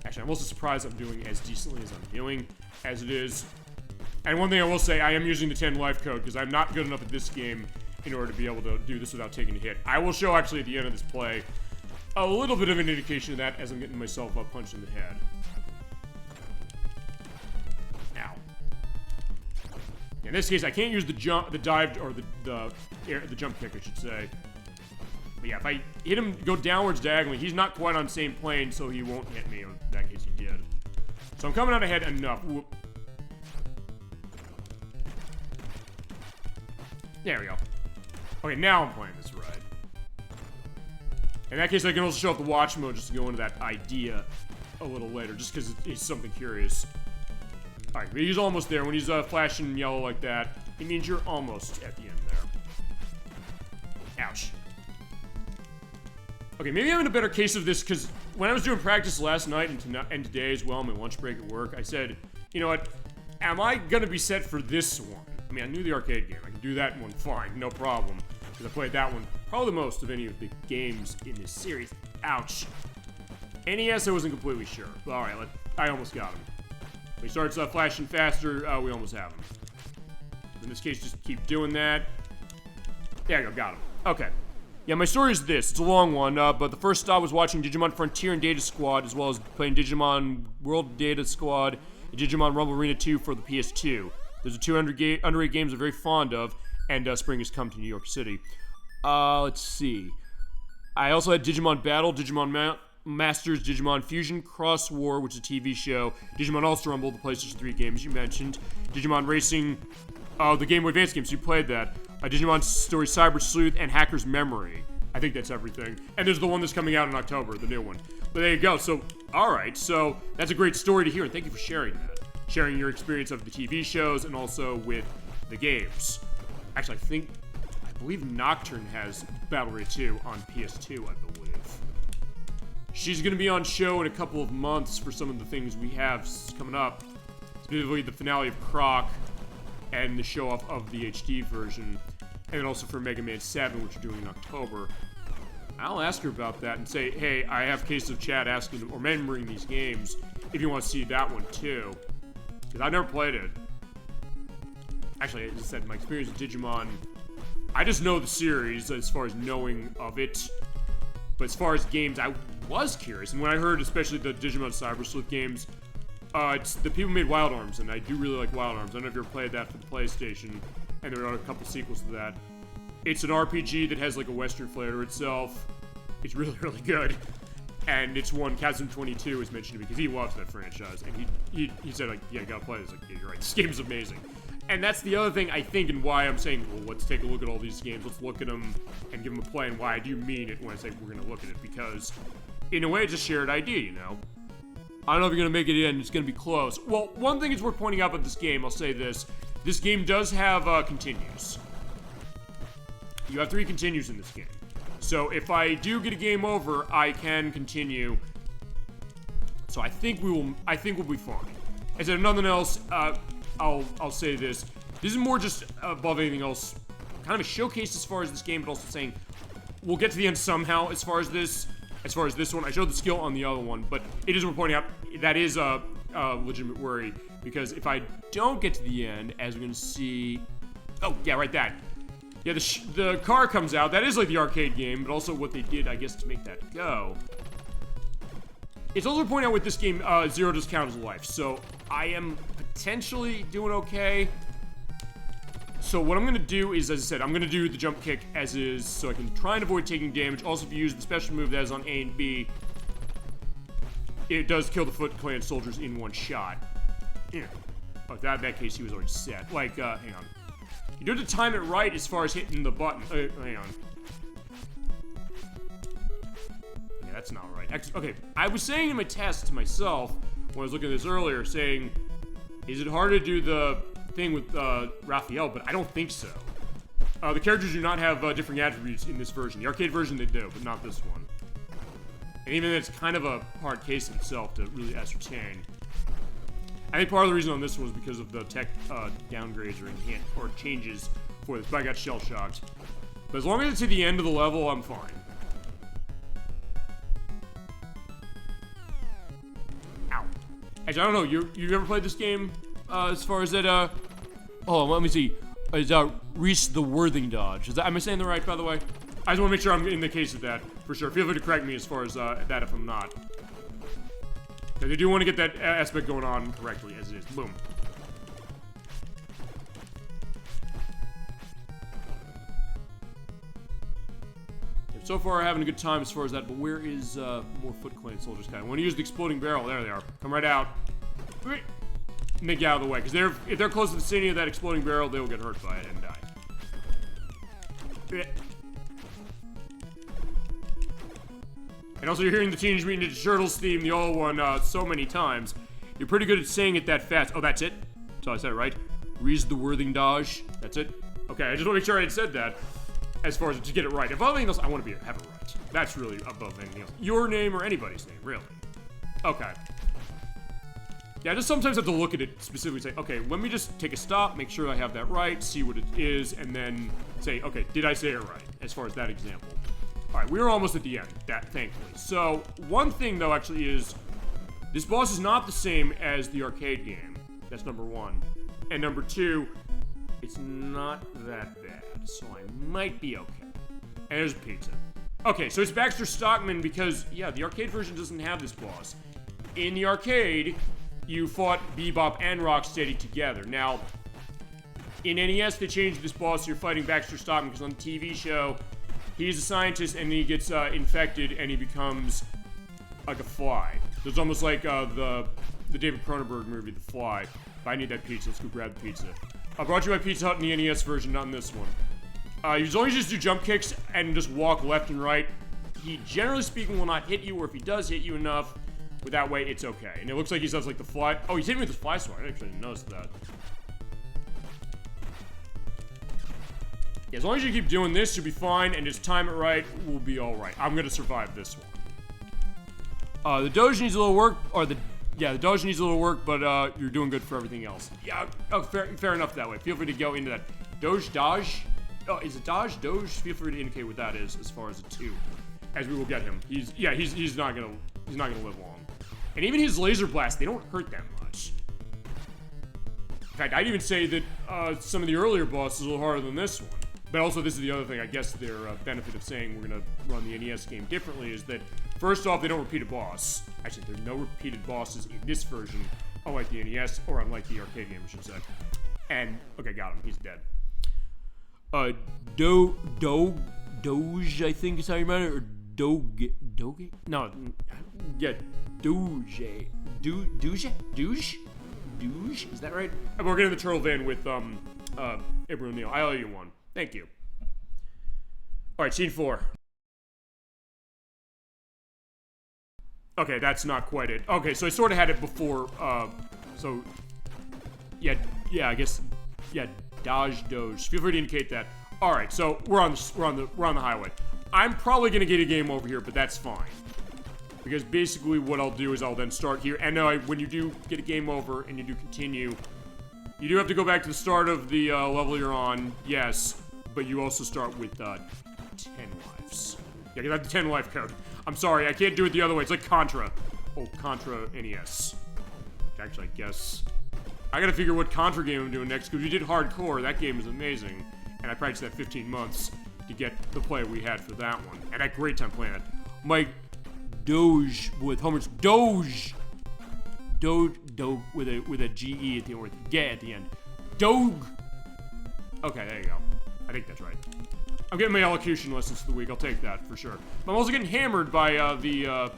Actually, I'm also surprised I'm doing as decently as I'm doing, as it is. And one thing I will say, I am using the 10 life code, because I'm not good enough at this game in order to be able to do this without taking a hit. I will show, actually, at the end of this play, a little bit of an indication of that as I'm getting myself punched in the head. Ow. In this case, I can't use the jump, the dive, or the jump kick, I should say. But yeah, if I hit him, go downwards diagonally, he's not quite on the same plane, so he won't hit me. In that case, he did. So I'm coming out ahead enough. Whoop. There we go. Okay, now I'm playing this right. In that case, I can also show up the watch mode just to go into that idea a little later, just because it's something curious. Alright, but he's almost there. When he's flashing yellow like that, it means you're almost at the end there. Ouch. Okay, maybe I'm in a better case of this, because when I was doing practice last night and today as well, my lunch break at work, I said, you know what, am I going to be set for this one? I mean, I knew the arcade game. I can do that one fine, no problem, because I played that one probably the most of any of the games in this series. Ouch. NES, I wasn't completely sure. But alright, I almost got him. When he starts flashing faster, we almost have him. In this case, just keep doing that. There you go, got him. Okay. Yeah, my story is this. It's a long one, but the first stop was watching Digimon Frontier and Data Squad, as well as playing Digimon World Data Squad and Digimon Rumble Arena 2 for the PS2. Those are two underrated games I'm very fond of, and spring has come to New York City. Let's see. I also had Digimon Battle, Digimon Masters, Digimon Fusion Cross War, which is a TV show, Digimon All-Star Rumble, the PlayStation 3 games you mentioned, Digimon Racing, the Game Boy Advance games, you played that, Digimon Story Cyber Sleuth, and Hacker's Memory. I think that's everything. And there's the one that's coming out in October, the new one. But there you go. So, alright, so that's a great story to hear, and thank you for sharing that. Sharing your experience of the TV shows and also with the games. Actually, I believe Nocturne has Battle Ray 2 on PS2, I believe. She's going to be on show in a couple of months for some of the things we have coming up. Specifically the finale of Croc and the show off of the HD version. And then also for Mega Man 7, which we're doing in October. I'll ask her about that and say, hey, I have cases of chat asking or remembering these games if you want to see that one too. Because I've never played it. Actually, as I said, my experience with Digimon, I just know the series as far as knowing of it. But as far as games, I was curious. And when I heard especially the Digimon Cyber Sleuth games, it's the people who made Wild Arms, and I do really like Wild Arms. I don't know if you ever played that for the PlayStation, and there are a couple sequels to that. It's an RPG that has like a Western flair to itself. It's really, really good. And it's one Kazum22 has mentioned to me because he loves that franchise. And he said, like, yeah, you gotta play this. Like, yeah, you're right, this game's amazing. And that's the other thing I think and why I'm saying, well, let's take a look at all these games. Let's look at them and give them a play, and why I do mean it when I say we're gonna look at it. Because, in a way, it's a shared idea, you know? I don't know if you're gonna make it in, it's gonna be close. Well, one thing is worth pointing out about this game, I'll say this. This game does have continues. You have 3 continues in this game. So if I do get a game over, I can continue. So I think we'll be fine. As if nothing else, I'll say this. This is more just above anything else, kind of a showcase as far as this game, but also saying we'll get to the end somehow as far as this one. I showed the skill on the other one, but it is worth pointing out that is a legitimate worry, because if I don't get to the end, as we're gonna see, oh yeah, right, that. Yeah, the car comes out. That is like the arcade game, but also what they did, I guess, to make that go. It's also worth pointing out with this game, 0 does count as life, so I am potentially doing okay. So what I'm gonna do is, as I said, I'm gonna do the jump kick as is, so I can try and avoid taking damage. Also, if you use the special move that is on A and B, it does kill the Foot Clan soldiers in one shot. Yeah. Oh, in that case, he was already set. Like, hang on. You do have to time it right as far as hitting the button. Hang on. Yeah, that's not right. Okay, I was saying in my test to myself, when I was looking at this earlier, saying, is it hard to do the thing with Raphael? But I don't think so. The characters do not have differing attributes in this version. The arcade version they do, but not this one. And even it's kind of a hard case in itself to really ascertain. I think part of the reason on this one was because of the tech downgrades or changes for this, but I got shell-shocked. But as long as it's to the end of the level, I'm fine. Ow. Actually, I don't know, you ever played this game, as far as that, oh, let me see. Is, Reese the Worthing Dodge. Am I saying that right, by the way? I just want to make sure I'm in the case of that, for sure. Feel free to correct me as far as, that if I'm not. They do want to get that aspect going on correctly, as it is. Boom. So far, having a good time as far as that, but where is more Foot Clan soldiers guy? I want to use the exploding barrel. There they are. Come right out. And they get out of the way, because if they're close to the vicinity of that exploding barrel, they will get hurt by it and die. And also, you're hearing the Teenage Mutant Ninja Turtles theme, the old one, so many times. You're pretty good at saying it that fast. Oh, that's it? So I said it right. Reese the Worthing Dodge. That's it? Okay, I just want to make sure I had said that. As far as to get it right. If anything else, I want to have it right. That's really above anything else. Your name or anybody's name, really. Okay. Yeah, I just sometimes have to look at it specifically, say, okay, let me just take a stop, make sure I have that right, see what it is, and then say, okay, did I say it right? As far as that example. Alright, we're almost at the end, thankfully. So, one thing, though, actually is, this boss is not the same as the arcade game. That's number one. And number two, it's not that bad, so I might be okay. And there's pizza. Okay, so it's Baxter Stockman because, yeah, the arcade version doesn't have this boss. In the arcade, you fought Bebop and Rocksteady together. Now, in NES, they changed this boss, so you're fighting Baxter Stockman, because on the TV show, He's a scientist, and he gets infected, and he becomes like a fly. So it's almost like the David Cronenberg movie, The Fly. If I need that pizza, let's go grab the pizza. I brought you my Pizza Hut in the NES version, not in this one. As long as you just do jump kicks and just walk left and right, he, generally speaking, will not hit you, or if he does hit you enough, with that way, it's okay. And it looks like he does like the fly. Oh, he's hitting me with the fly sword. I actually didn't notice that. Yeah, as long as you keep doing this, you'll be fine, and just time it right, we'll be alright. I'm gonna survive this one. The Doge needs a little work, or the Doge needs a little work, but you're doing good for everything else. Yeah, oh, fair enough that way. Feel free to go into that. Dodge? Oh, is it Doge? Feel free to indicate what that is as far as a 2. As we will get him. He's not gonna live long. And even his laser blasts, they don't hurt that much. In fact, I'd even say that some of the earlier bosses are a little harder than this one. But also, this is the other thing, I guess their benefit of saying we're gonna run the NES game differently is that, first off, they don't repeat a boss. Actually, there are no repeated bosses in this version, unlike the NES, or unlike the arcade game, I should say. And, okay, got him, he's dead. Doge, I think is how you run it, or Doge? No, yeah, Doge, is that right? We're getting the turtle van with, Abraham O'Neil. I owe you one. Thank you. Alright, scene 4. Okay, that's not quite it. Okay, so I sort of had it before, so... Yeah, I guess... Yeah, Doge. Feel free to indicate that. Alright, so we're on the highway. I'm probably gonna get a game over here, but that's fine. Because basically what I'll do is I'll then start here, and when you do get a game over and you do continue, you do have to go back to the start of the level you're on, yes, but you also start with 10 lives. Yeah, because I have the 10 life code. I'm sorry, I can't do it the other way. It's like Contra. Oh, Contra NES. Actually, I guess... I gotta figure what Contra game I'm doing next, because we did Hardcore. That game is amazing. And I practiced that 15 months to get the play we had for that one. And I had a great time playing it. Mike Doge with Homer's Doge with a GE at the end, or get at the end. Doge. Okay, there you go. I think that's right. I'm getting my elocution lessons for the week. I'll take that for sure. But I'm also getting hammered by the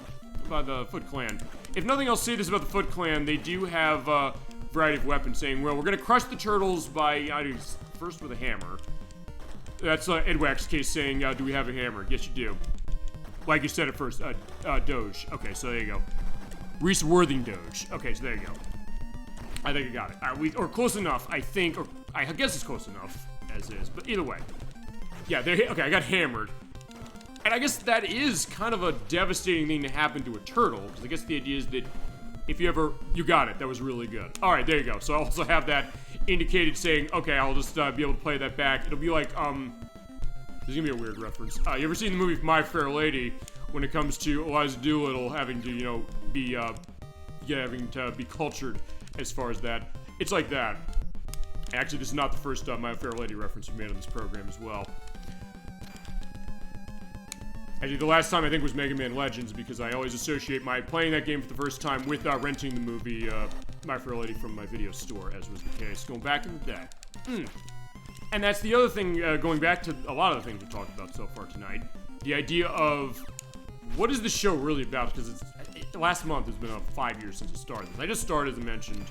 Foot Clan. If nothing else, say this about the Foot Clan: they do have a variety of weapons, saying, "Well, we're gonna crush the turtles by first with a hammer." That's Edwax's case saying, "Do we have a hammer?" Yes, you do. Like you said at first, Doge. Okay, so there you go. Reese Worthing Doge. Okay, so there you go. I think I got it. Or close enough, I think, or I guess it's close enough as is. But either way, yeah. Okay, I got hammered, and I guess that is kind of a devastating thing to happen to a turtle. Because I guess the idea is that if you got it. That was really good. All right, there you go. So I also have that indicated, saying, okay, I'll just be able to play that back. It'll be like This is gonna be a weird reference. You ever seen the movie My Fair Lady? When it comes to Eliza Doolittle having to, having to be cultured as far as that. It's like that. Actually, this is not the first My Fair Lady reference we made on this program as well. Actually, the last time I think was Mega Man Legends, because I always associate my playing that game for the first time with renting the movie My Fair Lady from my video store, as was the case going back in the day. And that's the other thing, going back to a lot of the things we talked about so far tonight, the idea of what is the show really about? Because last month has been about 5 years since it started. I just started, as I mentioned,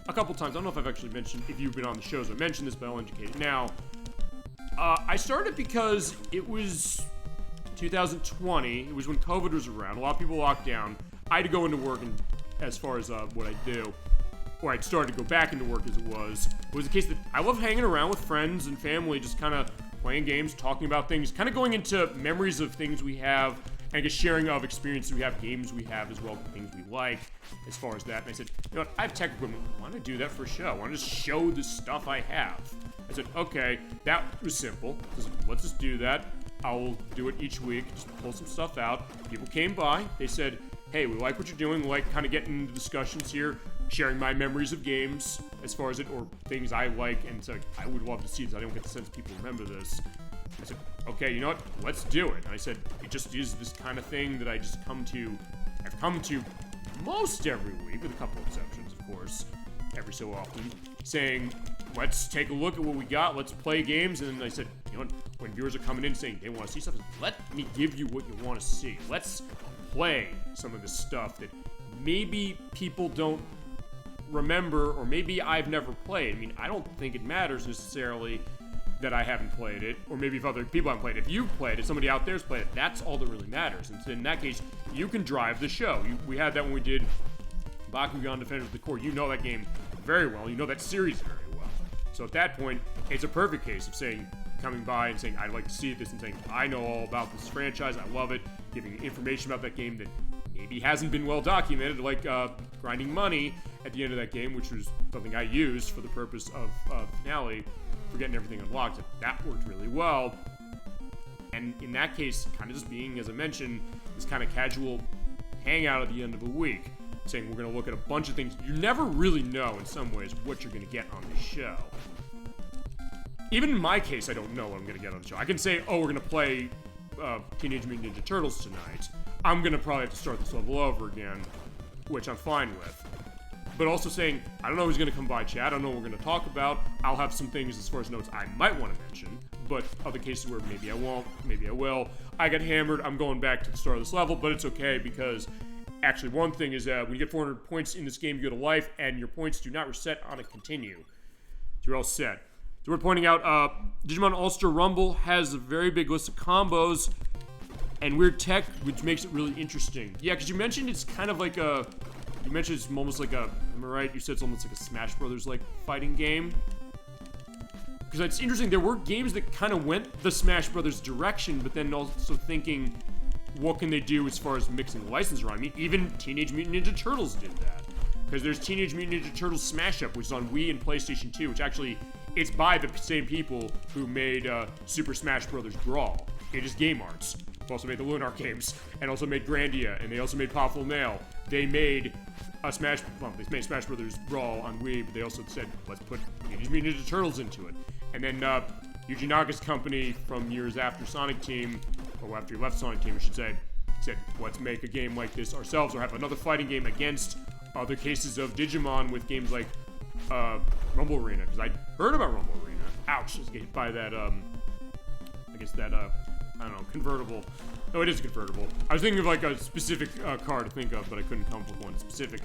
a couple times. I don't know if I've actually mentioned, if you've been on the shows, I mentioned this, but I'll indicate it now. I started because it was 2020. It was when COVID was around. A lot of people locked down. I had to go into work, and as far as what I do, or I'd started to go back into work as it was the case that I love hanging around with friends and family, just kind of playing games, talking about things, kind of going into memories of things we have, and I guess sharing of experiences we have, games we have as well, things we like, as far as that. And I said, you know what, I have tech equipment. I want to do that for a show. I want to just show the stuff I have. I said, okay, that was simple. Let's just do that. I'll do it each week, just pull some stuff out. People came by. They said, hey, we like what you're doing. We like kind of getting into discussions here, sharing my memories of games as far as it, or things I like. And so I would love to see this. I don't get the sense people remember this. I said, okay, you know what? Let's do it. And I said, it just is this kind of thing that I've come to most every week, with a couple exceptions, of course, every so often, saying, let's take a look at what we got, let's play games. And I said, You know, when viewers are coming in saying they want to see stuff, let me give you what you want to see. Let's play some of the stuff that maybe people don't remember, or maybe I've never played. I mean, I don't think it matters necessarily that I haven't played it, or maybe if other people haven't played it. If you've played it, somebody out there's played it, that's all that really matters. And so in that case, you can drive the show. We had that when we did Bakugan Defenders of the Core. You know that game very well. You know that series very well. So at that point, it's a perfect case of saying, coming by and saying, I'd like to see this, and saying, I know all about this franchise, I love it, giving you information about that game that maybe hasn't been well documented, like grinding money at the end of that game, which was something I used for the purpose of finale, for getting everything unlocked. That worked really well. And in that case, kind of just being, as I mentioned, this kind of casual hangout at the end of a week, saying we're going to look at a bunch of things. You never really know, in some ways, what you're going to get on the show. Even in my case, I don't know what I'm going to get on the show. I can say, oh, we're going to play Teenage Mutant Ninja Turtles tonight. I'm going to probably have to start this level over again, which I'm fine with. But also saying, I don't know who's going to come by chat. I don't know what we're going to talk about. I'll have some things as far as notes I might want to mention, but other cases where maybe I won't, maybe I will. I got hammered. I'm going back to the start of this level, but it's okay because actually one thing is when you get 400 points in this game, you go to life, and your points do not reset on a continue. So you're all set. So we're pointing out Digimon All-Star Rumble has a very big list of combos and weird tech, which makes it really interesting. Yeah, because you mentioned it's kind of like a... You mentioned it's almost like a... Am I right? You said it's almost like a Smash Brothers-like fighting game. Because it's interesting, there were games that kind of went the Smash Brothers direction, but then also thinking, what can they do as far as mixing the license around? I mean, even Teenage Mutant Ninja Turtles did that. Because there's Teenage Mutant Ninja Turtles Smash Up, which is on Wii and PlayStation 2, which actually... It's by the same people who made Super Smash Bros. Brawl. It is Game Arts. Who also made the Lunar games, and also made Grandia, and they also made Powerful Nail. They made they made Smash Bros. Brawl on Wii, but they also said, let's put Teenage Mutant Ninja Turtles into it. And then Yuji Naga's company from years after Sonic Team, or after he left Sonic Team, I should say, said, let's make a game like this ourselves, or have another fighting game against other cases of Digimon with games like Rumble Arena, because I'd heard about Rumble Arena. Ouch, just get hit by that, I guess that, I don't know, convertible. No, it is a convertible. I was thinking of like a specific car to think of, but I couldn't come up with one specific.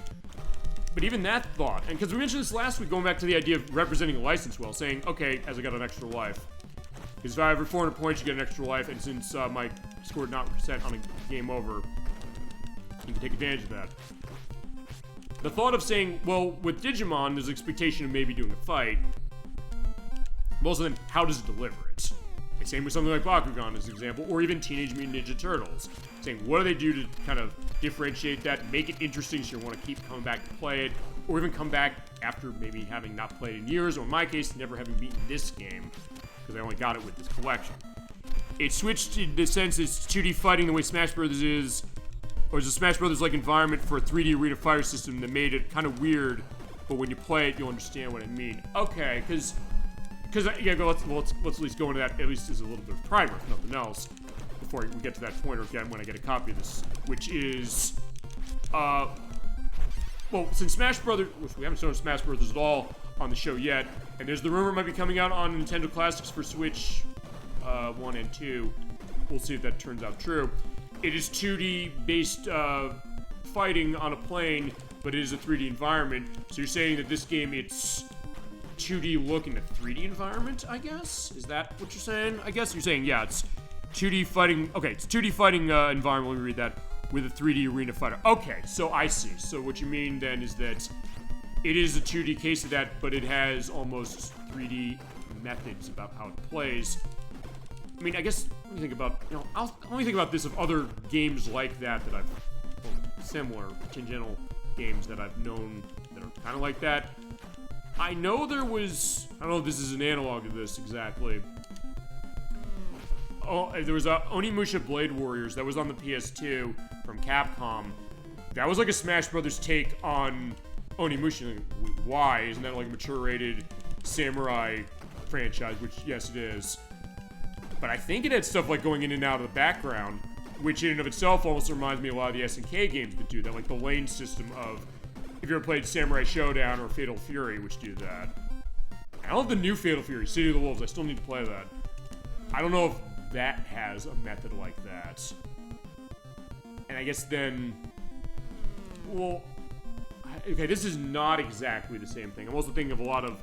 But even that thought, and because we mentioned this last week, going back to the idea of representing a license well, saying, okay, as I got an extra life. Because if I have 400 points, you get an extra life, and since my score did not reset on a game over, you can take advantage of that. The thought of saying, well, with Digimon, there's an expectation of maybe doing a fight. But also then, how does it deliver it? And same with something like Bakugan as an example, or even Teenage Mutant Ninja Turtles. Saying, what do they do to kind of differentiate that, make it interesting so you want to keep coming back to play it, or even come back after maybe having not played in years, or in my case, never having beaten this game, because I only got it with this collection. It switched in the sense it's 2D fighting the way Smash Bros. Is, or is a Smash Brothers-like environment for a 3D arena fighter system that made it kind of weird, but when you play it, you'll understand what I mean. Okay, because yeah, let's at least go into that, at least as a little bit of primer, if nothing else, before we get to that point, or again, when I get a copy of this, which is, well, since Smash Brothers, which we haven't shown Smash Brothers at all on the show yet, and there's the rumor it might be coming out on Nintendo Classics for Switch 1 and 2, we'll see if that turns out true. It is 2D-based fighting on a plane, but it is a 3D environment. So you're saying that this game, it's 2D look in a 3D environment, I guess? Is that what you're saying? I guess you're saying, yeah, it's 2D fighting. Okay, it's 2D fighting environment, let me read that, with a 3D arena fighter. Okay, so I see. So what you mean then is that it is a 2D case of that, but it has almost 3D methods about how it plays. I mean, I guess, let me think about, let me think about this of other games like that I've, similar, tangential games that I've known that are kind of like that. I know there was, I don't know if this is an analog of this exactly. Oh, there was Onimusha Blade Warriors that was on the PS2 from Capcom. That was like a Smash Brothers take on Onimusha. Why? Isn't that like a mature-rated samurai franchise? Which, yes, it is. But I think it had stuff like going in and out of the background, which in and of itself almost reminds me of a lot of the SNK games that do that, like the lane system of, if you ever played Samurai Showdown or Fatal Fury, which do that. I don't have the new Fatal Fury, City of the Wolves, I still need to play that. I don't know if that has a method like that. And I guess then, well, okay, this is not exactly the same thing. I'm also thinking of a lot of,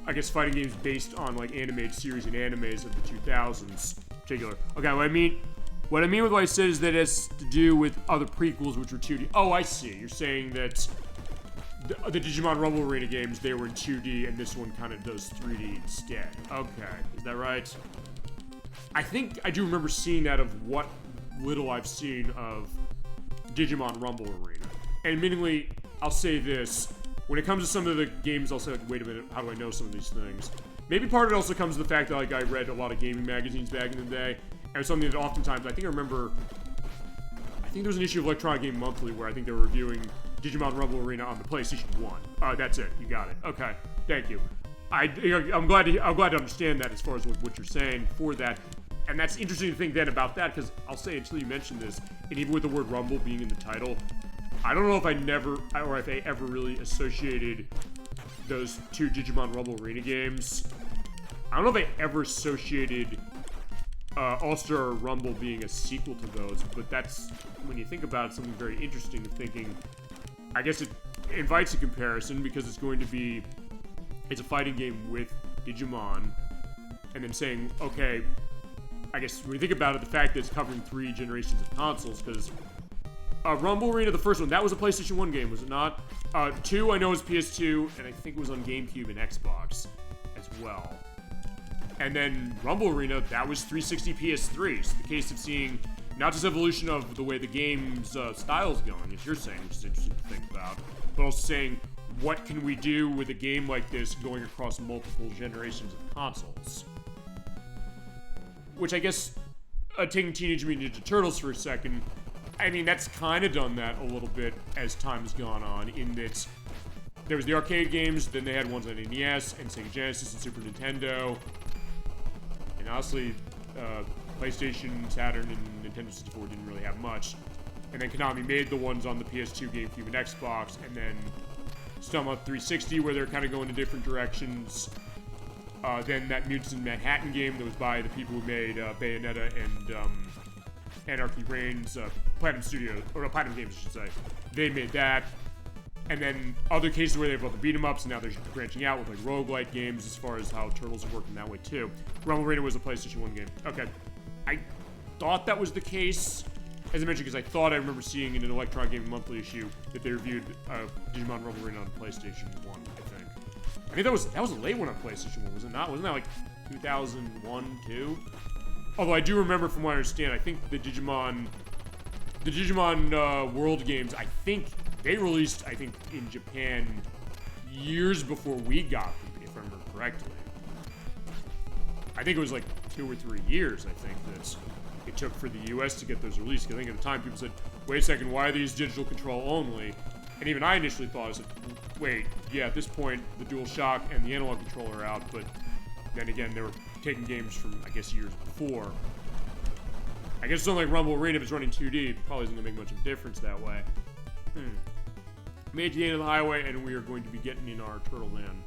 I guess, fighting games based on like animated series and animes of the 2000s in particular. Okay, what I mean with what I said is that it has to do with other prequels which were 2D. Oh, I see. You're saying that the Digimon Rumble Arena games, they were in 2D, and this one kind of does 3D instead. Okay, is that right? I think I do remember seeing that of what little I've seen of Digimon Rumble Arena. And admittingly, I'll say this. When it comes to some of the games, I'll say, like, wait a minute, how do I know some of these things? Maybe part of it also comes to the fact that, like, I read a lot of gaming magazines back in the day, and it's something that oftentimes, I think there was an issue of Electronic Game Monthly where I think they were reviewing Digimon Rumble Arena on the PlayStation 1. That's it. You got it. Okay. Thank you. I'm glad to understand that as far as what you're saying for that. And that's interesting to think then about that, because I'll say until you mentioned this, and even with the word Rumble being in the title, I don't know if I ever really associated those two Digimon Rumble Arena games. I don't know if I ever associated All-Star Rumble being a sequel to those, but that's, when you think about it, something very interesting to thinking. I guess it invites a comparison because it's a fighting game with Digimon, and then saying, okay, I guess when you think about it, the fact that it's covering 3 generations of consoles, because Rumble Arena, the first one, that was a PlayStation 1 game, was it not? 2, I know, was PS2, and I think it was on GameCube and Xbox as well. And then Rumble Arena, that was 360 PS3. So the case of seeing not just evolution of the way the game's style's going, as you're saying, which is interesting to think about, but also saying, what can we do with a game like this going across multiple generations of consoles? Which I guess, taking Teenage Mutant Ninja Turtles for a second, I mean, that's kind of done that a little bit as time has gone on, in that there was the arcade games, then they had ones on NES, and Sega Genesis, and Super Nintendo, and honestly, PlayStation, Saturn, and Nintendo 64 didn't really have much. And then Konami made the ones on the PS2, GameCube, and Xbox, and then some on 360 where they're kind of going in different directions. Then that Mutants in Manhattan game that was by the people who made Bayonetta and Anarchy Reigns, Platinum Games, I should say. They made that. And then other cases where they've got the beat 'em ups, and now they're branching out with like roguelike games as far as how Turtles are working that way too. Rumble Arena was a PlayStation 1 game. Okay. I thought that was the case, as I mentioned, because I thought I remember seeing in an Electronic Gaming Monthly issue that they reviewed Digimon Rumble Arena on PlayStation 1, I think. I think that was a late one on PlayStation 1, was it not? Wasn't that like 2001, 2? Although I do remember, from what I understand, I think the Digimon World games, I think they released, in Japan years before we got them, if I remember correctly. I think it was like 2 or 3 years, I think, that it took for the US to get those released. I think at the time people said, wait a second, why are these digital control only? And even I initially thought, I said, wait, yeah, at this point, the DualShock and the analog controller are out, but then again, they were taking games from, I guess, years before. I guess something like Rumble Arena, if it's running 2D, it probably isn't going to make much of a difference that way. Made it to the end of the highway, and we are going to be getting in our Turtle Land.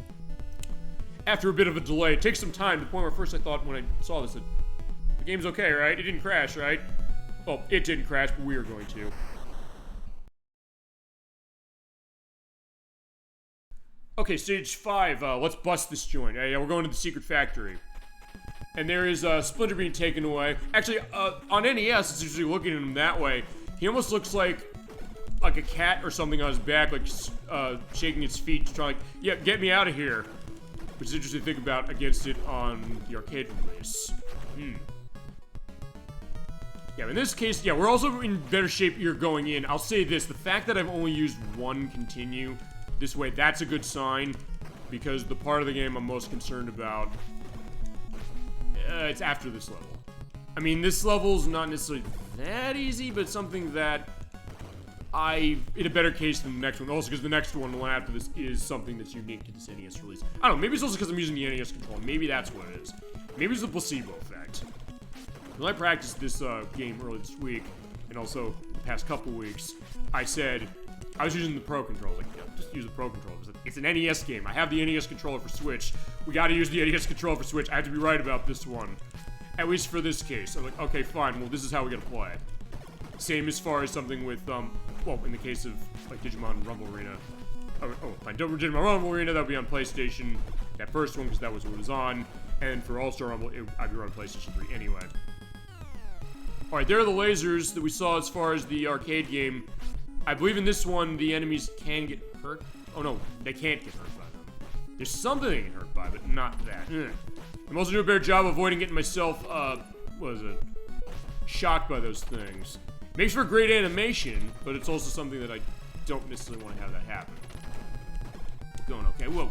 After a bit of a delay, it takes some time, to the point where first I thought, when I saw this, that the game's okay, right? It didn't crash, right? Well, it didn't crash, but we are going to. Okay, stage 5, let's bust this joint. Yeah, we're going to the secret factory. And there is Splinter being taken away. Actually, on NES, it's usually looking at him that way. He almost looks like a cat or something on his back, like shaking its feet to try, like, yeah, get me out of here. Which is interesting to think about against it on the arcade release. Yeah, in this case, yeah, we're also in better shape here going in. I'll say this, the fact that I've only used one continue this way, that's a good sign, because the part of the game I'm most concerned about, it's after this level. I mean, this level's not necessarily that easy, but something that in a better case than the next one. Also, because the next one, the one after this, is something that's unique to this NES release. I don't know, maybe it's also because I'm using the NES controller. Maybe that's what it is. Maybe it's the placebo effect. When I practiced this game earlier this week, and also the past couple weeks, I said, I was using the Pro controller. Like, yeah, just use the Pro controller. It's an NES game. I have the NES controller for Switch. We gotta use the NES controller for Switch. I have to be right about this one. At least for this case. I'm like, okay, fine, well, this is how we're gonna play. Same as far as something with, well, in the case of, like, Digimon Rumble Arena. Fine, Digimon Rumble Arena, that would be on PlayStation. That first one, because that was what it was on. And for All-Star Rumble, I'd be on PlayStation 3 anyway. Alright, there are the lasers that we saw as far as the arcade game. I believe in this one, the enemies can get hurt. Oh no, they can't get hurt by them. There's something they get hurt by, but not that. I'm also doing a better job avoiding getting myself, shocked by those things. Makes for great animation, but it's also something that I don't necessarily want to have that happen. We're going okay. Whoa.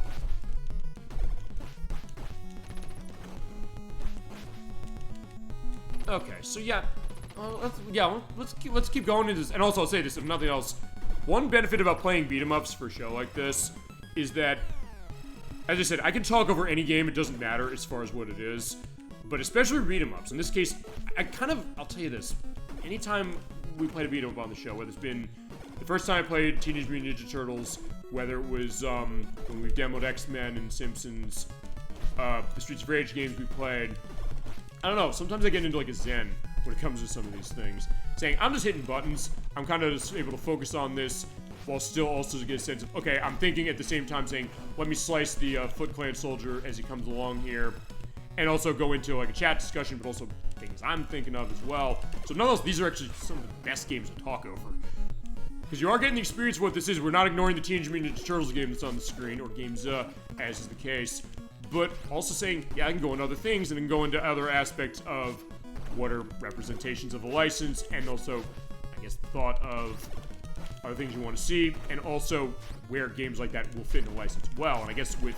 Okay, so yeah, let's keep going into this. And also, I'll say this, if nothing else, one benefit about playing beat 'em ups for a show like this is that, as I said, I can talk over any game. It doesn't matter as far as what it is, but especially beat 'em ups. In this case, I'll tell you this. Anytime we played a beat 'em up on the show, whether it's been the first time I played Teenage Mutant Ninja Turtles, whether it was when we demoed X-Men and Simpsons, the Streets of Rage games we played. I don't know, sometimes I get into like a zen when it comes to some of these things. Saying, I'm just hitting buttons, I'm kind of just able to focus on this, while still also get a sense of, okay, I'm thinking at the same time saying, let me slice the Foot Clan soldier as he comes along here, and also go into like a chat discussion, but also things I'm thinking of as well. So nonetheless, these are actually some of the best games to talk over. Because you are getting the experience of what this is. We're not ignoring the Teenage Mutant Ninja Turtles game that's on the screen, or games, as is the case. But also saying, yeah, I can go into other things, and then go into other aspects of what are representations of a license, and also, I guess, thought of other things you want to see, and also where games like that will fit in a license well. And I guess with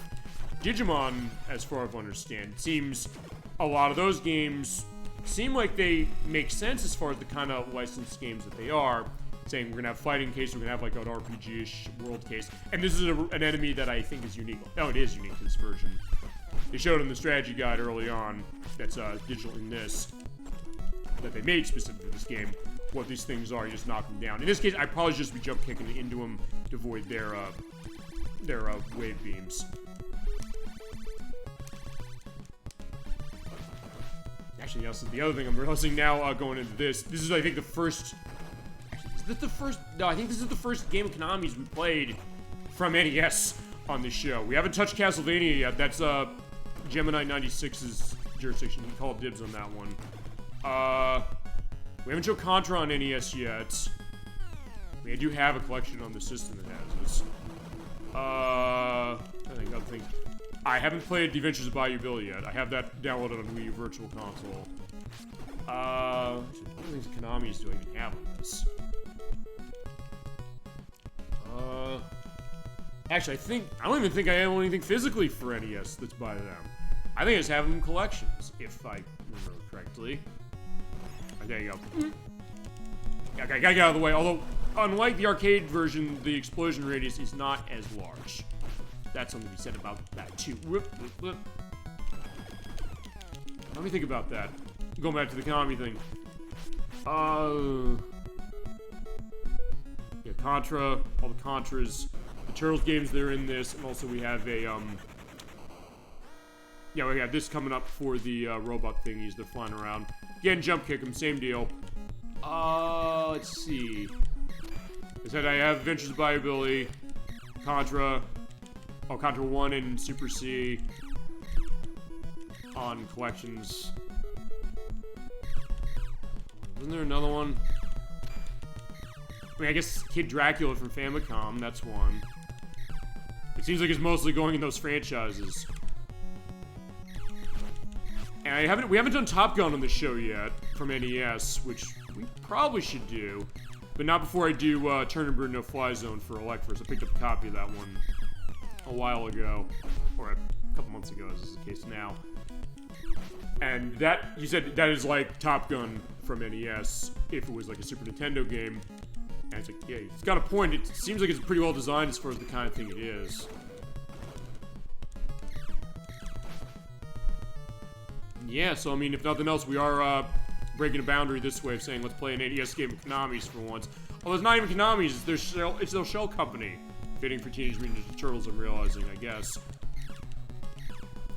Digimon, as far as I understand, it seems a lot of those games seem like they make sense as far as the kind of licensed games that they are. Saying we're gonna have fighting case, we're gonna have like an RPG-ish world case, and this is an enemy that I think is unique. Oh, it is unique to this version. They showed in the strategy guide early on, that's digital in this, that they made specific for this game, what these things are. You just knock them down. In this case, I'd probably just be jump kicking into them to avoid their wave beams. Actually, yes, the other thing I'm realizing now going into this is, I think, the first. Is this the first? No, I think this is the first game of Konami's we played from NES on this show. We haven't touched Castlevania yet. That's Gemini 96's jurisdiction. He called dibs on that one. We haven't showed Contra on NES yet. I mean, I do have a collection on the system that has this. I think other things. I haven't played The Adventures of Bayou Billy yet. I have that downloaded on Wii U Virtual Console. Other things that Konami's doing even have on this. Actually, I don't even think I own anything physically for NES that's by them. I think I just have them in collections, if I remember correctly. There you go. Okay, gotta get out of the way. Although, unlike the arcade version, the explosion radius is not as large. That's something to be said about that, too. Whoop, whoop, whoop. Let me think about that. Going back to the Konami thing. Yeah, Contra, all the Contras. The Turtles games, they're in this, and also we have a, yeah, we have this coming up for the, robot thingies. They're flying around. Again, jump kick them, same deal. Let's see. I said I have Adventures of Bayou Billy, Contra, Contra 1 and Super C on collections. Isn't there another one? I mean, I guess Kid Dracula from Famicom, that's one. It seems like it's mostly going in those franchises. And we haven't done Top Gun on the show yet from NES, which we probably should do, but not before I do Turn and Burn No Fly Zone for Electros. I picked up a copy of that one a while ago, or a couple months ago, as is the case now. And that, you said that is like Top Gun from NES if it was like a Super Nintendo game. And it's like, yeah, it's got a point. It seems like it's pretty well designed as far as the kind of thing it is. Yeah, so I mean, if nothing else, we are breaking a boundary this way of saying let's play an NES game of Konami's for once. Although it's not even Konami's, it's their shell company. Fitting for Teenage Mutant Ninja Turtles, I'm realizing, I guess.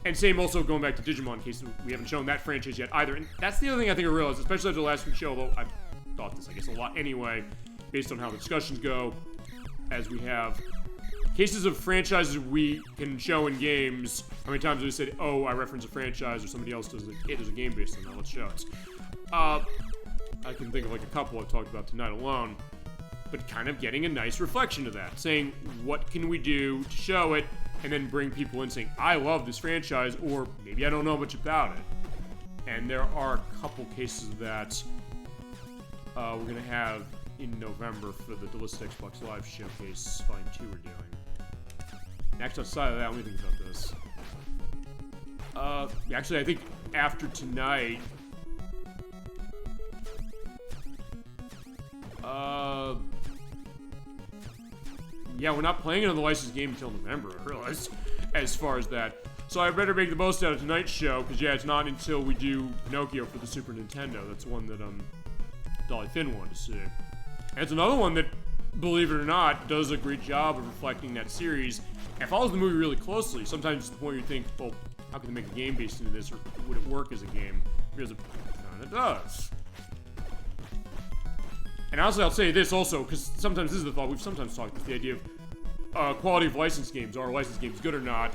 And same also going back to Digimon, in case we haven't shown that franchise yet either. And that's the other thing I think I realized, especially after the last week's show, although I've thought this, I guess, a lot anyway, based on how the discussions go, as we have cases of franchises we can show in games. How many times have we said, oh, I reference a franchise, or somebody else does hey, there's a game based on that, let's show it. I can think of like a couple I've talked about tonight alone, but kind of getting a nice reflection of that, saying, what can we do to show it, and then bring people in saying, I love this franchise, or maybe I don't know much about it. And there are a couple cases of that we're going to have in November for the Delisted Xbox Live Showcase Volume 2 we're doing. Next, outside of that, let me think about this. Actually, I think after tonight, yeah, we're not playing another licensed game until November, I realize, as far as that. So I better make the most out of tonight's show, because yeah, it's not until we do Pinocchio for the Super Nintendo. That's one that Dolly Finn wanted to see. And it's another one that, believe it or not, does a great job of reflecting that series and follows the movie really closely. Sometimes to the point where you think, well, how can they make a game based into this, or would it work as a game? Because it kind of does. And honestly, I'll say this also, because sometimes this is the thought, we've sometimes talked about the idea of quality of licensed games. Are licensed games good or not?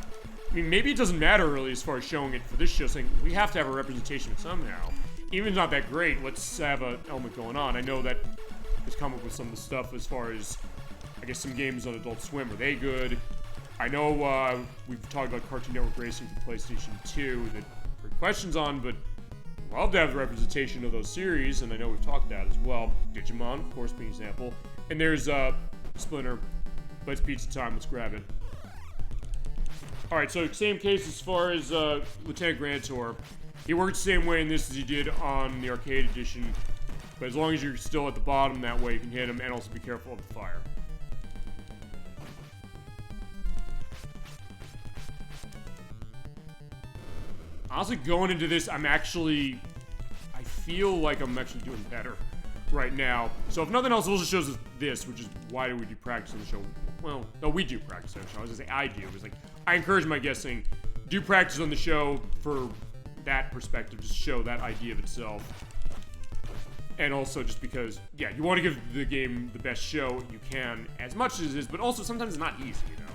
I mean, maybe it doesn't matter really as far as showing it for this show, saying we have to have a representation somehow. Even if it's not that great, let's have an element going on. I know that has come up with some of the stuff as far as, I guess, some games on Adult Swim. Are they good? I know we've talked about Cartoon Network Racing for PlayStation 2 that there are questions on, but I'd love to have the representation of those series, and I know we've talked about it as well. Digimon, of course, being an example. And there's Splinter, but it's pizza time. Let's grab it. Alright, so same case as far as Lieutenant Grantor. He works the same way in this as he did on the arcade edition, but as long as you're still at the bottom, that way you can hit him, and also be careful of the fire. Honestly, going into this, I feel like I'm actually doing better right now. So if nothing else, it also shows us this, which is why do we do practice on the show? Well, no, we do practice on the show. I was gonna say I do. It was like, I encourage my guests saying, do practice on the show for that perspective, just show that idea of itself. And also just because, yeah, you want to give the game the best show you can, as much as it is, but also sometimes it's not easy, you know?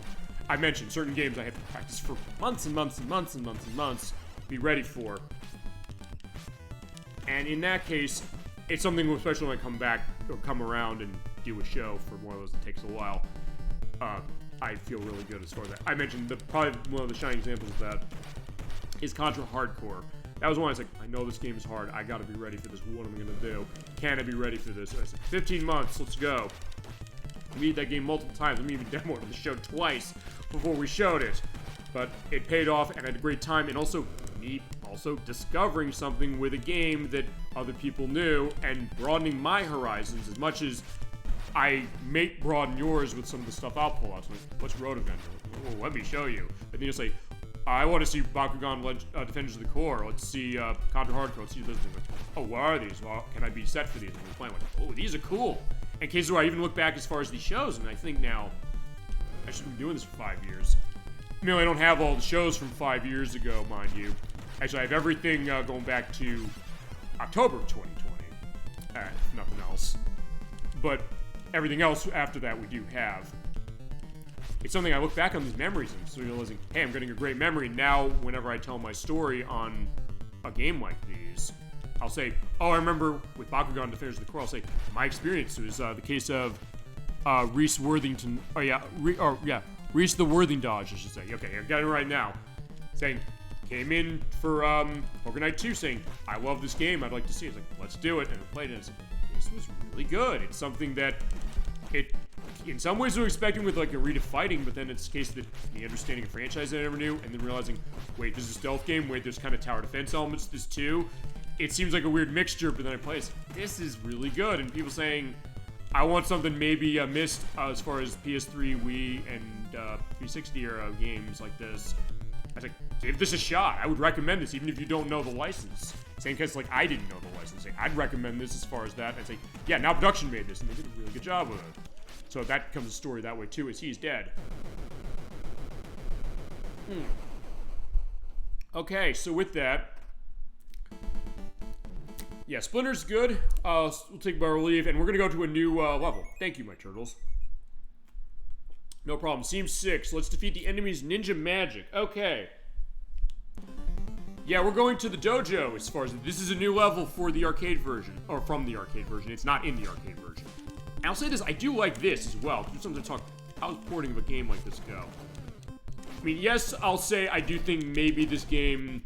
I mentioned certain games I have to practice for months and months and months and months and months to be ready for. And in that case, it's something, especially when I come back, or come around and do a show for one of those that takes a while, I feel really good as far as that. I mentioned, probably one of the shining examples of that is Contra Hardcore. That was one I was like, I know this game is hard. I gotta be ready for this. What am I gonna do? Can I be ready for this? And I said, 15 months, let's go. We beat that game multiple times. We even demoed it on the show twice before we showed it. But it paid off, and I had a great time. And also, me also discovering something with a game that other people knew and broadening my horizons as much as I may broaden yours with some of the stuff I'll pull out. So what's Road Avenger? Well, let me show you. And then you'll say, I want to see Bakugan Defenders of the Core. Let's see Contra Hardcore. Let's see this thing. Oh, what are these? Well, can I be set for these? And we're playing like, oh, these are cool. In cases where I even look back as far as these shows, and I think now, I should be doing this for 5 years. I mean, I don't have all the shows from 5 years ago, mind you. Actually, I have everything going back to October of 2020. If nothing else. But everything else after that we do have. It's something I look back on these memories and so realizing, hey, I'm getting a great memory. Now, whenever I tell my story on a game like these, I'll say, oh, I remember with Bakugan Defenders of the Core, I'll say, my experience was the case of Reese Worthington, Reese the Worthing Dodge, I should say. Okay, I got it right now. Saying, came in for Poker Night 2 saying, I love this game, I'd like to see it. It's like, let's do it. And I played it and I said, this was really good. It's something that in some ways we were expecting with like a Arena fighting, but then it's a case that the understanding of franchise I never knew, and then realizing, wait, there's a stealth game, wait, there's kind of tower defense elements, this too. It seems like a weird mixture, but then I play it, this is really good, and people saying, I want something maybe missed as far as PS3, Wii, and 360 era games like this. I was like, give this a shot. I would recommend this, even if you don't know the license. Same case, like, I didn't know the licensing. I'd recommend this as far as that. I'd say, yeah, now production made this, and they did a really good job with it. So that becomes a story that way, too, is he's dead. Okay, so with that, yeah, Splinter's good. We'll take borrow leave, and we're gonna go to a new level. Thank you, my turtles. No problem. Scene 6. Let's defeat the enemy's ninja magic. Okay. Yeah, we're going to the dojo as far as this is a new level for the arcade version, or from the arcade version. It's not in the arcade version. And I'll say this, I do like this as well. There's something to talk. How's porting of a game like this go? I mean, yes, I'll say I do think maybe this game,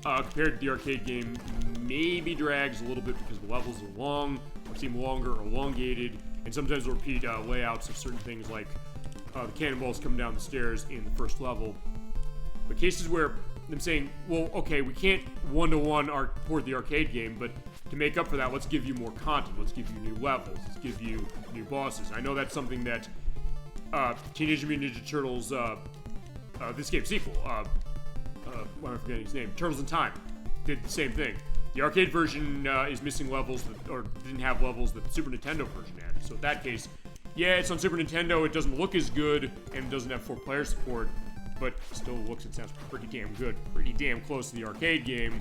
compared to the arcade game, maybe drags a little bit because the levels are long, or seem longer or elongated, and sometimes they'll repeat layouts of certain things like the cannonballs come down the stairs in the first level. But cases where I'm saying, well, okay, we can't one-to-one port the arcade game, but to make up for that, let's give you more content. Let's give you new levels. Let's give you new bosses. I know that's something that Teenage Mutant Ninja Turtles, this game's sequel, why am I forgetting his name? Turtles in Time did the same thing. The arcade version is missing levels or didn't have levels that the Super Nintendo version had. So in that case, yeah, it's on Super Nintendo. It doesn't look as good and it doesn't have 4-player support, but still looks and sounds pretty damn good. Pretty damn close to the arcade game,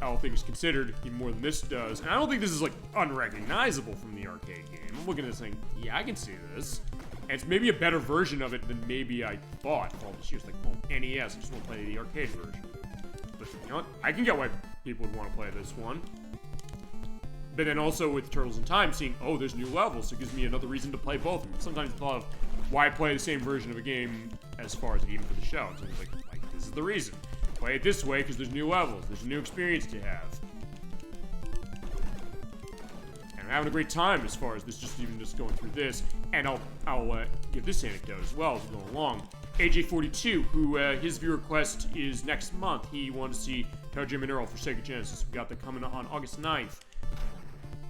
all things considered, even more than this does. And I don't think this is, like, unrecognizable from the arcade game. I'm looking at this saying, yeah, I can see this. And it's maybe a better version of it than maybe I thought all these years. Like, well, NES, I just want to play the arcade version. But, you know what? I can get why people would want to play this one. But then also with Turtles in Time, seeing, oh, there's new levels, so it gives me another reason to play both of them. Sometimes the thought of why play the same version of a game as far as even for the show. So it's like, this is the reason. Play it this way because there's new levels, there's a new experience to have. And I'm having a great time as far as this, just going through this. And I'll give this anecdote as well as we go along. AJ42, who his view request is next month. He wanted to see Toe Mineral for Sega Genesis. We got that coming on August 9th.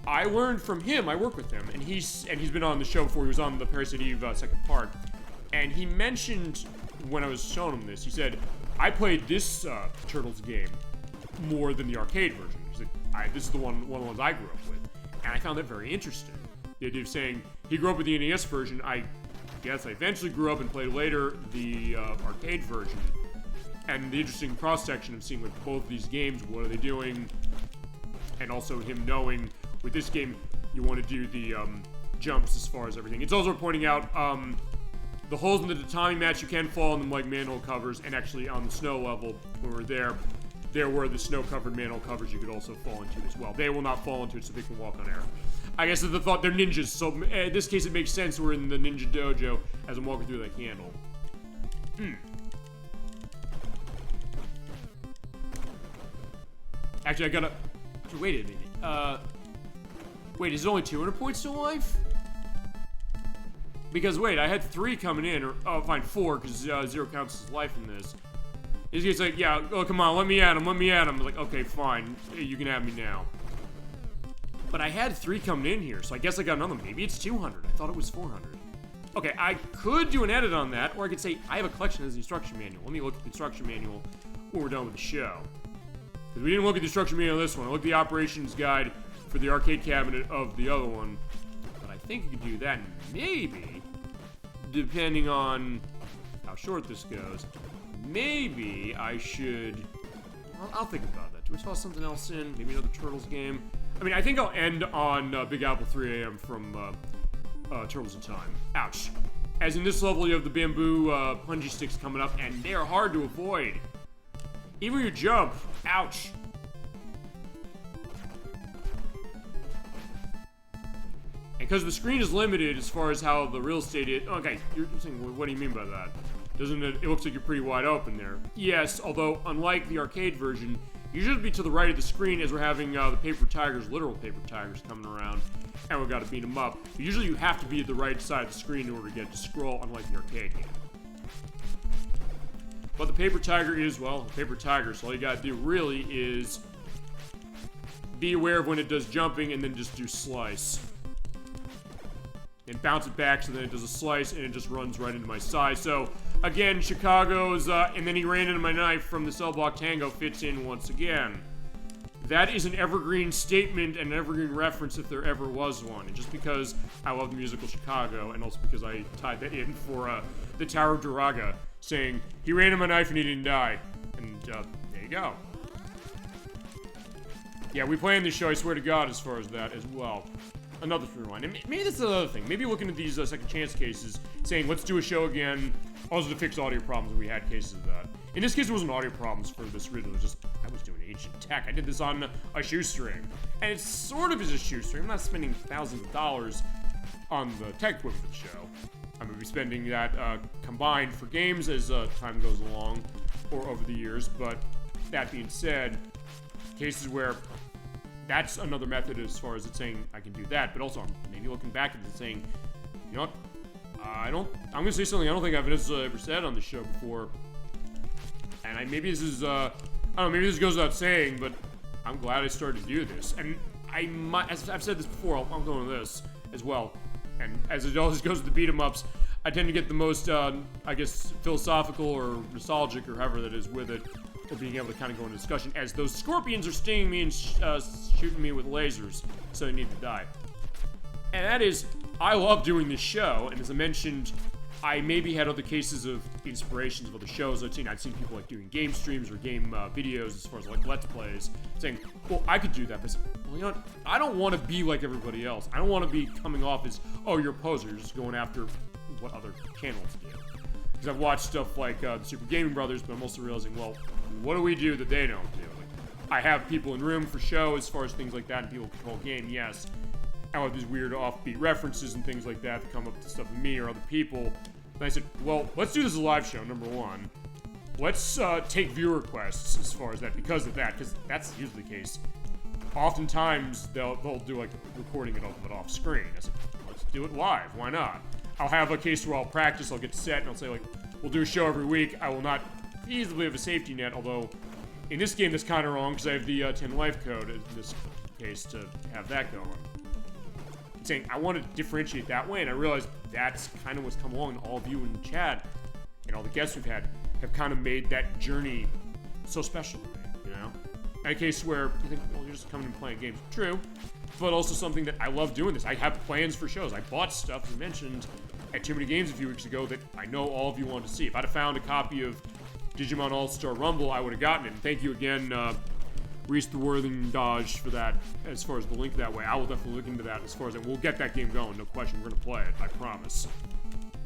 I learned from him, I work with him, and he's been on the show before. He was on the Parasite Eve second part. And he mentioned, when I was showing him this, he said, I played this Turtles game more than the arcade version. He's like, this is one of the ones I grew up with. And I found that very interesting. The idea of saying, he grew up with the NES version, I guess I eventually grew up and played later the arcade version. And the interesting cross-section of seeing with both these games, what are they doing, and also him knowing, with this game, you want to do the jumps as far as everything. It's also pointing out the holes in the tatami mats, you can fall in them like manhole covers, and actually on the snow level, when we're there were the snow-covered manhole covers you could also fall into as well. They will not fall into it, so they can walk on air. I guess the thought, they're ninjas, so in this case it makes sense we're in the ninja dojo as I'm walking through that candle. Actually, I gotta... Actually, wait a minute. Wait, is it only 200 points to life? Because, wait, I had 3 coming in, or... Oh, fine, 4, because 0 counts as life in this. He's just like, yeah, oh, come on, let me at him. I was like, okay, fine, you can have me now. But I had 3 coming in here, so I guess I got another one. Maybe it's 200. I thought it was 400. Okay, I could do an edit on that, or I could say, I have a collection as the instruction manual. Let me look at the instruction manual when we're done with the show. Because we didn't look at the instruction manual of this one. I looked at the operations guide for the arcade cabinet of the other one. But I think you could do that, maybe, depending on how short this goes, maybe I should... I'll think about that. Do we toss something else in? Maybe another Turtles game? I mean, I think I'll end on Big Apple 3 AM from Turtles in Time. Ouch. As in this level, you have the bamboo punji sticks coming up, and they are hard to avoid. Even when you jump. Ouch. And because the screen is limited as far as how the real estate is... Okay, you're saying, what do you mean by that? Doesn't it... It looks like you're pretty wide open there. Yes, although, unlike the arcade version, you should be to the right of the screen as we're having the paper tigers, literal paper tigers, coming around. And we've got to beat them up. But usually you have to be at the right side of the screen in order to get to scroll, unlike the arcade game. But the paper tiger is, well, a paper tiger, so all you gotta do really is be aware of when it does jumping and then just do slice. And bounce it back so then it does a slice and it just runs right into my side. So, again, Chicago's, and then he ran into my knife from the cell block tango fits in once again. That is an evergreen statement and an evergreen reference if there ever was one. And just because I love the musical Chicago, and also because I tied that in for the Tower of Duraga, saying, he ran into my knife and he didn't die. And there you go. Yeah, we planned this show, I swear to God, as far as that as well. Another free rewind. And maybe that's another thing. Maybe looking at these second chance cases, saying, let's do a show again, also to fix audio problems, and we had cases of that. In this case, it wasn't audio problems for this reason. It was just, I was doing ancient tech. I did this on a shoestring. And it sort of is a shoestring. I'm not spending thousands of dollars on the tech equipment of the show. I'm going to be spending that combined for games as time goes along, or over the years. But that being said, cases where that's another method as far as it's saying I can do that, but also I'm maybe looking back at it saying, you know what, I'm going to say something I don't think I've ever said on the show before, and maybe this is, I don't know, maybe this goes without saying, but I'm glad I started to do this, and I might, as I've said this before, I'll go into this as well, and as it always goes with the beat-em-ups, I tend to get the most, I guess, philosophical or nostalgic or however that is with it, or being able to kind of go into discussion, as those scorpions are stinging me and shooting me with lasers, so they need to die. And that is, I love doing this show, and as I mentioned, I maybe had other cases of inspirations of other shows I'd seen people like doing game streams or game videos as far as like Let's Plays, saying, well, I could do that, but well, you know what, I don't want to be like everybody else. I don't want to be coming off as, oh, you're a poser, you're just going after what other channels do. Because I've watched stuff like the Super Gaming Brothers, but I'm also realizing, well, what do we do that they don't do? Like, I have people in room for show as far as things like that, and people control game, yes. I have these weird offbeat references and things like that come up to stuff with me or other people. And I said, well, let's do this as a live show, number one. Let's take viewer requests as far as that, because of that, because that's usually the case. Oftentimes, they'll do like recording it off screen. I said, let's do it live, why not? I'll have a case where I'll practice, I'll get set, and I'll say like, we'll do a show every week. I will not easily have a safety net, although in this game that's kind of wrong because I have the 10 life code in this case to have that going. I'm saying I want to differentiate that way, and I realized that's kind of what's come along. All of you in the chat and all the guests we've had have kind of made that journey so special to me, you know? In a case where you think, well, you're just coming and playing games. True, but also something that I love doing this. I have plans for shows. I bought stuff, as mentioned, at Too Many Games a few weeks ago that I know all of you wanted to see. If I'd have found a copy of Digimon All-Star Rumble, I would have gotten it. And thank you again, Reese the Worthing Dodge, for that, as far as the link that way. I will definitely look into that as far as that. We'll get that game going, no question. We're going to play it, I promise.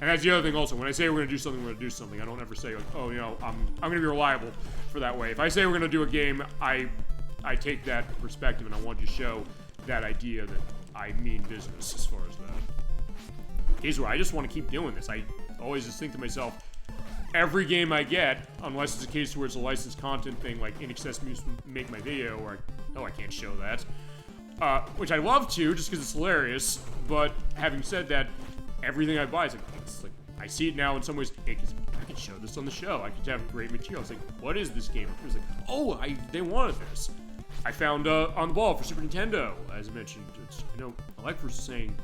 And that's the other thing also. When I say we're going to do something, we're going to do something. I don't ever say, like, oh, you know, I'm going to be reliable for that way. If I say we're going to do a game, I take that perspective, and I want to show that idea that I mean business as far as that. Here's where I just want to keep doing this. I always just think to myself, every game I get, unless it's a case where it's a licensed content thing, like In Excess Make My Video, or, oh, I can't show that, which I love to, just because it's hilarious, but having said that, everything I buy is like, it's like, I see it now in some ways, hey, I could show this on the show, I could have great material. It's like, what is this game? It's like, oh, they wanted this. I found On the Ball for Super Nintendo, as I mentioned. It's, you know, Alex was saying,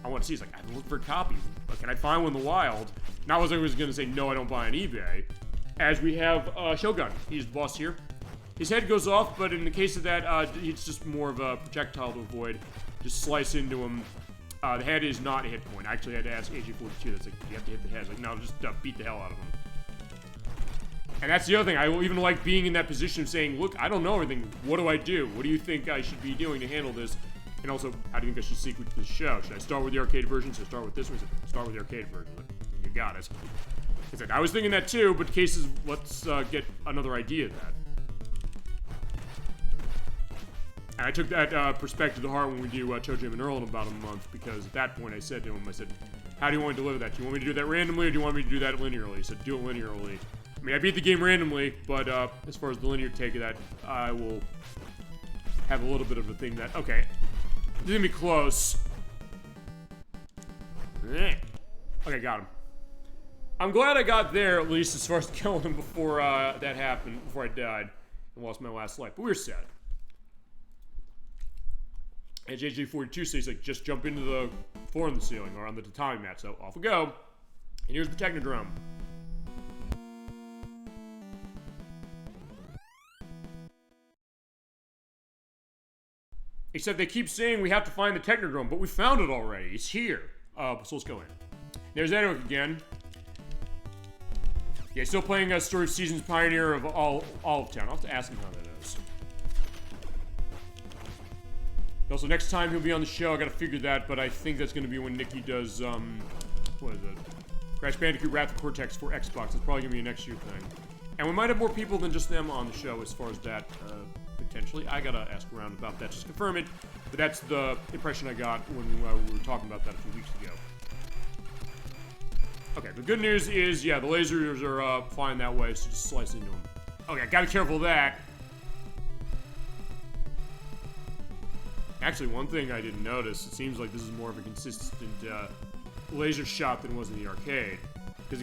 I want to see. It's like, I've been looking for a copy. But can I find one in the wild? Not was I was going to say, no, I don't buy on eBay. As we have Shogun. He's the boss here. His head goes off, but in the case of that, it's just more of a projectile to avoid. Just slice into him. The head is not a hit point. I actually had to ask AJ42. That's like, you have to hit the head. It's like, no, just beat the hell out of him. And that's the other thing. I even like being in that position of saying, look, I don't know everything. What do I do? What do you think I should be doing to handle this? And also, how do you think I should sequence this show? Should I start with the arcade version? Should I start with this one? Start with the arcade version. You got it. I was thinking that too, but cases, let's get another idea of that. And I took that perspective to heart when we do Toe Jam and Earl in about a month, because at that point I said to him, I said, how do you want to deliver that? Do you want me to do that randomly, or do you want me to do that linearly? He said, do it linearly. I mean, I beat the game randomly, but as far as the linear take of that, I will have a little bit of a thing that, okay, this is gonna be close. Okay, got him. I'm glad I got there, at least as far as killing him before that happened, before I died and lost my last life, but we were set. And JJ42 says, like, just jump into the floor in the ceiling, or on the tatami mat, so off we go. And here's the Technodrome. Except they keep saying we have to find the Technodrome, but we found it already. It's here. So let's go in. There's Edwin again. Yeah, still playing Story of Seasons Pioneer of Olive Town. I'll have to ask him how that is. Also, next time he'll be on the show, I gotta figure that, but I think that's gonna be when Nikki does, what is it? Crash Bandicoot Wrath of Cortex for Xbox. It's probably gonna be a next year thing. And we might have more people than just them on the show as far as that, potentially. I gotta ask around about that, just to confirm it. But that's the impression I got when we were talking about that a few weeks ago. Okay, the good news is, yeah, the lasers are fine that way, so just slice into them. Okay, gotta be careful of that. Actually, one thing I didn't notice, it seems like this is more of a consistent laser shot than it was in the arcade. Because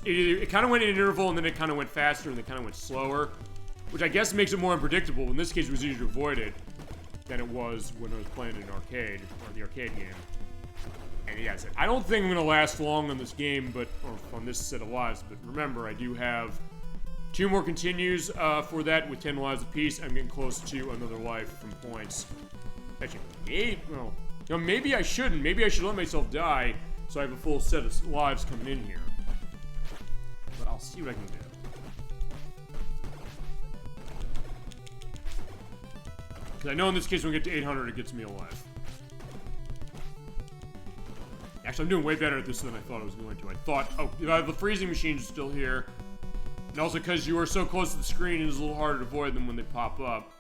it kind of went in an interval, and then it kind of went faster, and then kind of went slower. Which I guess makes it more unpredictable. In this case, it was easier to avoid it than it was when I was playing an arcade, or the arcade game. And yeah, I don't think I'm going to last long on this game, or on this set of lives. But remember, I do have 2 more continues for that with 10 lives apiece. I'm getting close to another life from points. Actually, 8? Well, you know, maybe I shouldn't. Maybe I should let myself die so I have a full set of lives coming in here. But I'll see what I can do. Because I know in this case when we get to 800, it gets me alive. Actually, I'm doing way better at this than I thought I was going to. I thought, oh, the freezing machines are still here. And also because you are so close to the screen, it is a little harder to avoid them when they pop up.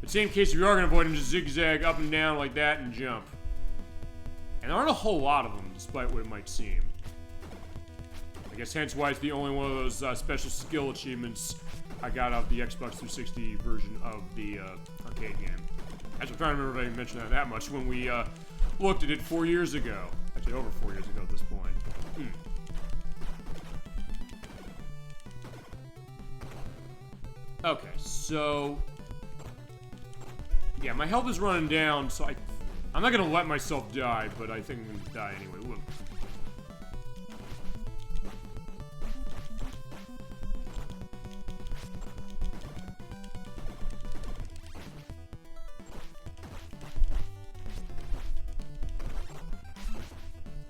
But same case, if you are going to avoid them, just zigzag up and down like that and jump. And there aren't a whole lot of them, despite what it might seem. I guess hence why it's the only one of those special skill achievements I got out of the Xbox 360 version of the arcade game. Actually, I'm trying to remember if I mentioned that much when we looked at it 4 years ago. Actually, over 4 years ago at this point. Okay, so... yeah, my health is running down, so I'm not gonna let myself die, but I think I'm gonna die anyway. Whoop.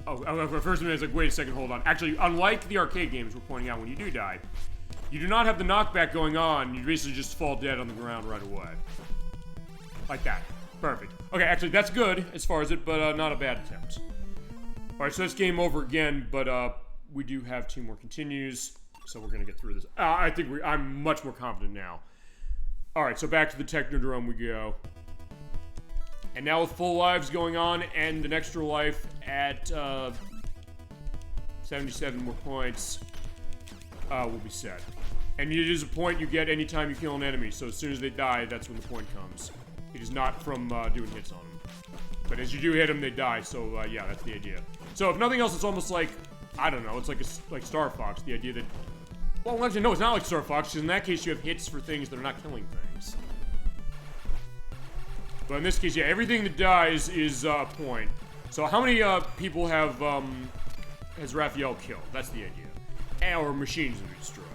Oh, first a minute, it's like, wait a second, hold on. Actually, unlike the arcade games we're pointing out when you do die, you do not have the knockback going on, you basically just fall dead on the ground right away. Like that. Perfect. Okay, actually, that's good as far as it, but not a bad attempt. Alright, so that's game over again, but we do have 2 more continues, so we're gonna get through this. I think I'm much more confident now. Alright, so back to the Technodrome we go. And now with full lives going on and an extra life at 77 more points, will be set. And it is a point you get anytime you kill an enemy, so as soon as they die, that's when the point comes. It is not from doing hits on them. But as you do hit them, they die, so yeah, that's the idea. So if nothing else, it's almost like, I don't know, it's like Star Fox, the idea that... well, actually, no, it's not like Star Fox, because in that case you have hits for things that are not killing things. But in this case, yeah, everything that dies is a point. So how many people has Raphael killed? That's the idea. Or machines that we destroyed.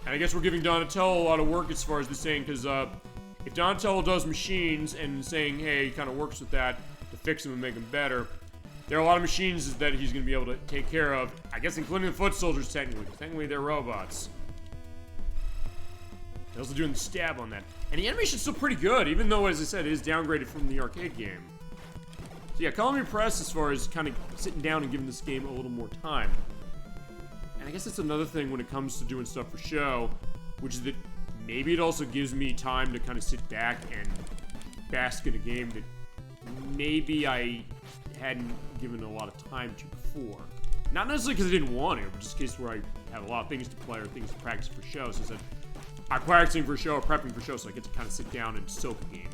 And I guess we're giving Donatello a lot of work as far as this thing, because if Donatello does machines and saying, hey, he kind of works with that to fix them and make them better, there are a lot of machines that he's going to be able to take care of, I guess including the foot soldiers technically, because technically they're robots. They're also doing the stab on that. And the animation's still pretty good, even though, as I said, it is downgraded from the arcade game. So yeah, call me impressed as far as kind of sitting down and giving this game a little more time. And I guess that's another thing when it comes to doing stuff for show, which is that maybe it also gives me time to kind of sit back and bask in a game that maybe I hadn't given a lot of time to before. Not necessarily because I didn't want to, but just in case where I have a lot of things to play or things to practice for show. So I said, I'm practicing for show or prepping for show, so I get to kind of sit down and soak the game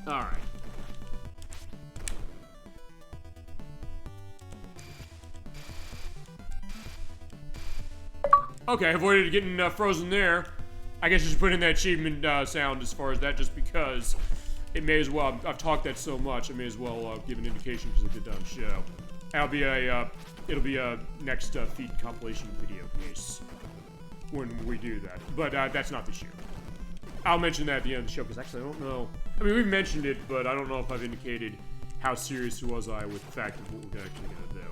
in. Alright. Okay, I avoided getting frozen there. I guess just put in that achievement sound as far as that, just because it may as well. I've talked that so much, I may as well give an indication because I did that on the show. It'll be a next feed compilation video case when we do that. But that's not this year. I'll mention that at the end of the show, because actually I don't know. I mean, we've mentioned it, but I don't know if I've indicated how serious was I with the fact of what we're actually going to do.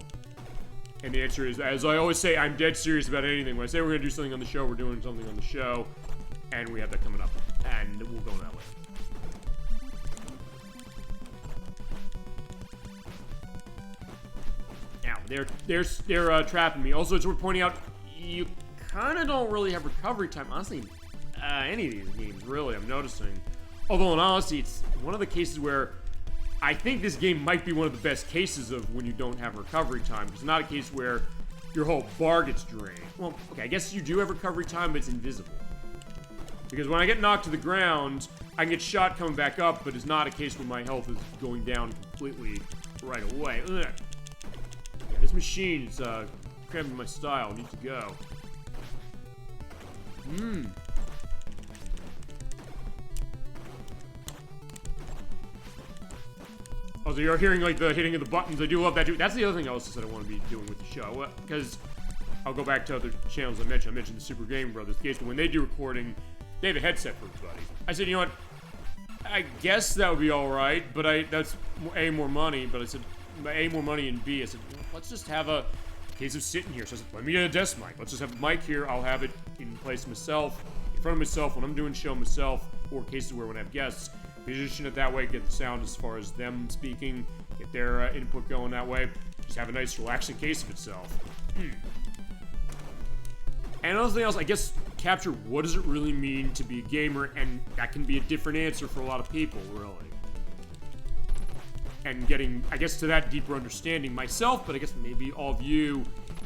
And the answer is, as I always say, I'm dead serious about anything. When I say we're going to do something on the show, we're doing something on the show. And we have that coming up. And we'll go that way. Now, they're trapping me. Also, it's worth pointing out, you kind of don't really have recovery time. Honestly, any of these games, really, I'm noticing. Although, in honesty, it's one of the cases where I think this game might be one of the best cases of when you don't have recovery time. It's not a case where your whole bar gets drained. Well, okay, I guess you do have recovery time, but it's invisible. Because when I get knocked to the ground, I can get shot coming back up, but it's not a case where my health is going down completely right away. Ugh. Yeah, this machine is cramping my style. It needs to go. Oh, so you're hearing like the hitting of the buttons. I do love that too. That's the other thing I also said I want to be doing with the show. Because I'll go back to other channels I mentioned. I mentioned the Super Game Brothers case, but when they do recording, they have a headset for everybody. I said, you know what? I guess that would be alright, but that's A, more money, but I said, A, more money, and B, I said, well, let's just have a case of sitting here. So I said, let me get a desk mic. Let's just have a mic here. I'll have it in place myself, in front of myself, when I'm doing show myself, or cases where when I have guests, position it that way, get the sound as far as them speaking, get their input going that way. Just have a nice, relaxing case of itself. And another thing else, I guess, capture what does it really mean to be a gamer, and that can be a different answer for a lot of people, really. And getting, I guess, to that deeper understanding myself, but I guess maybe all of you,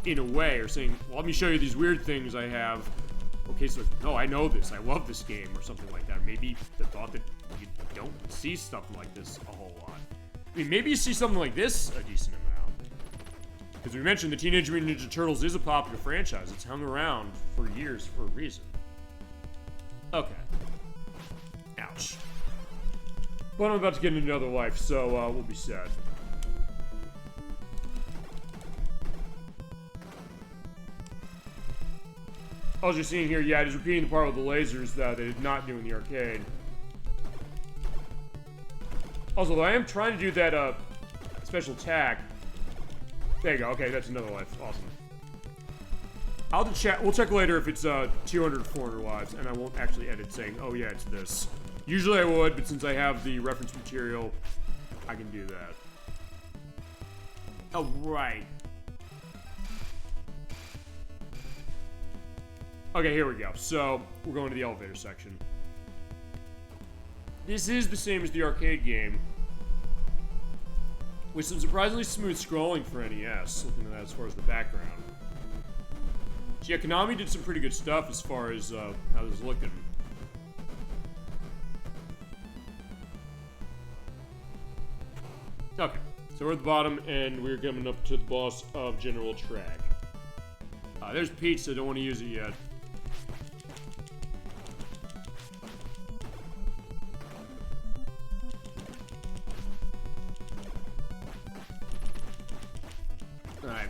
in a way, are saying, well, let me show you these weird things I have. Okay, so, no, I know this, I love this game, or something like that. Or maybe the thought that you don't see stuff like this a whole lot. I mean, maybe you see something like this a decent amount. Because we mentioned the Teenage Mutant Ninja Turtles is a popular franchise. It's hung around for years for a reason. Okay. Ouch. But I'm about to get into another life, so we'll be sad. As you're seeing here, yeah, it is repeating the part with the lasers that they did not do in the arcade. Also, though, I am trying to do that special attack. There you go. Okay, that's another life. Awesome. I'll just check. We'll check later if it's 200 or 400 lives, and I won't actually edit saying, "Oh yeah, it's this." Usually I would, but since I have the reference material, I can do that. Oh right. Okay, here we go. So we're going to the elevator section. This is the same as the arcade game, with some surprisingly smooth scrolling for NES, looking at that as far as the background. Yeah, Konami did some pretty good stuff as far as how this is looking. Okay, so we're at the bottom, and we're coming up to the boss of General Trag. There's pizza, don't want to use it yet. Alright.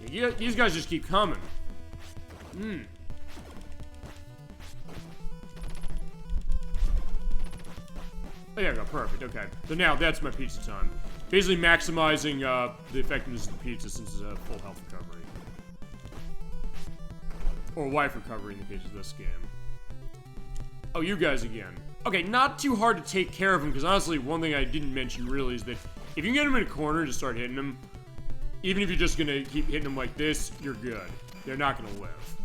Yeah, these guys just keep coming. Oh, yeah, go perfect. Okay, so now that's my pizza time. Basically maximizing the effectiveness of the pizza since it's a full health recovery. Or life recovery in the case of this game. Oh, you guys again. Okay, not too hard to take care of them, because honestly, one thing I didn't mention really is that if you can get them in a corner and just start hitting them, even if you're just gonna keep hitting them like this, you're good. They're not gonna live.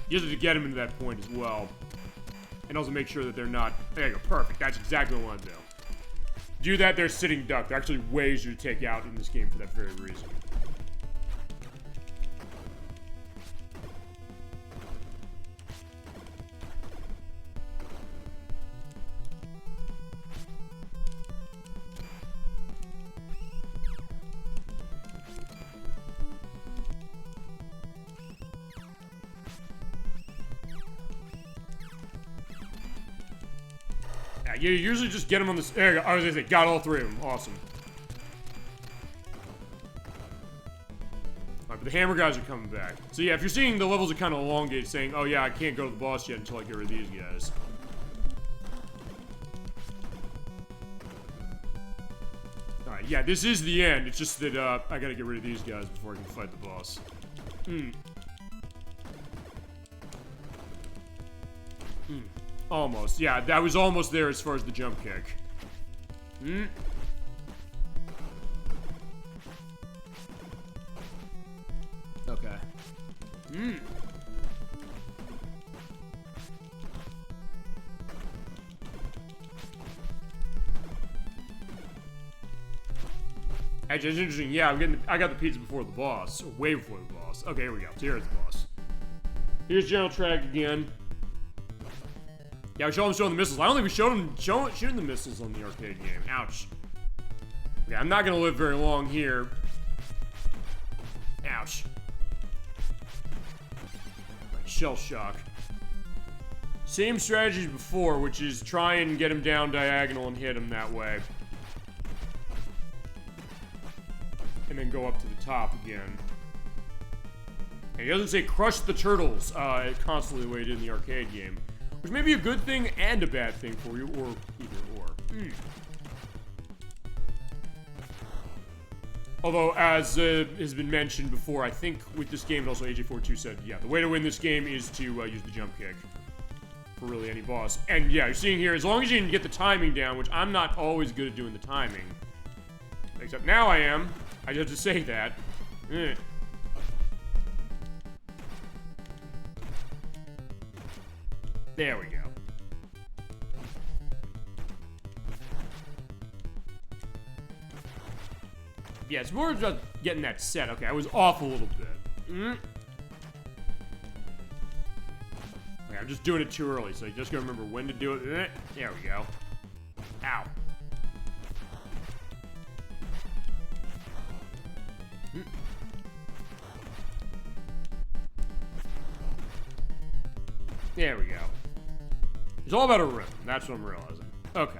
You just have to get them into that point as well. And also make sure that they're not... There you go, perfect. That's exactly what I want to do. Do that, they're sitting duck. They're actually way easier to take out in this game for that very reason. You usually just get them on this. There you go. I was gonna say, got all three of them. Awesome. Alright, but the hammer guys are coming back. So yeah, if you're seeing the levels are kind of elongated, saying, oh yeah, I can't go to the boss yet until I get rid of these guys. Alright, yeah, this is the end. It's just that, I gotta get rid of these guys before I can fight the boss. Almost. Yeah, that was almost there as far as the jump kick. Okay. Actually, it's interesting. Yeah, I got the pizza before the boss, or way before the boss. Okay, here we go. So here's the boss. Here's General Track again. Yeah, we showed him the missiles. I don't think we showed him shooting the missiles on the arcade game. Ouch. Okay, I'm not gonna live very long here. Ouch. Right, shell shock. Same strategy as before, which is try and get him down diagonal and hit him that way. And then go up to the top again. And he doesn't say crush the turtles constantly the way it did in the arcade game. Which may be a good thing and a bad thing for you, or either or. Although, as has been mentioned before, I think with this game, and also AJ42 said, yeah, the way to win this game is to use the jump kick for really any boss. And yeah, you're seeing here, as long as you can get the timing down, which I'm not always good at doing the timing. Except now I am. I just have to say that. There we go. Yeah, it's more just getting that set. Okay, I was off a little bit. Okay, I'm just doing it too early, so you just gotta remember when to do it. There we go. Ow. There we go. It's all about a rhythm. That's what I'm realizing. Okay.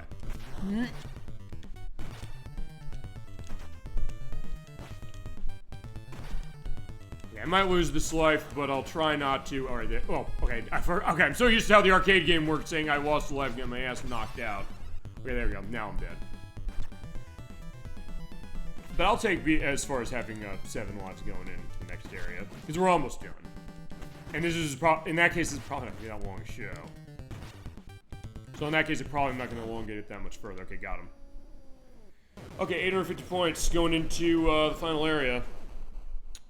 Yeah, I might lose this life, but I'll try not to. All right. Oh, okay. Okay, I'm so used to how the arcade game worked, saying I lost a life and got my ass knocked out. Okay, there we go. Now I'm dead. But I'll take B as far as having 7 lives going into the next area, because we're almost done. And this is in that case, it's probably not gonna be that long a show. So in that case, I'm not gonna elongate it that much further. Okay, got him. Okay, 850 points going into the final area.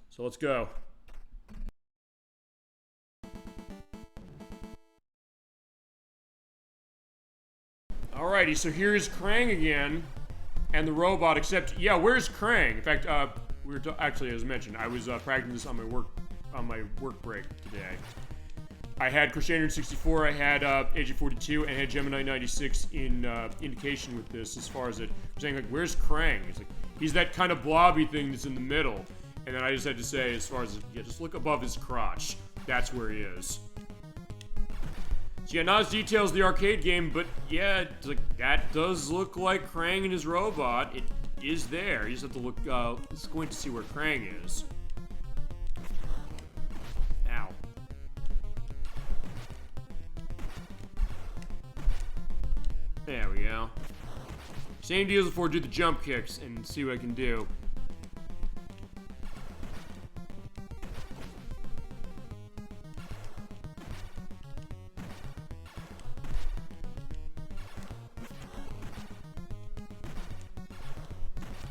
So let's go. Alrighty, so here's Krang again, and the robot. Except, yeah, where's Krang? In fact, we were actually, as mentioned, I was practicing this on my work break today. I had Crusader 64, I had AJ42, and I had Gemini 96 in indication with this as far as it saying like, where's Krang? It's like, he's that kind of blobby thing that's in the middle. And then I just had to say, as far as, yeah, just look above his crotch. That's where he is. So yeah, not as detailed as the arcade game, but yeah, it's like, that does look like Krang and his robot. It is there. You just have to look, it's going to see where Krang is. Ow. There we go. Same deal as before, do the jump kicks and see what I can do.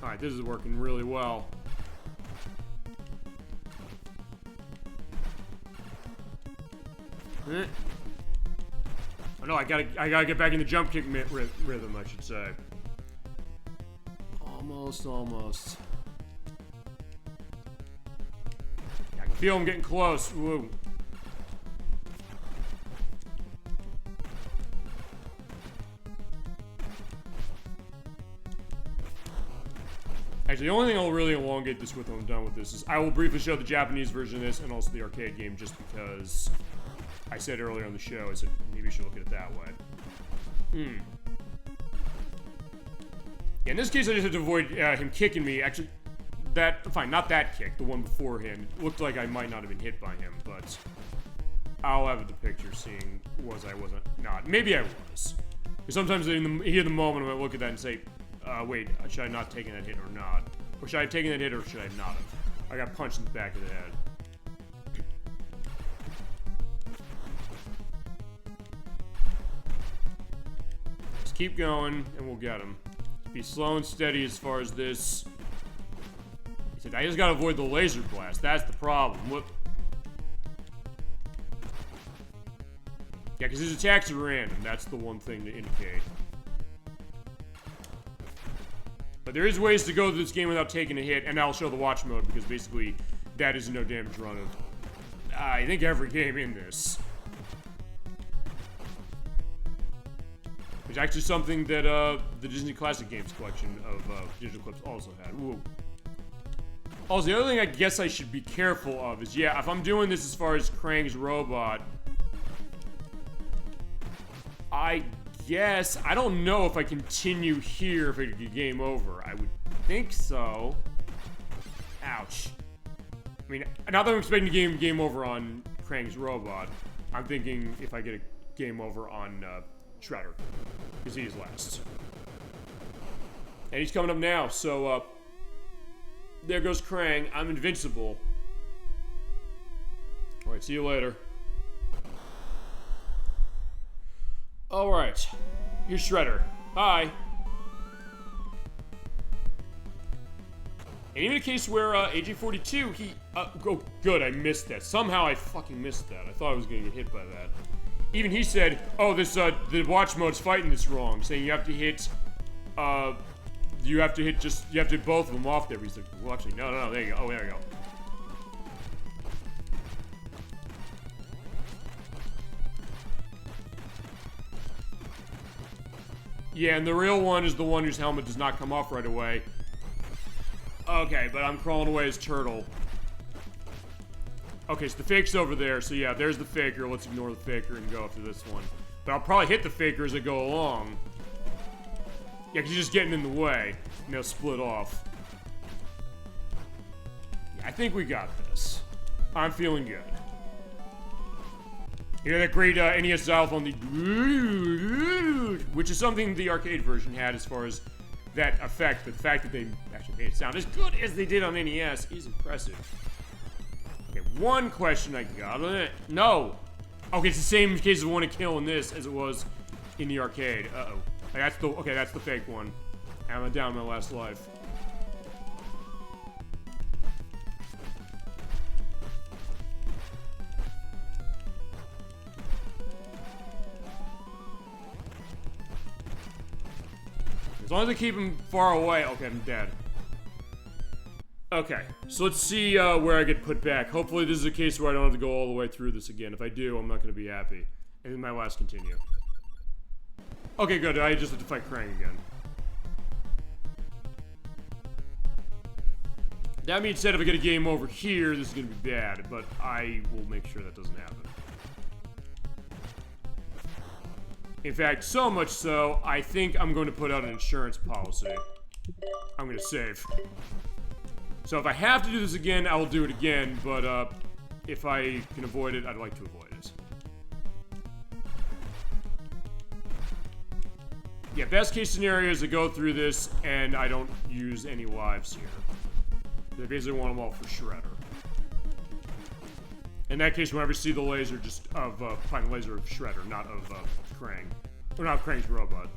Alright, this is working really well. Oh no, I gotta get back in the jump kick rhythm, I should say. Almost. I can feel him getting close. Woo. Actually, the only thing I'll really elongate this with when I'm done with this is I will briefly show the Japanese version of this and also the arcade game, just because I said earlier on the show, I said maybe you should look at it that way. Yeah, in this case, I just had to avoid him kicking me. Actually, fine, not that kick, the one beforehand. Looked like I might not have been hit by him, but I'll have the picture seeing was I wasn't not. Maybe I was. Because sometimes in the heat of the moment, I might look at that and say, wait, should I not have taken that hit or not? Or should I have taken that hit or should I not have? I got punched in the back of the head. Just keep going and we'll get him. Be slow and steady as far as this. He said, I just gotta avoid the laser blast. That's the problem. Whoop. Yeah, because his attacks are random. That's the one thing to indicate. But there is ways to go through this game without taking a hit, and I'll show the watch mode because basically that is a no damage run of, I think, every game in this. Which is actually something that the Disney Classic Games collection of digital clips also had. Ooh. Also, the other thing I guess I should be careful of is, yeah, if I'm doing this as far as Krang's robot, I guess, I don't know if I continue here if it get game over. I would think so. Ouch. I mean, not that I'm expecting game over on Krang's robot, I'm thinking if I get a game over on Shredder, because he's last. And he's coming up now, so there goes Krang. I'm invincible. Alright, see you later. Alright, here's Shredder. Hi. And even in a case where AJ42, he, oh good, I missed that. Somehow I fucking missed that. I thought I was gonna get hit by that. Even he said, oh, this, the watch mode's fighting this wrong, saying you have to hit, you have to hit both of them off there. He's like, well, actually, no, there you go. Oh, there you go. Yeah, and the real one is the one whose helmet does not come off right away. Okay, but I'm crawling away as Turtle. Okay, so the fake's over there, so yeah, there's the faker. Let's ignore the faker and go after this one. But I'll probably hit the faker as I go along. Yeah, because he's just getting in the way, and they'll split off. Yeah, I think we got this. I'm feeling good. You know that great NES xylophone, which is something the arcade version had as far as that effect, but the fact that they actually made it sound as good as they did on NES is impressive. Okay, one question I got on it. No! Okay, it's the same case of one kill in this as it was in the arcade. Uh-oh. That's the fake one. And I'm down my last life. As long as I keep him far away. Okay, I'm dead. Okay, so let's see where I get put back. Hopefully this is a case where I don't have to go all the way through this again. If I do, I'm not going to be happy. And then my last continue. Okay, good. I just have to fight Krang again. That being said, if I get a game over here, this is going to be bad, but I will make sure that doesn't happen. In fact, so much so, I think I'm going to put out an insurance policy. I'm going to save. So if I have to do this again, I will do it again, but if I can avoid it, I'd like to avoid it. Yeah, best case scenario is to go through this and I don't use any lives here. I basically want them all for Shredder. In that case, whenever you see the laser, just find the laser of Shredder, not of Krang. Or not Krang's robot.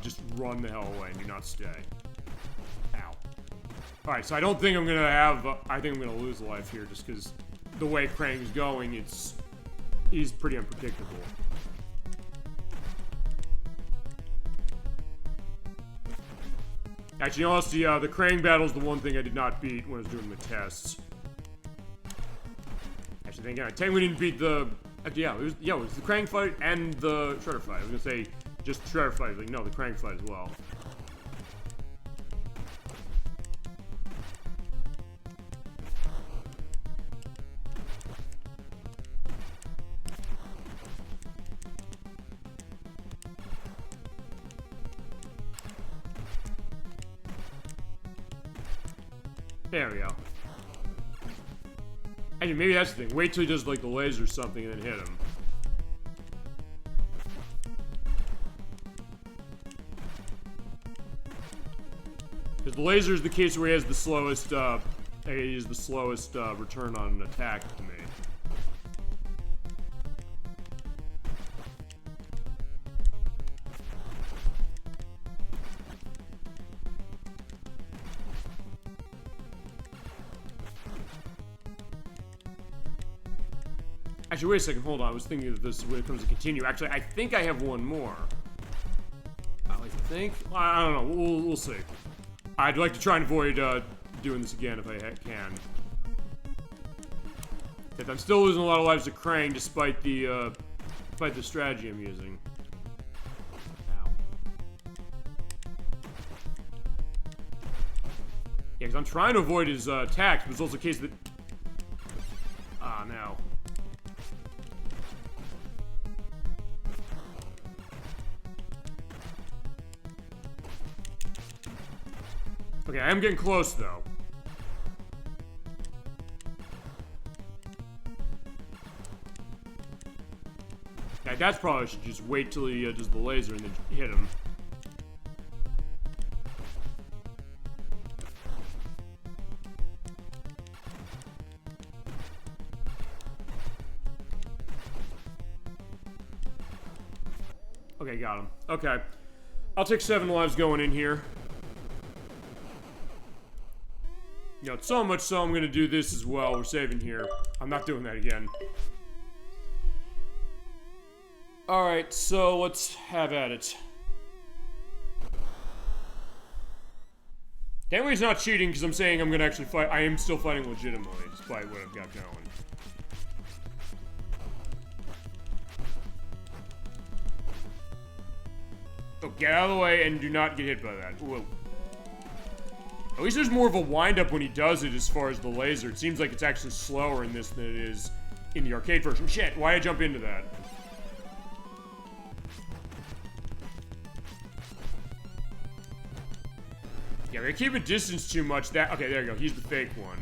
Just run the hell away and do not stay. Ow. Alright, so I don't think I'm gonna have, I think I'm gonna lose life here just because the way Krang's going, he's pretty unpredictable. Actually, honestly, the Krang battle's the one thing I did not beat when I was doing the tests. Actually, technically didn't beat the... yeah, it was the Krang fight and the Shredder fight. I was gonna say just the Shredder fight. Like, no, the Krang fight as well. There we go. Actually, maybe that's the thing. Wait till he does, like, the laser or something and then hit him. Because the laser is the case where he has the slowest, return on an attack to me. Actually, wait a second, hold on. I was thinking of this when it comes to continue. Actually, I think I have one more. I think? I don't know. We'll see. I'd like to try and avoid doing this again if I can. If I'm still losing a lot of lives to Krang despite the strategy I'm using. Ow. Yeah, because I'm trying to avoid his attacks, but it's also the case that... Ah, no. Okay, I am getting close, though. Yeah, that's probably should just wait till he does the laser and then hit him. Okay, got him. Okay. I'll take 7 lives going in here. You know, so much so I'm gonna do this as well. We're saving here. I'm not doing that again. Alright, so let's have at it. Thankfully it's not cheating because I'm saying I'm gonna actually fight. I am still fighting legitimately, despite what I've got going. Oh, get out of the way and do not get hit by that. Whoa. At least there's more of a wind-up when he does it as far as the laser. It seems like it's actually slower in this than it is in the arcade version. Shit, why did I jump into that? Yeah, they keep a distance too much. That okay, there you go. He's the fake one.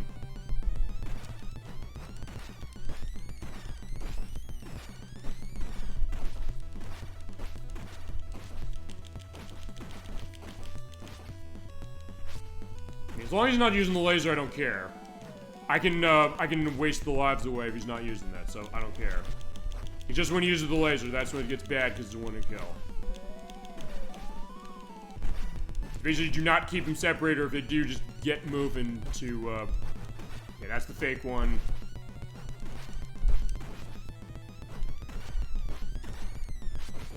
As long as he's not using the laser, I don't care. I can waste the lives away if he's not using that, so I don't care. It's just when he uses the laser, that's when it gets bad because it's a one-hit kill. Basically, do not keep them separated, or if they do, just get moving to, yeah, that's the fake one.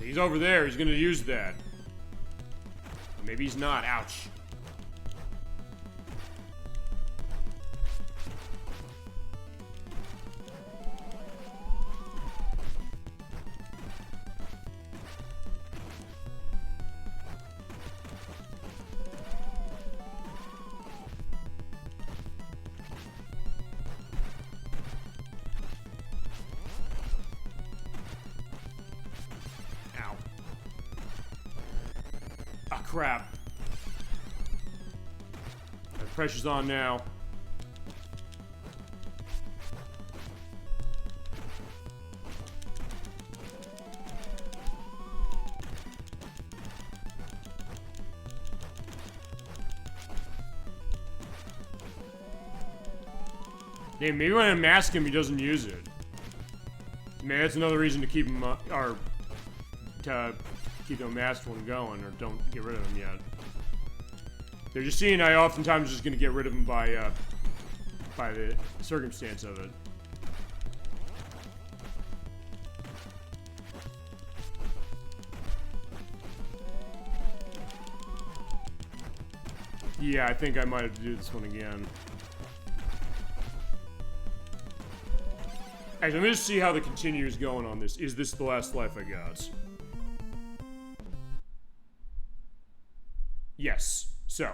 He's over there, he's gonna use that. Or maybe he's not, ouch. Crap. The pressure's on now. Yeah, maybe when I mask him, he doesn't use it. Maybe that's another reason to keep him, or to keep the masked one going, or don't get rid of him yet. They're just seeing I oftentimes just gonna get rid of him by the circumstance of it. Yeah, I think I might have to do this one again. Actually, let me just see how the continue is going on this. Is this the last life I got? Yes. So,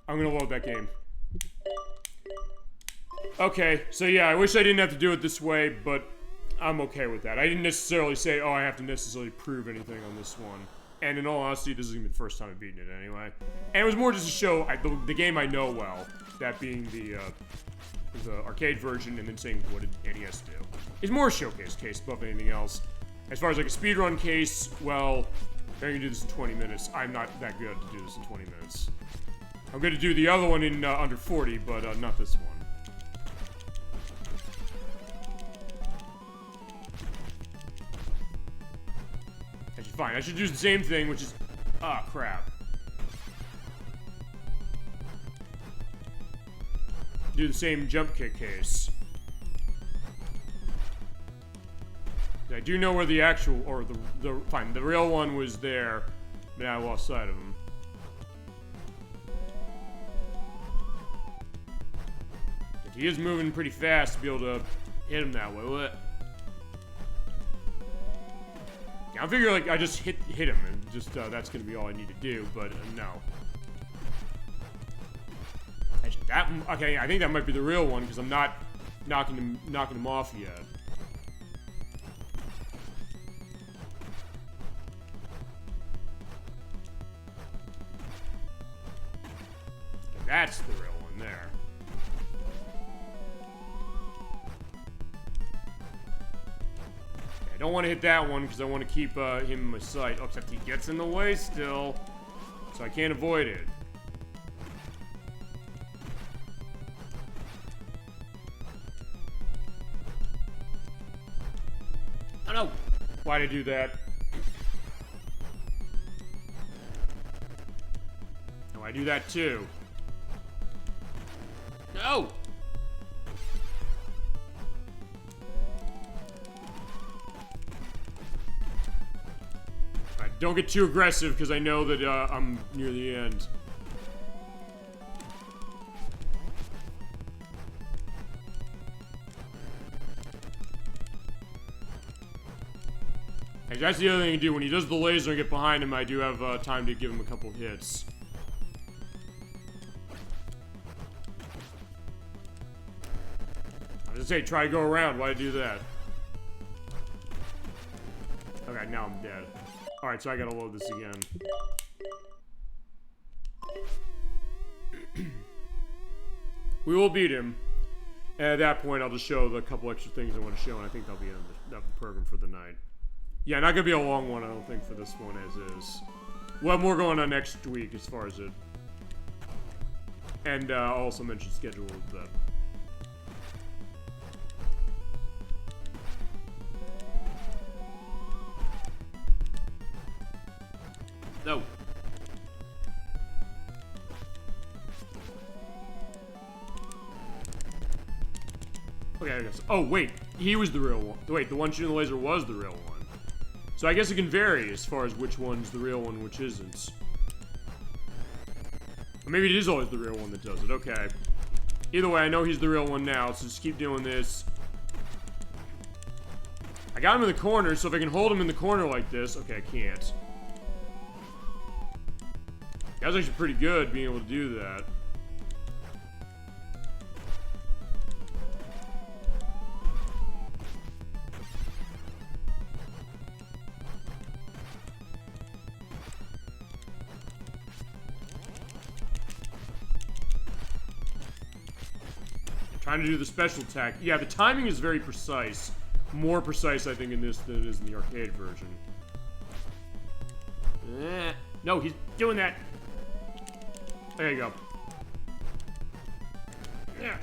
I'm gonna load that game. Okay, so yeah, I wish I didn't have to do it this way, but I'm okay with that. I didn't necessarily say, oh, I have to necessarily prove anything on this one. And in all honesty, this is gonna be the first time I've beaten it anyway. And it was more just to show the game I know well, that being the arcade version, and then saying what did NES do. It's more a showcase case above anything else. As far as like a speedrun case, well, they're gonna do this in 20 minutes. I'm not that good to do this in 20 minutes. I'm gonna do the other one in under 40, but not this one. Actually, fine. I should do the same thing, which is... Ah, crap. Do the same jump kick case. I do know where the actual, or fine, the real one was there, but I lost sight of him. He is moving pretty fast to be able to hit him that way. What? Yeah, I figure like I just hit him and just that's gonna be all I need to do, but no. Actually, okay, I think that might be the real one because I'm not knocking him off yet. That's the real one there. I don't want to hit that one because I want to keep him in my sight. Oh, except he gets in the way still, so I can't avoid it. Oh no! Why'd I do that? No, I do that too. No! Alright, don't get too aggressive because I know that I'm near the end. Actually, that's the other thing to do. When he does the laser and get behind him, I do have time to give him a couple hits. I was gonna say, try to go around. Why do that? Okay, now I'm dead. Alright, so I gotta load this again. We will beat him. And at that point, I'll just show the couple extra things I want to show, and I think that'll be the program for the night. Yeah, not gonna be a long one, I don't think, for this one as is. We'll have more going on next week as far as it. And I'll also mention schedule of that. No. Okay, I guess. Oh, wait. He was the real one. Wait, the one shooting the laser was the real one. So I guess it can vary as far as which one's the real one, which isn't. Or maybe it is always the real one that does it. Okay. Either way, I know he's the real one now, so just keep doing this. I got him in the corner, so if I can hold him in the corner like this... Okay, I can't. That was actually pretty good, being able to do that. Trying to do the special attack. Yeah, the timing is very precise. More precise, I think, in this than it is in the arcade version. No, he's doing that. There you go. Yeah.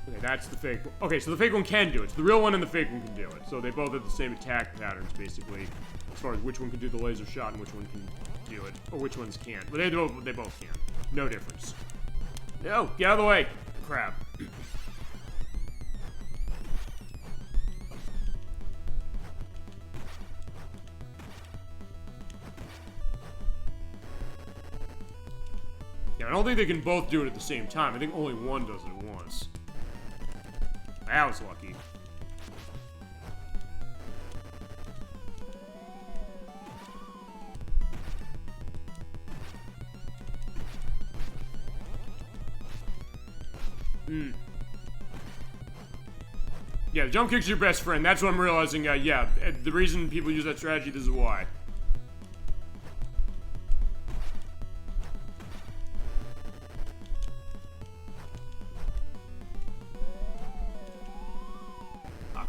Okay, that's the fake one. Okay, so the fake one can do it. So the real one and the fake one can do it. So they both have the same attack patterns, basically, as far as which one can do the laser shot and which one can do it, or which ones can't. But they both can. No difference. No, get out of the way. Crap. Yeah, I don't think they can both do it at the same time. I think only one does it at once. That was lucky. Yeah, the jump kick's your best friend. That's what I'm realizing. Yeah, the reason people use that strategy, this is why.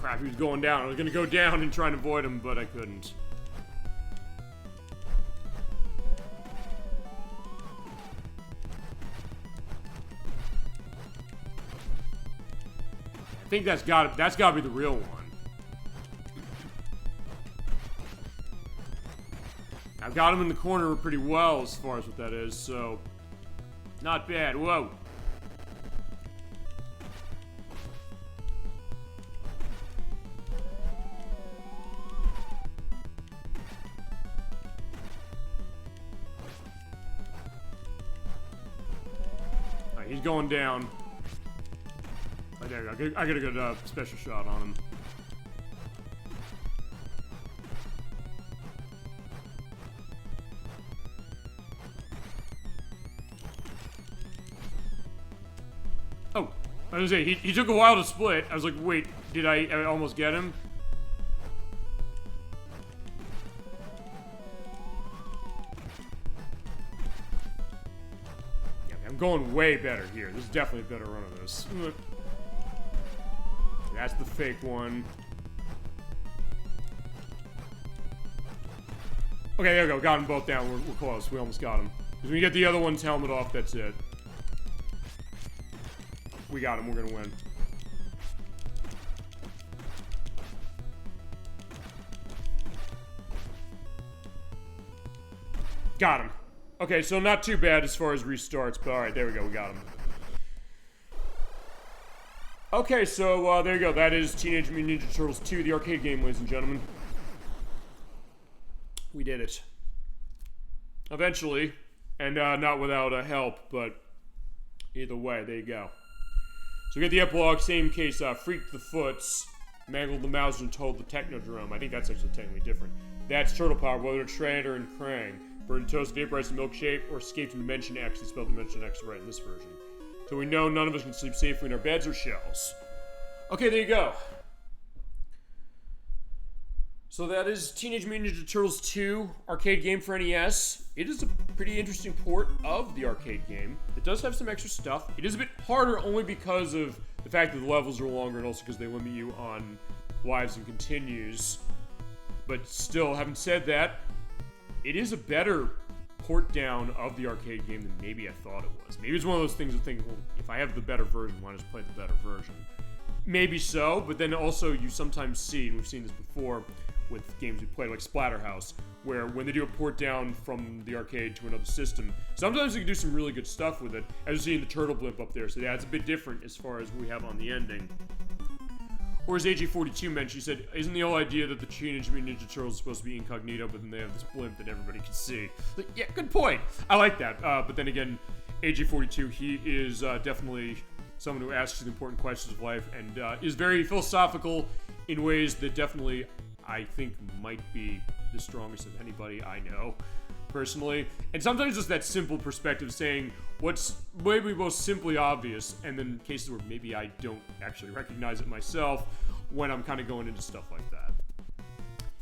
crap, he was going down. I was gonna go down and try and avoid him, but I couldn't. I think that's gotta be the real one. I've got him in the corner pretty well as far as what that is, so not bad. Whoa. Alright, he's going down. Oh, there we go. I got a good special shot on him. Oh, I was gonna say, he took a while to split. I was like, wait, did I almost get him? Yeah, I'm going way better here. This is definitely a better run of this. That's the fake one. Okay, there we go. Got them both down. We're close. We almost got him. Because when you get the other one's helmet off, that's it. We got him. We're gonna win. Got him. Okay, so not too bad as far as restarts, but alright, there we go. We got him. Okay, so there you go. That is Teenage Mutant Ninja Turtles 2, the arcade game, ladies and gentlemen. We did it. Eventually. And not without help, but either way, there you go. So we get the epilogue, same case, Freaked the Foots, Mangled the Mauser, and Told the Technodrome. I think that's actually technically different. That's Turtle Power, whether it's Shredder and Krang. Burned Toast, Vaporized in Milkshake, or Escaped from Dimension X. They spelled Dimension X right in this version. So we know none of us can sleep safely in our beds or shells. Okay, there you go. So that is Teenage Mutant Ninja Turtles 2 arcade game for NES. It is a pretty interesting port of the arcade game. It does have some extra stuff. It is a bit harder only because of the fact that the levels are longer and also because they limit you on lives and continues. But still, having said that, it is a better port down of the arcade game than maybe I thought it was. Maybe it's one of those things of thinking, well, if I have the better version, why not just play the better version? Maybe so, but then also you sometimes see, and we've seen this before with games we play like Splatterhouse, where when they do a port down from the arcade to another system, sometimes they can do some really good stuff with it, as you see in the turtle blimp up there. So yeah, it's a bit different as far as what we have on the ending. Or as AJ42 mentioned, she said, isn't the whole idea that the Teenage Mutant Ninja Turtles is supposed to be incognito, but then they have this blimp that everybody can see? Like, yeah, good point. I like that. But then again, AJ42, he is definitely someone who asks the important questions of life and is very philosophical in ways that definitely, I think, might be the strongest of anybody I know, personally. And sometimes just that simple perspective saying what's maybe most simply obvious, and then cases where maybe I don't actually recognize it myself when I'm kind of going into stuff like that.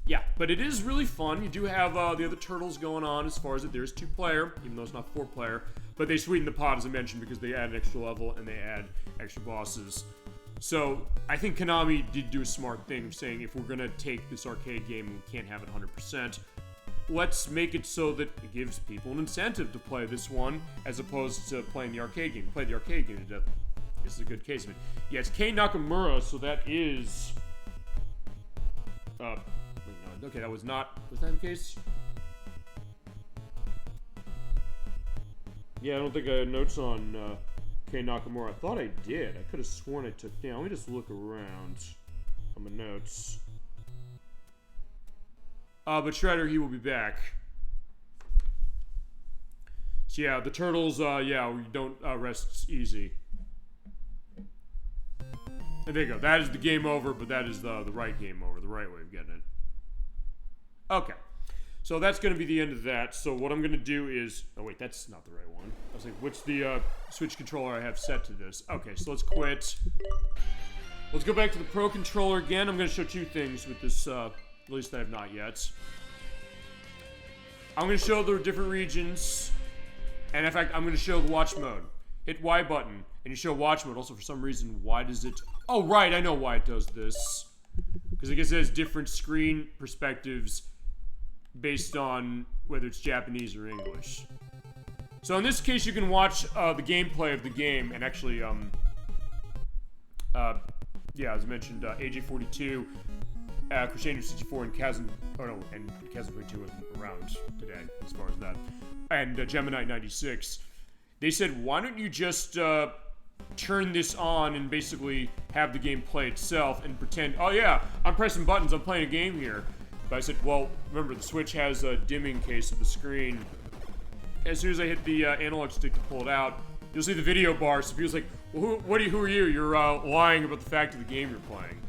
Yeah, but it is really fun. You do have the other Turtles going on as far as it. There's 2-player, even though it's not 4-player. But they sweeten the pot, as I mentioned, because they add an extra level and they add extra bosses. So I think Konami did do a smart thing of saying, if we're going to take this arcade game and we can't have it 100%, let's make it so that it gives people an incentive to play this one as opposed to playing the arcade game. Play the arcade game to death. This is a good case of it. Yeah, it's Kei Nakamura, so that is... wait, no, okay, that was not... Was that the case? Yeah, I don't think I had notes on Kei Nakamura. I thought I did. I could have sworn I took down. Let me just look around on my notes. But Shredder, he will be back. So yeah, the Turtles, yeah, we don't rest easy. And there you go. That is the game over, but that is the right game over, the right way of getting it. Okay. So that's going to be the end of that. So what I'm going to do is... Oh, wait, that's not the right one. I was like, what's the Switch controller I have set to this? Okay, so let's quit. Let's go back to the Pro Controller again. I'm going to show 2 things with this, at least I have not yet. I'm going to show the different regions. And in fact, I'm going to show the watch mode. Hit Y button, and you show watch mode. Also, for some reason, why does it... Oh, right, I know why it does this. Because I guess it has different screen perspectives based on whether it's Japanese or English. So in this case, you can watch the gameplay of the game, and actually, yeah, as I mentioned, AJ42, Crusader 64, and Chasm 22 wasn't around today, as far as that, and Gemini 96. They said, why don't you just turn this on and basically have the game play itself and pretend, oh yeah, I'm pressing buttons, I'm playing a game here. But I said, well, remember, the Switch has a dimming case of the screen. As soon as I hit the analog stick to pull it out, you'll see the video bar. So people's like, well, who are you? You're lying about the fact of the game you're playing.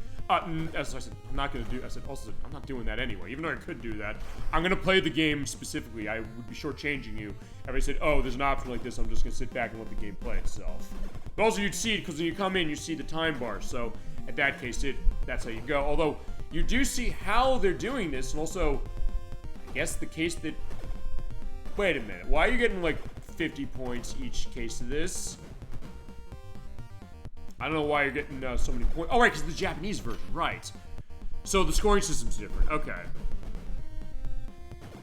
As I said, I'm not gonna do. I said, also, I'm not doing that anyway. Even though I could do that, I'm gonna play the game specifically. I would be shortchanging you if I said, oh, there's an option like this. I'm just gonna sit back and let the game play itself. But also, you'd see it because when you come in, you see the time bar. So at that case, that's how you go. Although you do see how they're doing this, and also, I guess the case that. Wait a minute. Why are you getting like 50 points each case of this? I don't know why you're getting so many points. Oh, right, because the Japanese version, right. So the scoring system's different. Okay.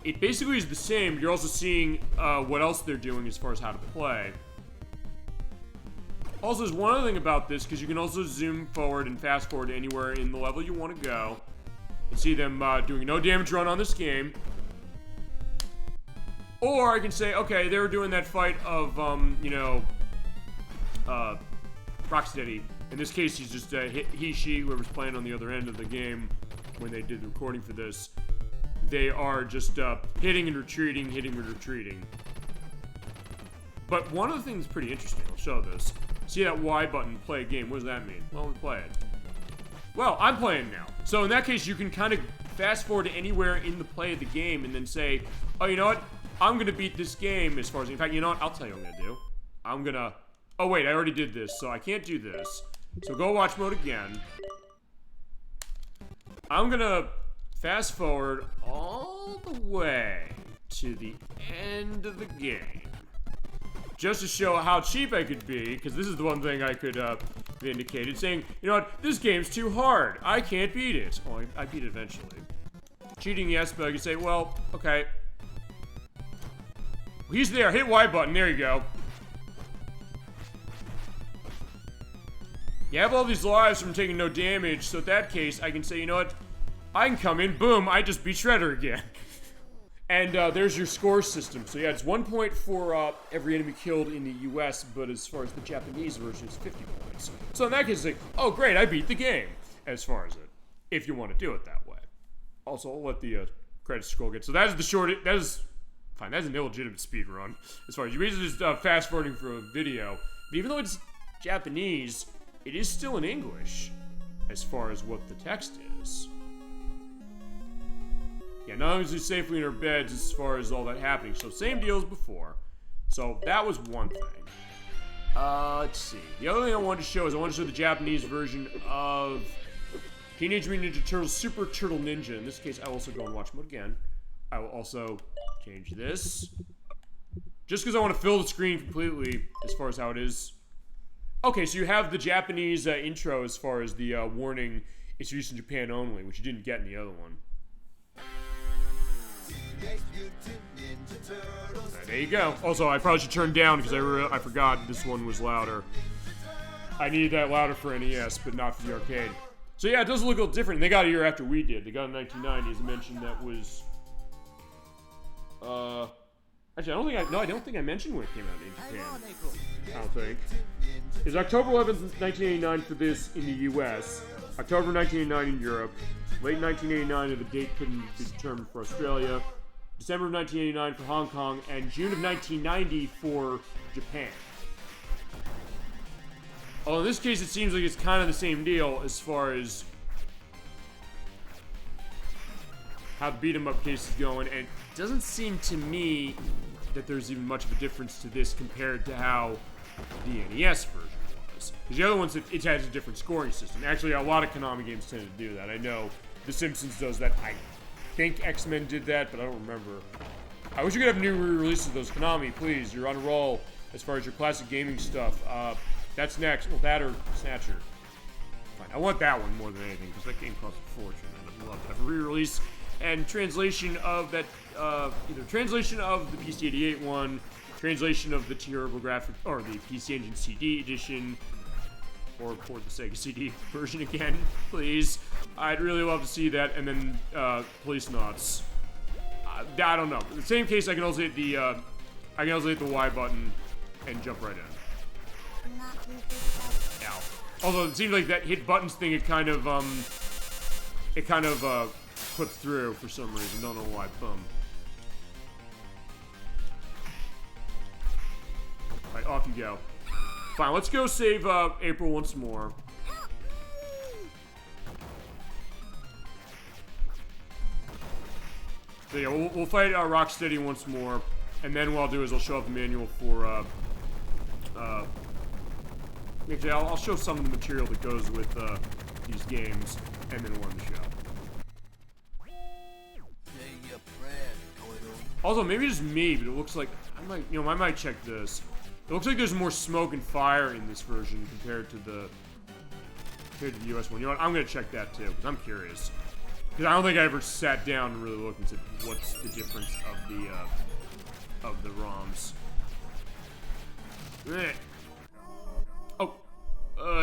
It basically is the same. You're also seeing what else they're doing as far as how to play. Also, there's one other thing about this, because you can also zoom forward and fast forward to anywhere in the level you want to go. And see them doing a no damage run on this game. Or I can say, okay, they were doing that fight of, Rocksteady. In this case, he's just she, whoever's playing on the other end of the game when they did the recording for this. They are just hitting and retreating, hitting and retreating. But one of the things that's pretty interesting, I'll show this. See that Y button, play a game. What does that mean? Well, we play it. Well, I'm playing now. So in that case, you can kind of fast forward to anywhere in the play of the game and then say, oh, you know what? I'm going to beat this game as far as... In fact, you know what? I'll tell you what I'm going to do. I'm going to... Oh, wait, I already did this, so I can't do this. So go watch mode again. I'm going to fast forward all the way to the end of the game. Just to show how cheap I could be, because this is the one thing I could vindicate. It's saying, you know what? This game's too hard. I can't beat it. Well, I beat it eventually. Cheating, yes, but I could say, well, okay. He's there. Hit Y button. There you go. You have all these lives from taking no damage, so in that case, I can say, you know what? I can come in. Boom. I just beat Shredder again. And there's your score system. So yeah, it's 1 point for every enemy killed in the US, but as far as the Japanese version, it's 50 points. So in that case, it's like, oh great, I beat the game, as far as it, if you want to do it that way. Also, I'll let the credits scroll get. So that is the short, that is, fine, that's an illegitimate speed run. As far as, you're basically just fast forwarding for a video. But even though it's Japanese, it is still in English, as far as what the text is. Yeah, not only is we safely in our beds as far as all that happening. So same deal as before. So that was one thing. Let's see. The other thing I wanted to show is I wanted to show the Japanese version of Teenage Mutant Ninja Turtles Super Turtle Ninja. In this case, I will also go and watch mode again. I will also change this. Just because I want to fill the screen completely as far as how it is. Okay, so you have the Japanese intro as far as the warning, it's used in Japan only, which you didn't get in the other one. There you go. Also, I probably should turn down because I forgot this one was louder. I needed that louder for NES, but not for the arcade. So yeah, it does look a little different. They got a year after we did. They got in 1990, as I mentioned. That was... Actually, I don't think I mentioned when it came out in Japan. I don't think. It was October 11th, 1989 for this in the US. October 1989 in Europe. Late 1989, if the date couldn't be determined for Australia. December of 1989 for Hong Kong, and June of 1990 for Japan. Although in this case, it seems like it's kind of the same deal as far as how the beat-em-up case is going, and it doesn't seem to me that there's even much of a difference to this compared to how the NES version was. Because the other ones, it has a different scoring system. Actually, a lot of Konami games tend to do that. I know The Simpsons does that. I think X-Men did that, but I don't remember. I wish you could have new re-releases of those. Konami, please. You're on a roll as far as your classic gaming stuff. That's next. Well, that or Snatcher. Fine, I want that one more than anything, because that game costs a fortune, and I'd love to have a re-release and translation of that, either translation of the PC-88 one, translation of the TurboGrafx, or the PC Engine CD edition, or port the Sega CD version again, please. I'd really love to see that, and then, Police Knots. I don't know. In the same case, I can also hit the Y button and jump right in. Ow. Although it seems like that hit buttons thing, it kind of clips through for some reason. Don't know why. Boom. Alright, off you go. Fine, let's go save April once more. So yeah, we'll fight Rocksteady once more, and then what I'll do is I'll show up the manual for, actually, I'll show some of the material that goes with these games, and then we'll end the show. Also, maybe it's me, but it looks like I might check this. It looks like there's more smoke and fire in this version compared to the US one. You know what? I'm gonna check that too because I'm curious. Because I don't think I ever sat down and really looked and said what's the difference of the ROMs. Oh,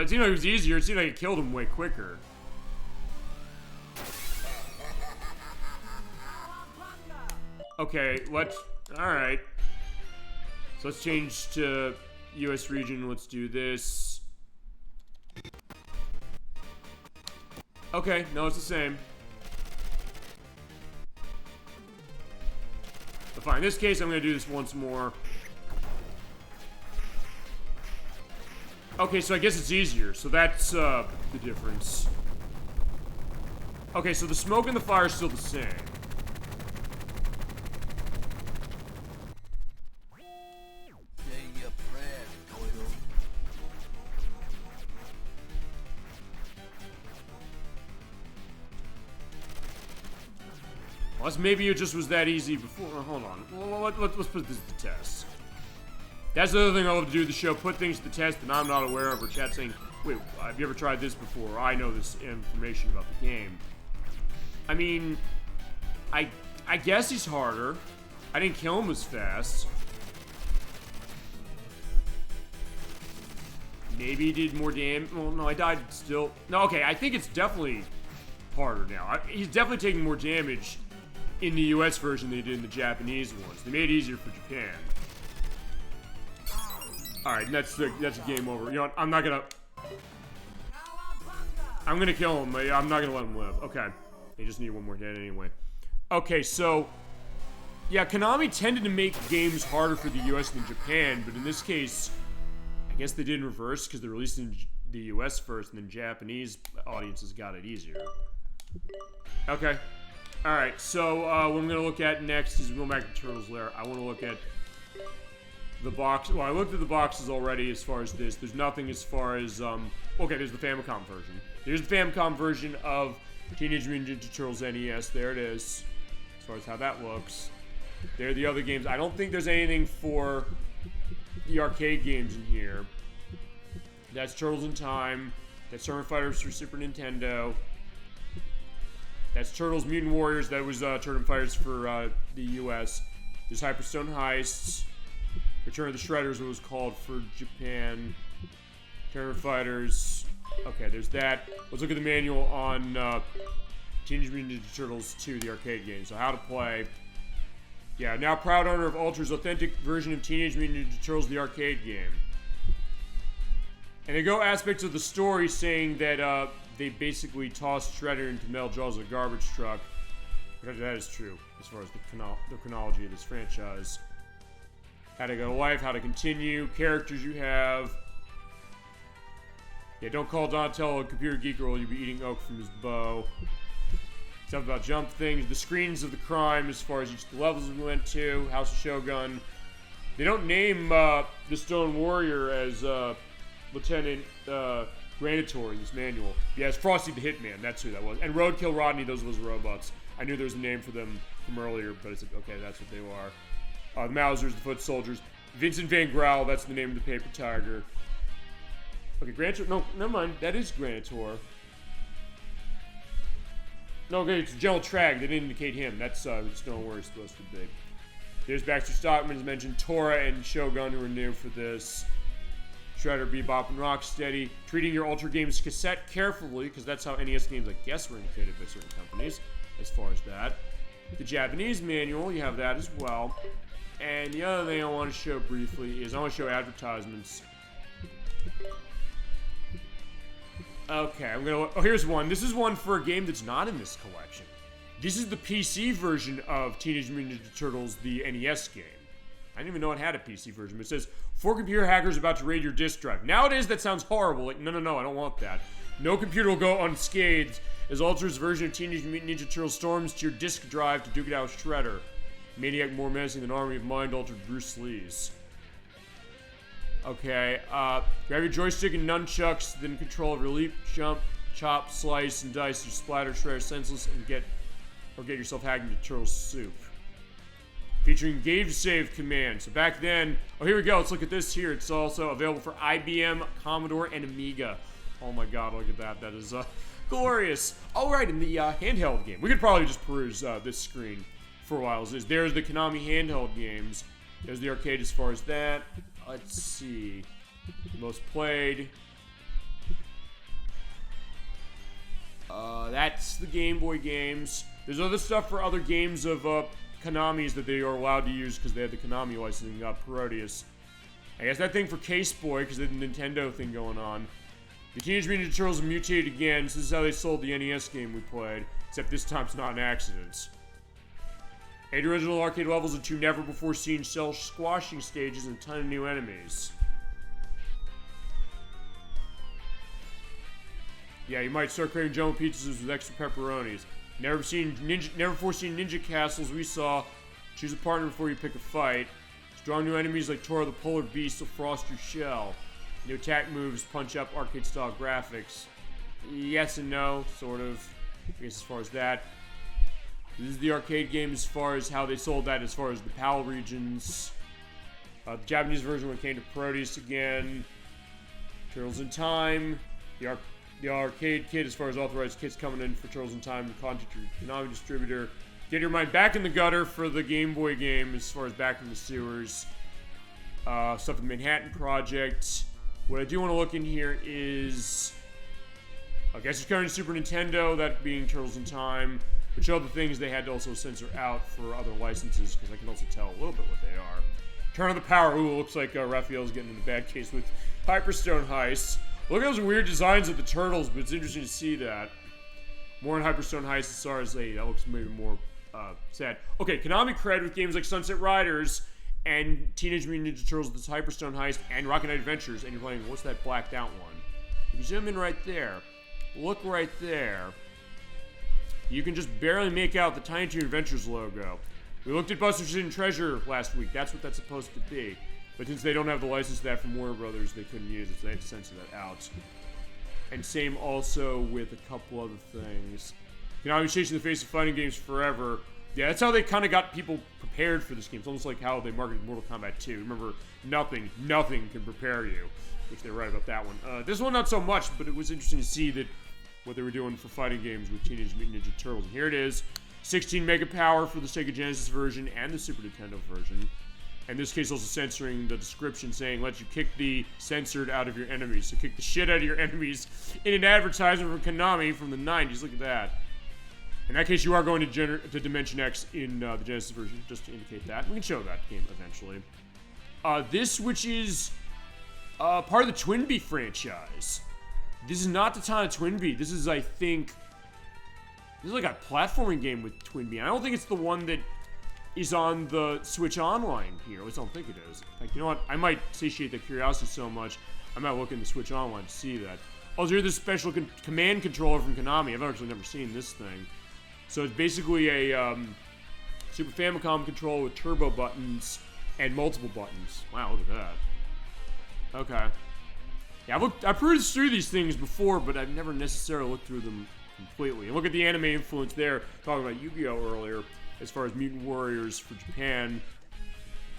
it seemed like it was easier. It seemed like it killed him way quicker. Okay, alright. So let's change to US region. Let's do this. Okay, no, it's the same. But fine, in this case, I'm gonna do this once more. Okay, so I guess it's easier. So that's the difference. Okay, so the smoke and the fire is still the same. Unless maybe it just was that easy before. Hold on. Well, let's put this to the test. That's the other thing I love to do with the show. Put things to the test that I'm not aware of, or chat saying, wait, have you ever tried this before? I know this information about the game. I mean, I guess he's harder. I didn't kill him as fast. Maybe he did more damage. Well, no, I died still. No, okay, I think it's definitely harder now. He's definitely taking more damage in the US version than he did in the Japanese ones. They made it easier for Japan. Alright, that's a game over. You know what? I'm gonna kill him. I'm not gonna let him live. Okay. They just need one more hit anyway. Okay, so yeah, Konami tended to make games harder for the US than Japan, but in this case, I guess they did in reverse because they released it in the US first, and then Japanese audiences got it easier. Okay. Alright, so what I'm going to look at next is going back to Turtles Lair. I want to look at the box. Well, I looked at the boxes already as far as this. There's nothing as far as, okay, there's the Famicom version. Here's the Famicom version of Teenage Mutant Ninja Turtles NES. There it is, as far as how that looks. There are the other games. I don't think there's anything for the arcade games in here. That's Turtles in Time. That's Tournament Fighters for Super Nintendo. That's Turtles Mutant Warriors. That was Tournament Fighters for the US. There's Hyperstone Heists. Return of the Shredders, what was called for Japan. Tournament Fighters. Okay, there's that. Let's look at the manual on Teenage Mutant Ninja Turtles 2, the arcade game. So how to play. Yeah, now proud owner of Ultra's authentic version of Teenage Mutant Ninja Turtles, the arcade game. And they go aspects of the story saying that they basically tossed Shredder into metal jaws of a garbage truck. That is true, as far as the chronology of this franchise. How to go to life, how to continue, characters you have. Yeah, don't call Donatello a computer geek or you'll be eating oak from his bow. Stuff about jump things, the screens of the crime as far as each of the levels we went to, House of Shogun. They don't name the Stone Warrior as Lieutenant Granitor in this manual. Yeah, it's Frosty the Hitman, that's who that was. And Roadkill Rodney, those were robots. I knew there was a name for them from earlier, but it's okay, that's what they are. The Mousers, the Foot Soldiers. Vincent Van Growl, that's the name of the Paper Tiger. Okay, Granitor, no, never mind, that is Granitor. No, okay, it's General Trag. They didn't indicate him. That's just don't know where he's supposed to be. There's Baxter Stockman, as mentioned. Tora and Shogun, who are new for this. Shredder, Bebop, and Rocksteady. Treating your Ultra Games cassette carefully, because that's how NES games, I guess, were indicated by certain companies, as far as that. The Japanese manual, you have that as well. And the other thing I want to show briefly is I want to show advertisements. Okay, oh, here's one. This is one for a game that's not in this collection. This is the PC version of Teenage Mutant Ninja Turtles, the NES game. I didn't even know it had a PC version, but it says, 4 computer hackers about to raid your disk drive. Nowadays, that sounds horrible. Like, no, I don't want that. No computer will go unscathed as Ultra's version of Teenage Mutant Ninja Turtles storms to your disk drive to duke it out with Shredder. Maniac more menacing than Army of Mind-Altered Bruce Lee's. Okay, grab your joystick and nunchucks, then control of your leap, jump, chop, slice, and dice to splatter Shredder senseless and get yourself hacked into Turtles soup. Featuring Gauge Save command. So back then, oh here we go, let's look at this here. It's also available for IBM, Commodore, and Amiga. Oh my god, look at that. That is glorious. Alright, in the handheld game. We could probably just peruse this screen for a while. There's the Konami handheld games. There's the arcade as far as that. Let's see. Most played. That's the Game Boy games. There's other stuff for other games of Konami's that they are allowed to use because they had the Konami licensing. Parodius. I guess that thing for Case Boy because they had the Nintendo thing going on. The Teenage Mutant Ninja Turtles mutated again. So this is how they sold the NES game we played. Except this time it's not an accident. 8 original arcade levels and 2 never-before-seen cell-squashing stages and a ton of new enemies. Yeah, you might start craving jumbo pizzas with extra pepperonis. Never before seen ninja castles we saw. Choose a partner before you pick a fight. Strong new enemies like Tora the Polar Beast will frost your shell. New attack moves punch up arcade-style graphics. Yes and no, sort of. I guess as far as that. This is the arcade game as far as how they sold that as far as the PAL regions. The Japanese version when it came to Parodius again. Turtles in Time. The arcade kit as far as authorized kits coming in for Turtles in Time. The contact your Konami distributor. Get your mind back in the gutter for the Game Boy game as far as back in the sewers. Stuff with the Manhattan Project. What I do want to look in here is... I guess it's covering Super Nintendo, that being Turtles in Time. Which other things they had to also censor out for other licenses, because I can also tell a little bit what they are. Turn of the Power. Ooh, looks like Raphael's getting in a bad case with Hyperstone Heist. Look at those weird designs of the Turtles, but it's interesting to see that. More on Hyperstone Heist as far as that looks maybe more sad. Okay, Konami cred with games like Sunset Riders and Teenage Mutant Ninja Turtles, this Hyperstone Heist, and Rocket Knight Adventures, and you're playing, what's that blacked out one? If you zoom in right there, look right there. You can just barely make out the Tiny Toon Adventures logo. We looked at Buster's Hidden Treasure last week. That's what that's supposed to be. But since they don't have the license to that from Warner Brothers, they couldn't use it, so they had to censor that out. And same also with a couple other things. Konami's chasing the face of fighting games forever. Yeah, that's how they kind of got people prepared for this game. It's almost like how they marketed Mortal Kombat 2. Remember, nothing can prepare you. Which they're right about that one. This one, not so much, but it was interesting to see that what they were doing for fighting games with Teenage Mutant Ninja Turtles. And here it is. 16 mega power for the Sega Genesis version and the Super Nintendo version. In this case, also censoring the description saying, let you kick the censored out of your enemies. So kick the shit out of your enemies in an advertisement from Konami from the 90s. Look at that. In that case, you are going to Dimension X in the Genesis version, just to indicate that. We can show that game eventually. This, which is part of the TwinBee franchise. This is not the time of TwinBee. This is, I think... This is like a platforming game with TwinBee. I don't think it's the one that is on the Switch Online here. At least I don't think it is. Like, you know what? I might satiate that curiosity so much, I might look in the Switch Online to see that. Also, here's this special command controller from Konami. I've actually never seen this thing. So it's basically a Super Famicom controller with turbo buttons and multiple buttons. Wow, look at that. Okay. Yeah, I've perused through these things before, but I've never necessarily looked through them completely. And look at the anime influence there, talking about Yu-Gi-Oh! Earlier, as far as Mutant Warriors for Japan.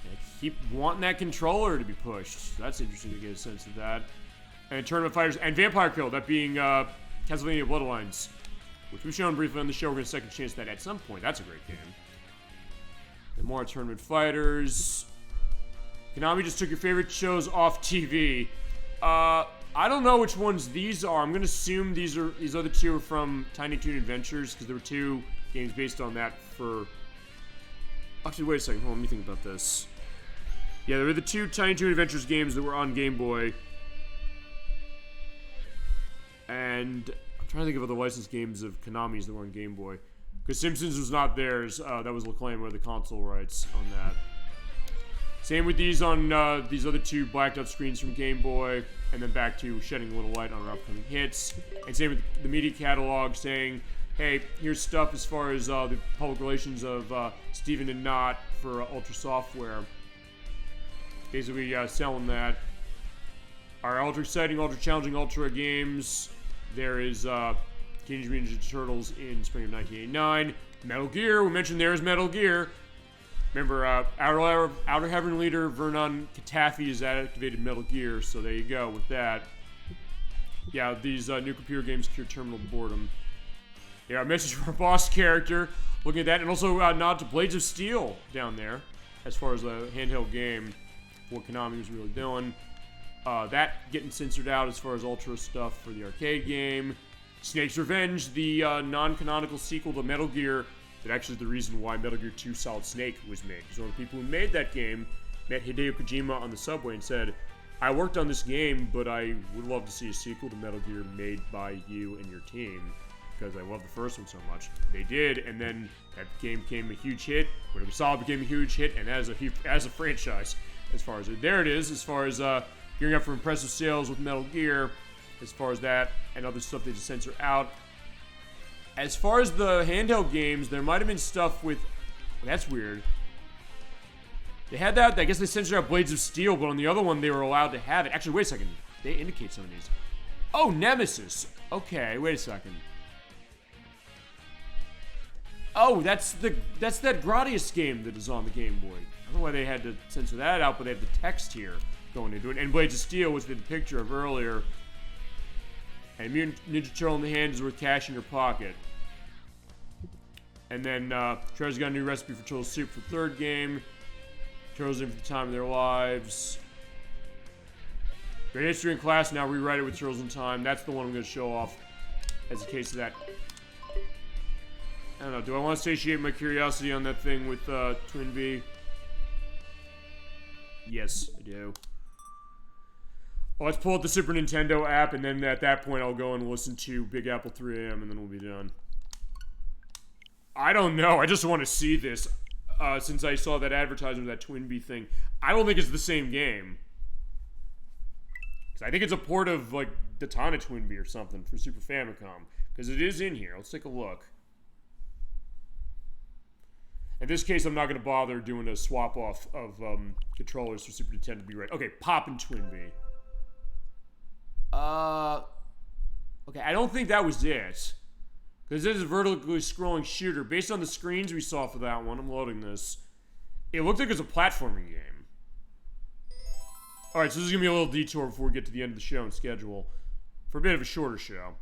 I keep wanting that controller to be pushed. So that's interesting to get a sense of that. And Tournament Fighters, and Vampire Kill, that being Castlevania Bloodlines. which we've shown briefly on the show. We're going to second chance that at some point. That's a great game. And more Tournament Fighters. Konami just took your favorite shows off TV. I don't know which ones these are. I'm going to assume these other two are from Tiny Toon Adventures, because there were 2 games based on that for... Actually, wait a second. Hold on, let me think about this. Yeah, there were the 2 Tiny Toon Adventures games that were on Game Boy. And I'm trying to think of other licensed games of Konami's that were on Game Boy. Because Simpsons was not theirs. That was Acclaim, or the console rights on that. Same with these on these other 2 blacked out screens from Game Boy, and then back to shedding a little light on our upcoming hits. And same with the media catalog saying, hey, here's stuff as far as the public relations of Steven and Knott for Ultra Software. Basically selling that. Our ultra exciting, ultra challenging, ultra games. There is Teenage Mutant Ninja Turtles in spring of 1989. Metal Gear, we mentioned there's Metal Gear. Remember, Outer Heaven leader Vernon Katafi has activated Metal Gear, so there you go with that. Yeah, these new computer games cure terminal boredom. Yeah, a message from our boss character, looking at that, and also a nod to Blades of Steel down there, as far as the handheld game, what Konami was really doing. That getting censored out as far as Ultra stuff for the arcade game. Snake's Revenge, the non-canonical sequel to Metal Gear, that actually is the reason why Metal Gear 2 Solid Snake was made. Because one of the people who made that game met Hideo Kojima on the subway and said, I worked on this game, but I would love to see a sequel to Metal Gear made by you and your team, because I love the first one so much. They did, and then that game became a huge hit. Metal Gear Solid became a huge hit, and as a franchise, as far as it. There it is, as far as gearing up for impressive sales with Metal Gear, as far as that, and other stuff they just censor out. As far as the handheld games, there might have been stuff with... Well, that's weird. They had that. I guess they censored out Blades of Steel, but on the other one, they were allowed to have it. Actually, wait a second. They indicate some of these. Oh, Nemesis. Okay, wait a second. Oh, that's that Gradius game that is on the Game Boy. I don't know why they had to censor that out, but they have the text here going into it. And Blades of Steel, which they had the picture of earlier. And Mutant Ninja Turtle in the hand is worth cash in your pocket. And then Trevor's got a new recipe for turtle soup for the 3rd game. Turtles in for the time of their lives. Great History in Class, now rewrite it with Turtles in Time. That's the one I'm going to show off as a case of that. I don't know, do I want to satiate my curiosity on that thing with TwinBee? Yes, I do. Well, let's pull up the Super Nintendo app, and then at that point I'll go and listen to Big Apple 3AM, and then we'll be done. I don't know. I just want to see this. Since I saw that advertisement, that TwinBee thing. I don't think it's the same game. Because I think it's a port of, like, Detana TwinBee or something for Super Famicom. Because it is in here. Let's take a look. In this case, I'm not going to bother doing a swap-off of controllers for Super Nintendo to be right. Okay, Poppin' TwinBee. Okay, I don't think that was it. Because this is a vertically scrolling shooter. Based on the screens we saw for that one, I'm loading this. It looked like it was a platforming game. Alright, so this is going to be a little detour before we get to the end of the show and schedule. For a bit of a shorter show.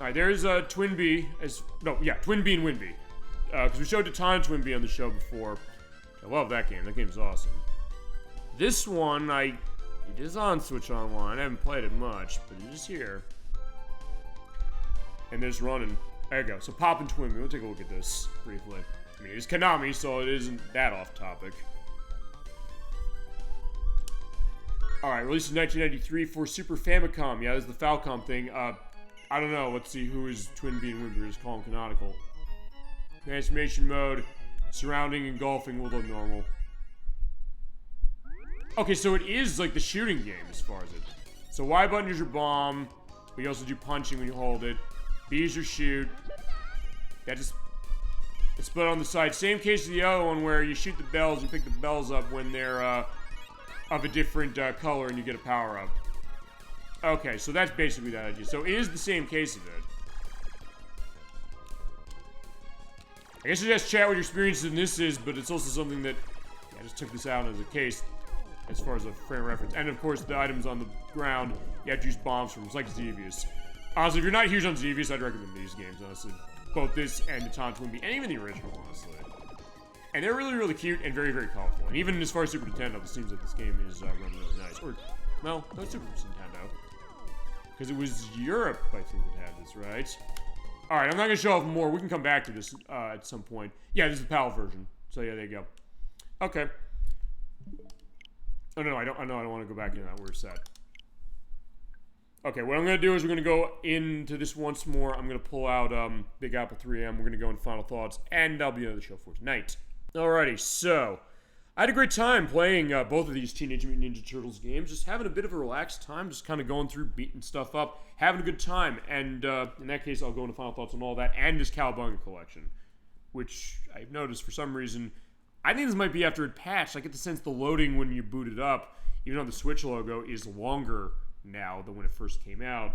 Alright, there's TwinBee as... No, yeah, TwinBee and WinBee. Because we showed Detana TwinBee on the show before. I love that game. That game's awesome. This one, it is on Switch Online. I haven't played it much, but it is here. And there's running. There you go. So Poppin' TwinBee. We'll take a look at this briefly. I mean, it's Konami, so it isn't that off topic. Alright, released in 1993 for Super Famicom. Yeah, that's the Falcom thing. I don't know. Let's see who is TwinBee and WinBee is calling canonical. Transformation mode. Surrounding, engulfing will look normal. Okay, so it is like the shooting game as far as it. So Y button is your bomb, but you also do punching when you hold it. B is your shoot. That just... It's split on the side. Same case as the other one where you shoot the bells, you pick the bells up when they're of a different color and you get a power-up. Okay, so that's basically that idea. So it is the same case of it. I guess you just chat what your experiences in this is, but it's also something that... I just took this out as a case. as far as a frame of reference. And of course, the items on the ground, you have to use bombs from. It's like Xevious. Honestly, if you're not huge on Xevious, I'd recommend these games, honestly. Both this and the TwinBee, and even the original, honestly. And they're really, really cute and very, very colorful. And even as far as Super Nintendo, it seems like this game is running really nice. Or, no, not Super Nintendo. Because it was Europe, I think, that had this, right? Alright, I'm not going to show off more. We can come back to this at some point. Yeah, this is the PAL version. So, yeah, there you go. Okay. Oh, no, I don't want to go back into that. We're set. Okay, what I'm going to do is we're going to go into this once more. I'm going to pull out Big Apple 3M. We're going to go in final thoughts, and that'll be another show for tonight. Alrighty, so I had a great time playing both of these Teenage Mutant Ninja Turtles games. Just having a bit of a relaxed time, just kind of going through, beating stuff up, having a good time. And in that case, I'll go into final thoughts on all that, and this Cowabunga Collection, which I've noticed for some reason, I think this might be after it patched. I get the sense the loading when you boot it up, even on the Switch logo, is longer now than when it first came out.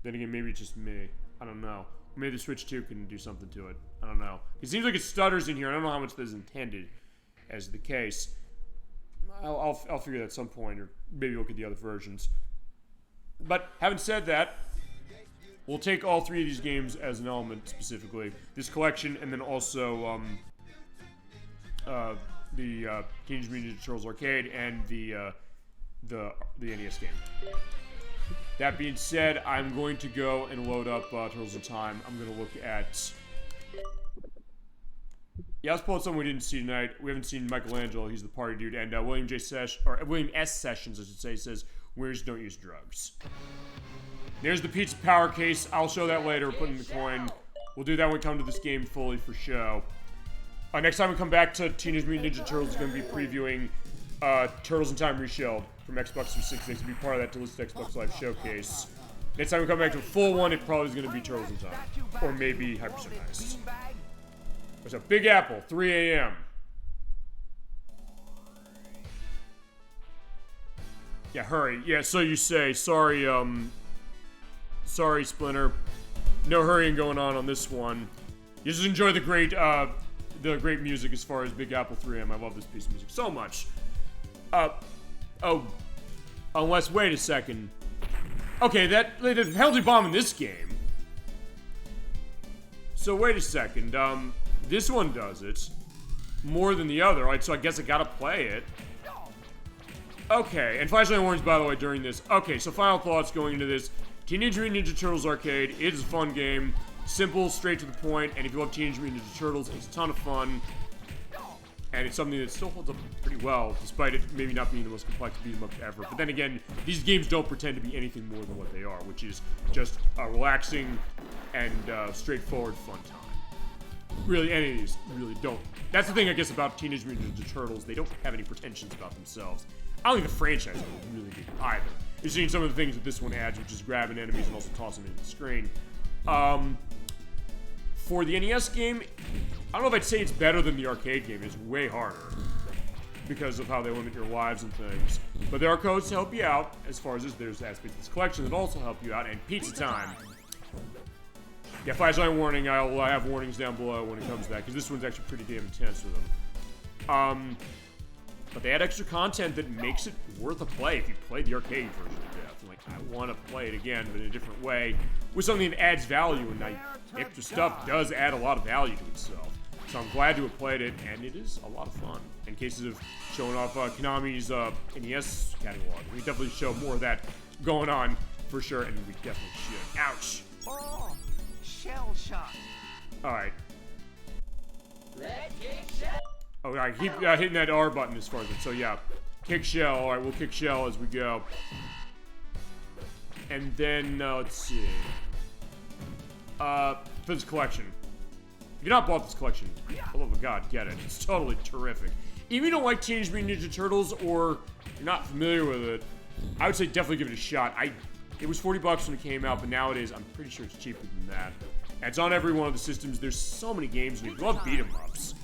Then again, maybe it's just me. I don't know. Maybe the Switch 2 can do something to it. I don't know. It seems like it stutters in here. I don't know how much this is intended as the case. I'll figure that at some point, or maybe look at the other versions. But having said that, we'll take all three of these games as an element specifically. This collection, and then also the Teenage Mutant Ninja Turtles arcade and the NES game. That being said, I'm going to go and load up Turtles in Time. I'm going to look at... Yeah, let's pull out something we didn't see tonight. We haven't seen Michelangelo. He's the party dude. And William S. Sessions, I should say, says, "Winners don't use drugs." There's the pizza power case. I'll show that later. We're putting the coin. We'll do that when we come to this game fully for show. Next time we come back to Teenage Mutant Ninja Turtles, we're going to be previewing Turtles in Time Reshelled from Xbox 360 to be part of that delisted Xbox Live showcase. Next time we come back to a full one, it probably is going to be Turtles in Time. Or maybe Hyper Nice. There's a Big Apple, 3 a.m. Yeah, hurry. Yeah, so you say. Sorry, Splinter. No hurrying going on this one. You just enjoy the great music as far as Big Apple 3M. I love this piece of music so much. Unless, wait a second. Okay, the penalty bomb in this game. So wait a second, this one does it more than the other, right? So I guess I gotta play it. Okay, and flashlight warnings, by the way, during this. Okay, so final thoughts going into this. Teenage Mutant Ninja Turtles Arcade. It is a fun game. Simple, straight to the point, and if you love Teenage Mutant Ninja Turtles, it's a ton of fun. And it's something that still holds up pretty well, despite it maybe not being the most complex beat-em-up ever. But then again, these games don't pretend to be anything more than what they are, which is just a relaxing and straightforward fun time. Really, any of these really don't. That's the thing, I guess, about Teenage Mutant Ninja Turtles. They don't have any pretensions about themselves. I don't think the franchise is really good either. You're seeing some of the things that this one adds, which is grabbing enemies and also tossing them into the screen. For the NES game, I don't know if I'd say it's better than the arcade game. It's way harder because of how they limit your lives and things. But there are codes to help you out as far as there's aspects of this collection that also help you out. And pizza time. Yeah, flashlight warning. I'll have warnings down below when it comes to that because this one's actually pretty damn intense with them. But they add extra content that makes it worth a play if you play the arcade version of Death. Like, I want to play it again, but in a different way, with something that adds value, and extra stuff does add a lot of value to itself. So I'm glad to have played it, and it is a lot of fun. In cases of showing off Konami's NES catalog, we definitely show more of that going on for sure, and we definitely should. Ouch! Oh, shell shock. Alright. Oh, I keep hitting that R button as far as it. So yeah, kick shell. All right, we'll kick shell as we go. And then let's see. For this collection, if you've not bought this collection, for the love of God, get it. It's totally terrific. Even if you don't like Teenage Mutant Ninja Turtles or you're not familiar with it, I would say definitely give it a shot. It was $40 when it came out, but nowadays I'm pretty sure it's cheaper than that. And it's on every one of the systems. There's so many games, and if you love beat 'em ups,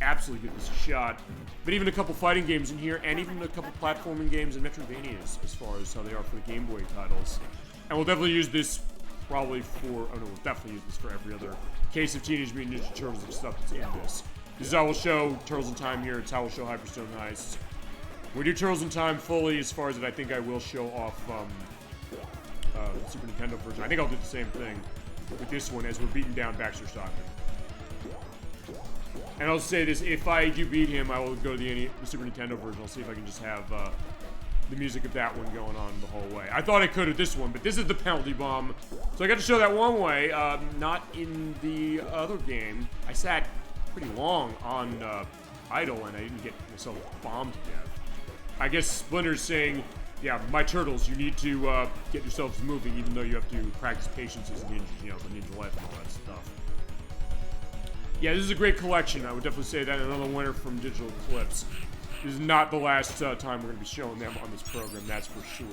absolutely give this a shot. But even a couple fighting games in here, and even a couple platforming games and Metroidvanias, as far as how they are for the Game Boy titles. And we'll definitely use this probably for, we'll definitely use this for every other case of Teenage Mutant Ninja Turtles and stuff that's in this. This is how we'll show Turtles in Time here. It's how we'll show Hyperstone Heist. We do Turtles in Time fully, as far as that I think I will show off the Super Nintendo version. I think I'll do the same thing with this one as we're beating down Baxter Stockman. And I'll say this, if I do beat him, I will go to the Super Nintendo version. I'll see if I can just have the music of that one going on the whole way. I thought I could with this one, but this is the penalty bomb. So I got to show that one way, not in the other game. I sat pretty long on idle and I didn't get myself bombed to death. I guess Splinter's saying, yeah, my turtles, you need to get yourselves moving, even though you have to practice patience as a ninja, you know, the ninja life and all that stuff. Yeah, this is a great collection. I would definitely say that. Another winner from Digital Eclipse. This is not the last time we're going to be showing them on this program, that's for sure.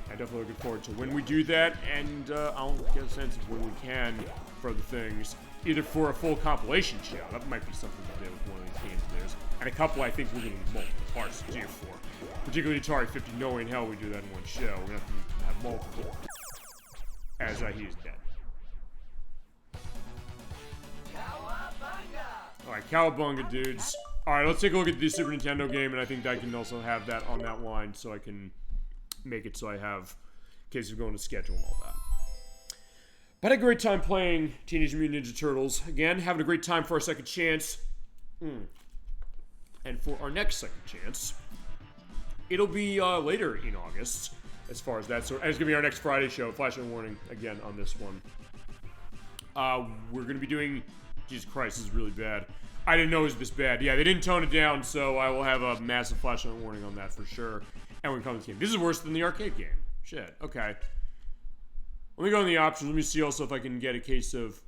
I definitely looking forward to when we do that, and I'll get a sense of when we can for the things. Either for a full compilation show, that might be something to do with one of these games of theirs, and a couple I think we're going to need multiple parts to do for. Particularly Atari 50, knowing how we do that in one show. We're going to have to have multiple. As he is dead. Alright, Cowabunga, dudes. Alright, let's take a look at the Super Nintendo game, and I think I can also have that on that line so I can make it so I have, in case of going to schedule and all that. But I had a great time playing Teenage Mutant Ninja Turtles. Again, having a great time for our second chance. And for our next second chance, it'll be later in August, as far as that. So it's going to be our next Friday show, Flash and Warning, again, on this one. We're going to be doing... Jesus Christ, this is really bad. I didn't know it was this bad. Yeah, they didn't tone it down, so I will have a massive flashlight warning on that for sure. And when it comes to this game. This is worse than the arcade game. Shit, okay. Let me go in the options. Let me see also if I can get a case of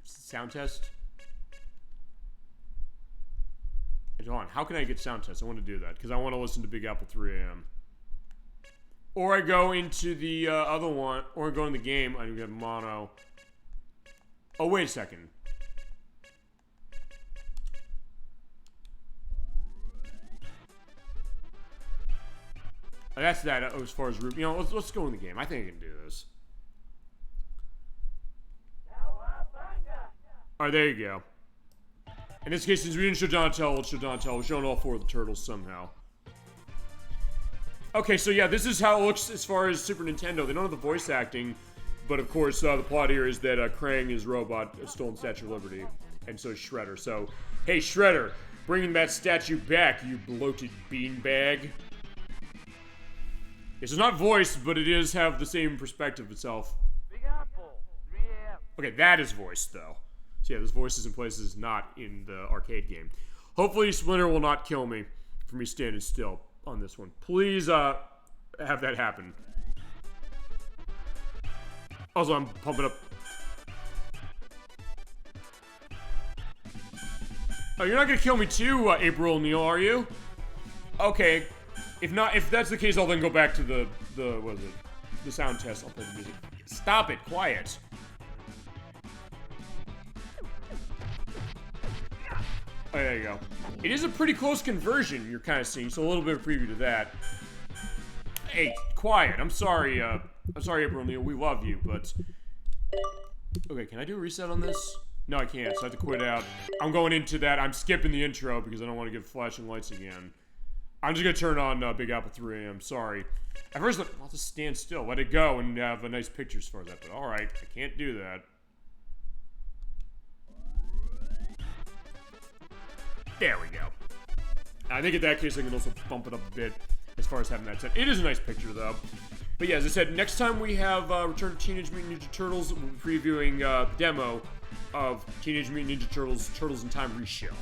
sound test. And hold on, how can I get sound test? I want to do that, because I want to listen to Big Apple 3 AM. Or I go into the other one, or I go in the game, I can get mono. Oh, wait a second. That's that as far as root. You know, let's go in the game. I think I can do this. Alright, there you go. In this case, since we didn't show Donatello, let's show Donatello. We're showing all four of the turtles somehow. Okay, so yeah, this is how it looks as far as Super Nintendo. They don't have the voice acting, but of course, the plot here is that Krang, his robot, has stolen Statue of Liberty, and so is Shredder. So, hey, Shredder, bringing that statue back, you bloated beanbag. This is not voiced, but it is have the same perspective itself. Big Apple, 3 a.m. Okay, that is voiced, though. So yeah, this voice is in places not in the arcade game. Hopefully Splinter will not kill me for me standing still on this one. Please, have that happen. Also, I'm pumping up. Oh, you're not gonna kill me too, April O'Neil, are you? Okay. If not, if that's the case, I'll then go back to the what is it? The sound test. I'll play the music. Stop it! Quiet. Oh, there you go. It is a pretty close conversion you're kind of seeing, so a little bit of preview to that. Hey, quiet. I'm sorry, April O'Neil. We love you, but... Okay, can I do a reset on this? No, I can't, so I have to quit out. I'm going into that. I'm skipping the intro because I don't want to give flashing lights again. I'm just going to turn on Big Apple 3 AM. Sorry. At first, I'll just stand still. Let it go and have a nice picture as far as that. But alright, I can't do that. There we go. I think in that case, I can also bump it up a bit as far as having that set. It is a nice picture, though. But yeah, as I said, next time we have Return to Teenage Mutant Ninja Turtles, we'll be previewing the demo of Teenage Mutant Ninja Turtles, Turtles in Time Reshelled,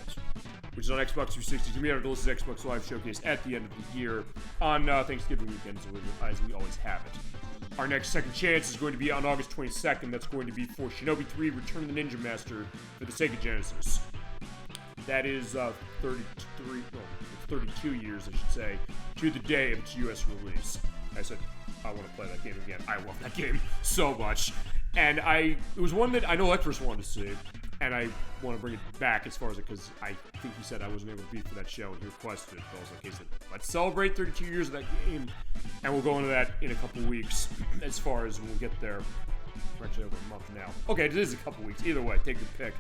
which is on Xbox 360. It's going to be our delisted Xbox Live Showcase at the end of the year on Thanksgiving weekend, as we always have it. Our next second chance is going to be on August 22nd. That's going to be for Shinobi 3 Return of the Ninja Master for the Sega Genesis. That is 32 years, I should say, to the day of its US release. I said, I want to play that game again. I love that game so much. And it was one that I know Electros wanted to see, and I want to bring it back as far as it, because I think he said I wasn't able to be for that show, and he requested it. But I was like, he said, let's celebrate 32 years of that game, and we'll go into that in a couple weeks, as far as when we get there. We're actually over a month now. Okay, it is a couple weeks. Either way, take your pick.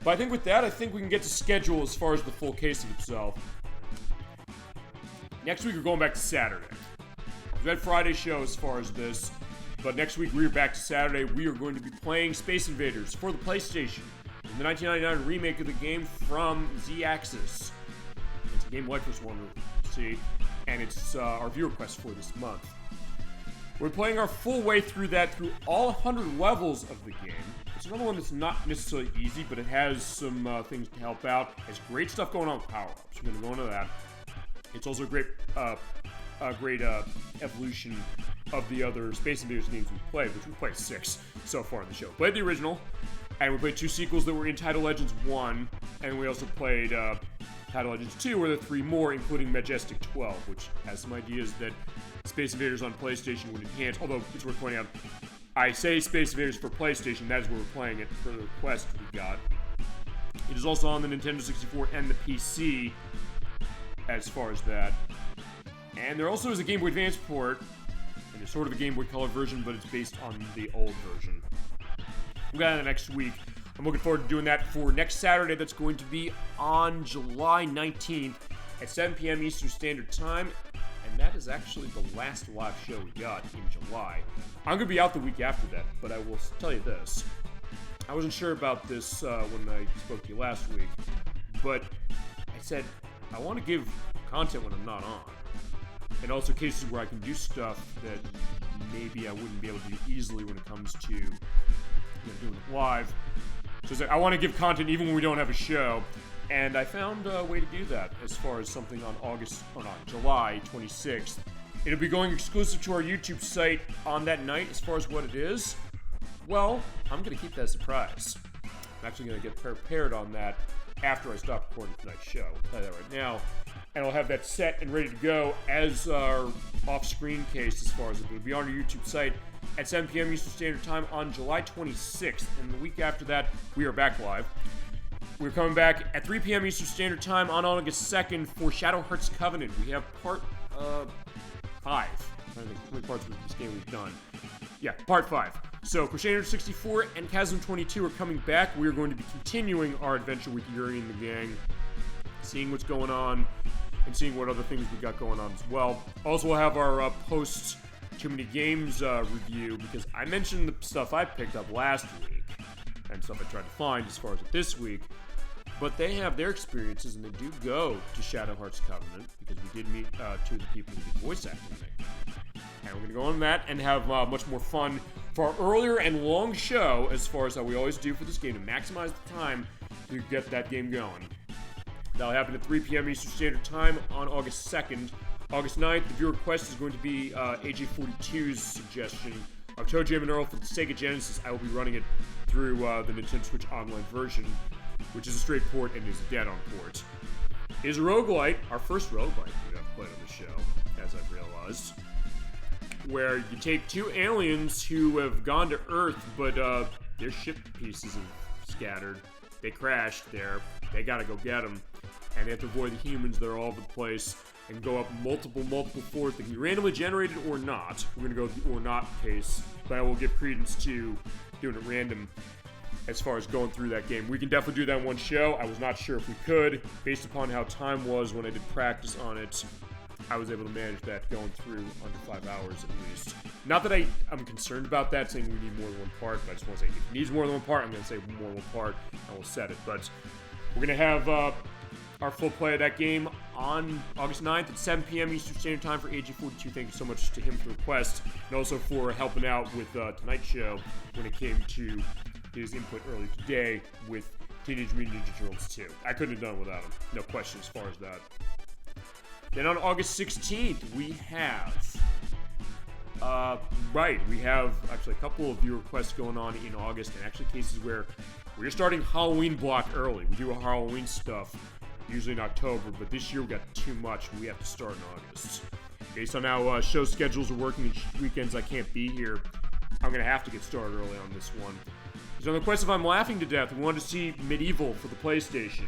But I think with that, I think we can get to schedule as far as the full case of itself. Next week, we're going back to Saturday. We've had Friday's show as far as this, but next week, we're back to Saturday. We are going to be playing Space Invaders for the PlayStation, the 1999 remake of the game from Z-Axis. It's a game life was wanted to see, and it's our viewer quest for this month. We're playing our full way through that, through all 100 levels of the game. It's another one that's not necessarily easy, but it has some things to help out. It has great stuff going on with power-ups. We're going to go into that. It's also a great evolution of the other Space Invaders games we've played, which we've played 6 so far in the show. Played the original, and we played 2 sequels that were in Title Legends 1, and we also played Title Legends 2, where there are 3 more, including Majestic 12, which has some ideas that Space Invaders on PlayStation would enhance, although it's worth pointing out, I say Space Invaders for PlayStation, that is where we're playing it for the request we got. It is also on the Nintendo 64 and the PC, as far as that. And there also is a Game Boy Advance port, and it's sort of a Game Boy Color version, but it's based on the old version. We'll get that next week. I'm looking forward to doing that for next Saturday. That's going to be on July 19th at 7 p.m. Eastern Standard Time. And that is actually the last live show we got in July. I'm going to be out the week after that, but I will tell you this. I wasn't sure about this when I spoke to you last week, but I said I want to give content when I'm not on. And also cases where I can do stuff that maybe I wouldn't be able to do easily when it comes to doing it live. So I want to give content even when we don't have a show. And I found a way to do that as far as something on July 26th. It'll be going exclusive to our YouTube site on that night. As far as what it is, well, I'm going to keep that a surprise. I'm actually going to get prepared on that after I stop recording tonight's show. I'll tell you that right now. And I'll have that set and ready to go as our off-screen case as far as it will be on our YouTube site at 7 p.m. Eastern Standard Time on July 26th. And the week after that, we are back live. We're coming back at 3 p.m. Eastern Standard Time on August 2nd for Shadow Hearts Covenant. We have part 5. I don't think how many parts of this game we've done. Yeah, part 5. So Crusader 64 and Chasm 22 are coming back. We are going to be continuing our adventure with Yuri and the gang, seeing what's going on, and seeing what other things we got going on as well. Also, we'll have our post Too Many Games review, because I mentioned the stuff I picked up last week and stuff I tried to find as far as this week. But they have their experiences, and they do go to Shadow Hearts Covenant, because we did meet 2 of the people who did voice acting there. And we're going to go on that and have much more fun for our earlier and long show, as far as how we always do for this game, to maximize the time to get that game going. That'll happen at 3 p.m. Eastern Standard Time on August 2nd. August 9th, the viewer request is going to be AJ42's suggestion of Toe Jam and Earl for the Sega Genesis. I will be running it through the Nintendo Switch Online version, which is a straight port and is a dead-on port. It is a roguelite, our first roguelite we have played on the show, as I've realized, where you take 2 aliens who have gone to Earth, but their ship pieces have scattered. They crashed there. They gotta go get them. And they have to avoid the humans that are all over the place and go up multiple floors that can be randomly generated or not. We're gonna go with the or not case, but I will give credence to doing it random as far as going through that game. We can definitely do that in one show. I was not sure if we could. Based upon how time was when I did practice on it, I was able to manage that going through under 5 hours at least. Not that I'm concerned about that, saying we need more than one part, but I just want to say if it needs more than one part, I'm going to say more than one part, and we'll set it. But we're going to have our full play of that game on August 9th at 7 p.m. Eastern Standard Time for AG42. Thank you so much to him for the request, and also for helping out with tonight's show when it came to his input earlier today with Teenage Mutant Ninja Turtles 2. I couldn't have done it without him. No question as far as that. Then on August 16th, we have... we have actually a couple of viewer requests going on in August, and actually cases where we're starting Halloween block early. We do our Halloween stuff usually in October, but this year we got too much. We have to start in August. Based on how show schedules are working and weekends I can't be here, I'm going to have to get started early on this one. So on the quest of I'm Laughing to Death, we wanted to see Medieval for the PlayStation.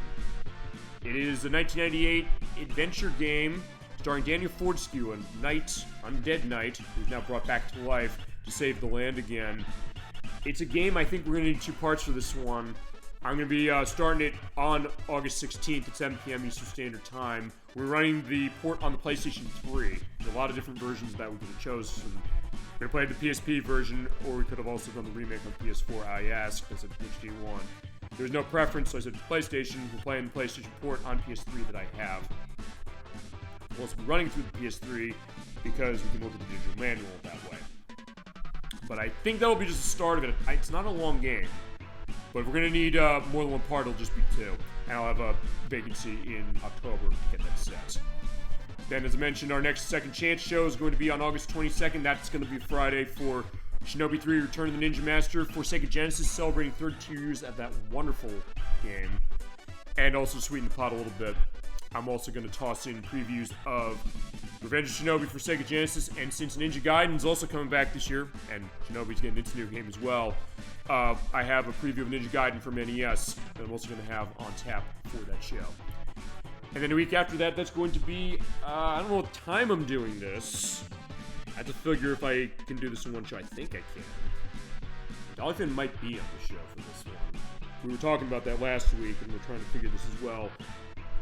It is a 1998 adventure game starring Daniel Fortescue, a undead knight who's now brought back to life to save the land again. It's a game I think we're going to need 2 parts for this one. I'm going to be starting it on August 16th at 7 p.m. Eastern Standard Time. We're running the port on the PlayStation 3. There's a lot of different versions that we could have chosen. We could have played the PSP version, or we could have also done the remake on PS4. I asked, I said, which do you want? There's no preference, so I said PlayStation. We're playing the PlayStation port on PS3 that I have. We'll also be running through the PS3 because we can look at the digital manual that way. But I think that'll be just the start of it. It's not a long game, but if we're going to need more than one part, it'll just be 2. And I'll have a vacancy in October to get that set. Then, as I mentioned, our next Second Chance show is going to be on August 22nd. That's going to be Friday for Shinobi 3 Return of the Ninja Master for Sega Genesis, celebrating 32 years of that wonderful game. And also sweeten the pot a little bit. I'm also going to toss in previews of Revenge of Shinobi for Sega Genesis, and since Ninja Gaiden's also coming back this year, and Shinobi's getting its new game as well, I have a preview of Ninja Gaiden from NES that I'm also going to have on tap for that show. And then a week after that, that's going to be, I don't know what time I'm doing this. I have to figure if I can do this in one show. I think I can. Dolphin might be on the show for this one. We were talking about that last week, and we're trying to figure this as well.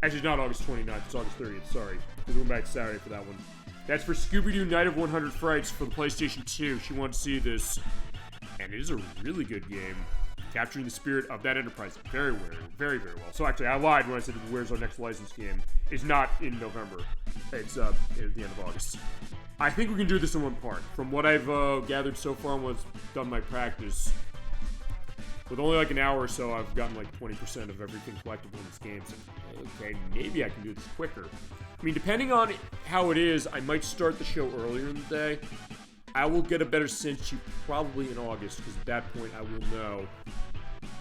Actually, it's not August 29th, it's August 30th, sorry. Because we're back Saturday for that one. That's for Scooby-Doo Night of 100 Frights for the PlayStation 2. She wanted to see this. And it is a really good game. Capturing the spirit of that enterprise very, very, very well. So actually, I lied when I said, where's our next licensed game? It's not in November. It's at the end of August. I think we can do this in one part. From what I've gathered so far and what's done my practice, with only like an hour or so, I've gotten like 20% of everything collectible in this game. So, okay, maybe I can do this quicker. I mean, depending on how it is, I might start the show earlier in the day. I will get a better sense to probably in August, because at that point I will know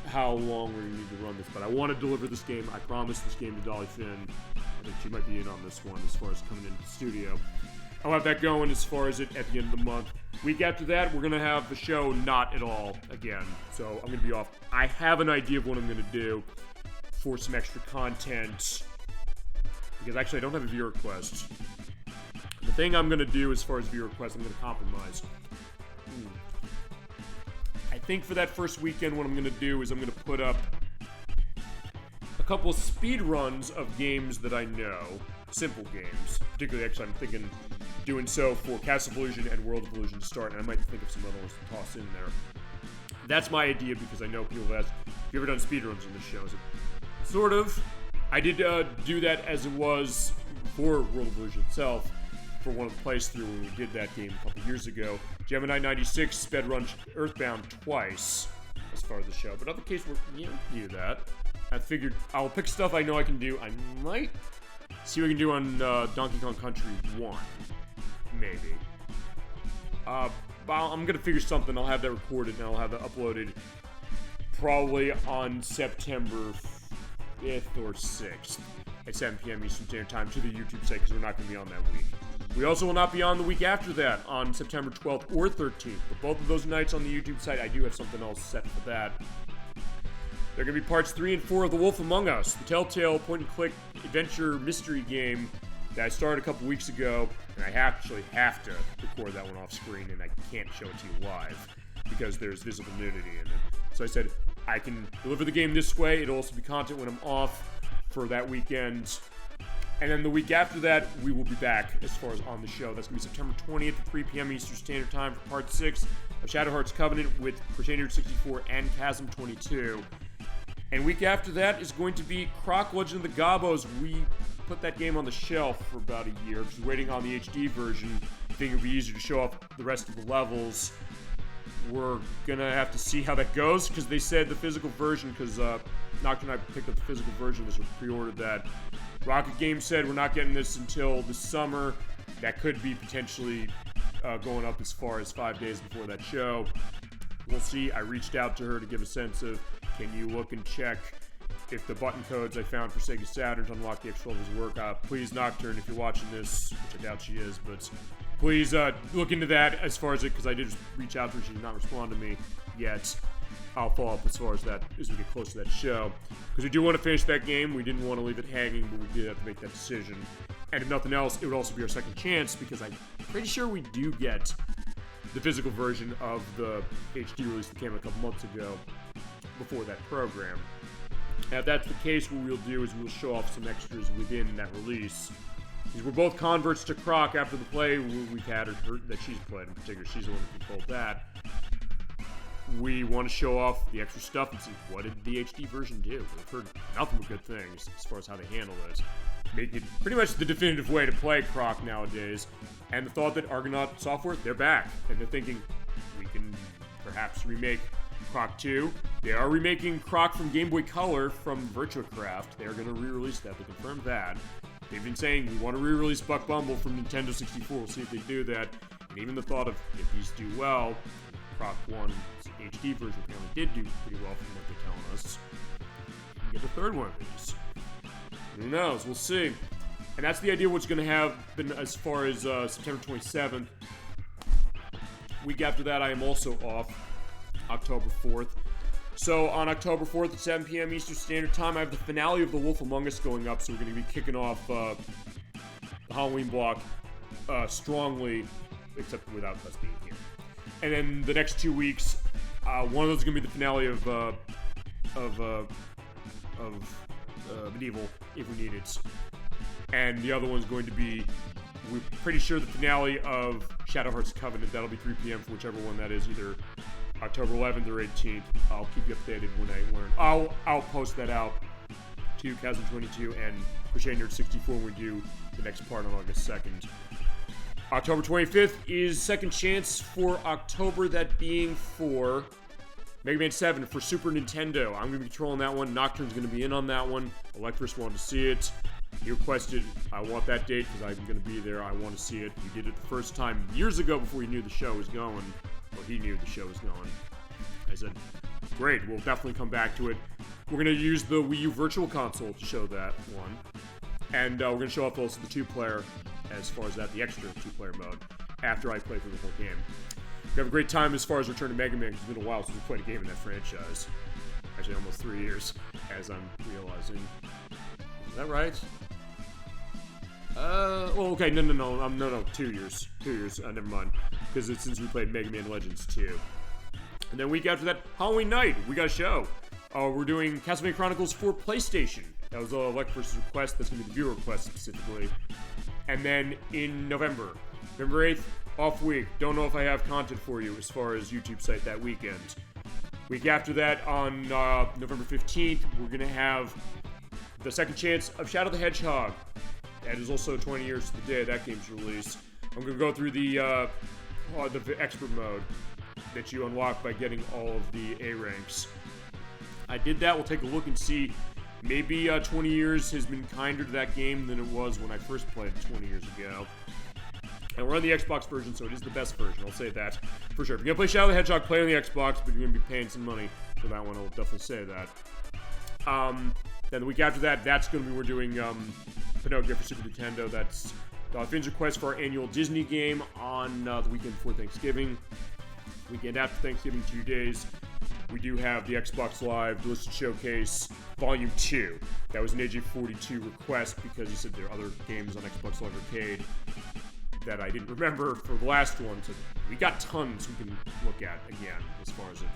how long we're going to need to run this. But I want to deliver this game. I promised this game to Dolly Finn. I think she might be in on this one as far as coming into the studio. I'll have that going as far as it at the end of the month. Week after that, we're going to have the show not at all again. So I'm going to be off. I have an idea of what I'm going to do for some extra content. Because actually I don't have a viewer request. The thing I'm going to do as far as viewer requests, I'm going to compromise. I think for that first weekend, what I'm going to do is I'm going to put up a couple of speed runs of games that I know. Simple games. Particularly, actually, I'm thinking doing so for Castle of Illusion and World of Illusion to start, and I might think of some other ones to toss in there. That's my idea because I know people have asked, have you ever done speedruns in this show? Is it sort of? I did do that as it was for World of Illusion itself. For one of the plays through when we did that game a couple years ago. Gemini 96 sped run Earthbound twice as far as the show, but other case we can do that. I figured I'll pick stuff I know I can do. I might see what I can do on Donkey Kong Country 1, maybe. I'm gonna figure something. I'll have that recorded and I'll have that uploaded probably on September 5th or 6th at 7 p.m. Eastern Standard Time to the YouTube site because we're not gonna be on that week. We also will not be on the week after that, on September 12th or 13th. But both of those nights on the YouTube site, I do have something else set for that. They're going to be parts 3 and 4 of The Wolf Among Us, the Telltale point-and-click adventure mystery game that I started a couple weeks ago, and I actually have to record that one off screen, and I can't show it to you live because there's visible nudity in it. So I said, I can deliver the game this way. It'll also be content when I'm off for that weekend. And then the week after that, we will be back as far as on the show. That's going to be September 20th at 3 p.m. Eastern Standard Time for Part 6 of Shadow Heart's Covenant with Crusader 64 and Chasm 22. And week after that is going to be Croc Legend of the Gobos. We put that game on the shelf for about a year because we're waiting on the HD version. I think it would be easier to show off the rest of the levels. We're going to have to see how that goes because they said the physical version, because Nocturne and I picked up the physical version because we pre-ordered that. Rocket Games said we're not getting this until the summer. That could be potentially going up as far as 5 days before that show. We'll see. I reached out to her to give a sense of, can you look and check if the button codes I found for Sega Saturn to unlock the extra levels work? Please, Nocturne, if you're watching this, which I doubt she is, but please look into that as far as it, because I did just reach out to her. She did not respond to me yet. I'll follow up as far as that as we get close to that show. Because we do want to finish that game. We didn't want to leave it hanging, but we did have to make that decision. And if nothing else, it would also be our second chance because I'm pretty sure we do get the physical version of the HD release that came a couple months ago. before that program. Now, if that's the case, what we'll do is we'll show off some extras within that release. Because we're both converts to Croc after the play we've had, or that she's played in particular. She's the one who controlled that. We want to show off the extra stuff and see what did the HD version do. We've heard nothing but good things as far as how they handle this. Make it pretty much the definitive way to play Croc nowadays. And the thought that Argonaut Software, they're back. And they're thinking, we can perhaps remake Croc 2. They are remaking Croc from Game Boy Color from VirtuaCraft. They're going to re-release that. They confirmed that. They've been saying, we want to re-release Buck Bumble from Nintendo 64. We'll see if they do that. And even the thought of, if these do well, Croc 1's HD version apparently did do pretty well from what they're telling us. We get the third one of these. Who knows? We'll see. And that's the idea of what's going to happen as far as September 27th. Week after that, I am also off, October 4th. So on October 4th at 7 p.m. Eastern Standard Time, I have the finale of The Wolf Among Us going up, so we're going to be kicking off the Halloween block strongly, except without us being here. And then the next 2 weeks, one of those is going to be the finale of Medieval, if we need it. And the other one's going to be, we're pretty sure, the finale of Shadow Hearts Covenant. That'll be 3 p.m. for whichever one that is, either October 11th or 18th. I'll keep you updated when I learn. I'll post that out to Chasm22 and Crochet Nerd 64 when we do the next part on August 2nd. October 25th is Second Chance for October, that being for Mega Man 7 for Super Nintendo. I'm going to be controlling that one. Nocturne's going to be in on that one. Electrus wanted to see it. He requested, I want that date because I'm going to be there. I want to see it. He did it the first time years ago before he knew the show was going. Well, he knew the show was going. I said, great, we'll definitely come back to it. We're going to use the Wii U Virtual Console to show that one. And we're going to show off also the 2-player, as far as that, the extra 2-player mode, after I play through the whole game. We have a great time as far as Return to Mega Man, because it's been a while since we played a game in that franchise. Actually, almost 3 years, as I'm realizing. Is that right? Okay, no, 2 years. 2 years, never mind. Because it's since we played Mega Man Legends 2. And then a week after that, Halloween night, we got a show. We're doing Castlevania Chronicles for PlayStation. That was a Electroverse's request. That's going to be the viewer request specifically. And then in November 8th, off week. Don't know if I have content for you as far as YouTube site that weekend. Week after that, on November 15th, we're going to have the Second Chance of Shadow the Hedgehog. That is also 20 years to the day of that game's release. I'm going to go through the expert mode that you unlock by getting all of the A ranks. I did that. We'll take a look and see. Maybe 20 years has been kinder to that game than it was when I first played it 20 years ago. And we're on the Xbox version, so it is the best version. I'll say that for sure. If you're going to play Shadow the Hedgehog, play on the Xbox, but you're going to be paying some money for that one. I'll definitely say that. Then the week after that, that's going to be, we're doing Pinocchio for Super Nintendo. That's Finn's request for our annual Disney game on the weekend before Thanksgiving. Weekend after Thanksgiving, 2 days. We do have the Xbox Live Delisted Showcase Volume 2. That was an AJ42 request because he said there are other games on Xbox Live Arcade that I didn't remember for the last one. So we got tons we can look at again as far as it.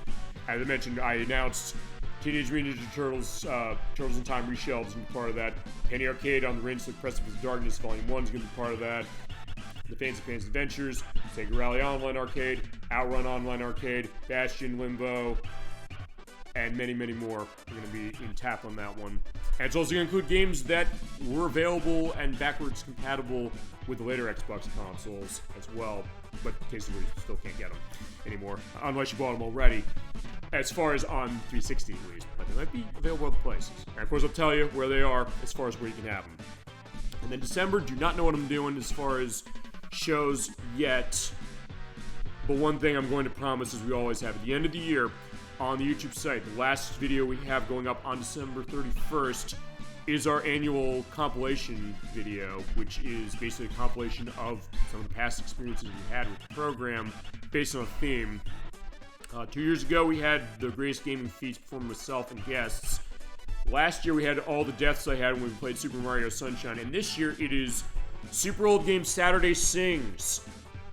As I mentioned, I announced Teenage Mutant Ninja Turtles, Turtles in Time Reshelled is going to be part of that. Penny Arcade on the Rainslick Precipice of Darkness Volume 1 is going to be part of that. The Fancy Pants Adventures, Sega Rally Online Arcade, Outrun Online Arcade, Bastion, Limbo, and many, many more are going to be in tap on that one. And it's also going to include games that were available and backwards compatible with the later Xbox consoles as well, but in cases where you still can't get them anymore, unless you bought them already, as far as on 360 at least, but they might be available other places. And of course I'll tell you where they are as far as where you can have them. And then December, do not know what I'm doing as far as shows yet, but one thing I'm going to promise is we always have at the end of the year on the YouTube site, the last video we have going up on December 31st is our annual compilation video, which is basically a compilation of some of the past experiences we had with the program based on a theme. 2 years ago we had the greatest gaming feats performed with myself and guests. Last year we had all the deaths I had when we played Super Mario Sunshine, and this year it is Super Old Game Saturday Sings.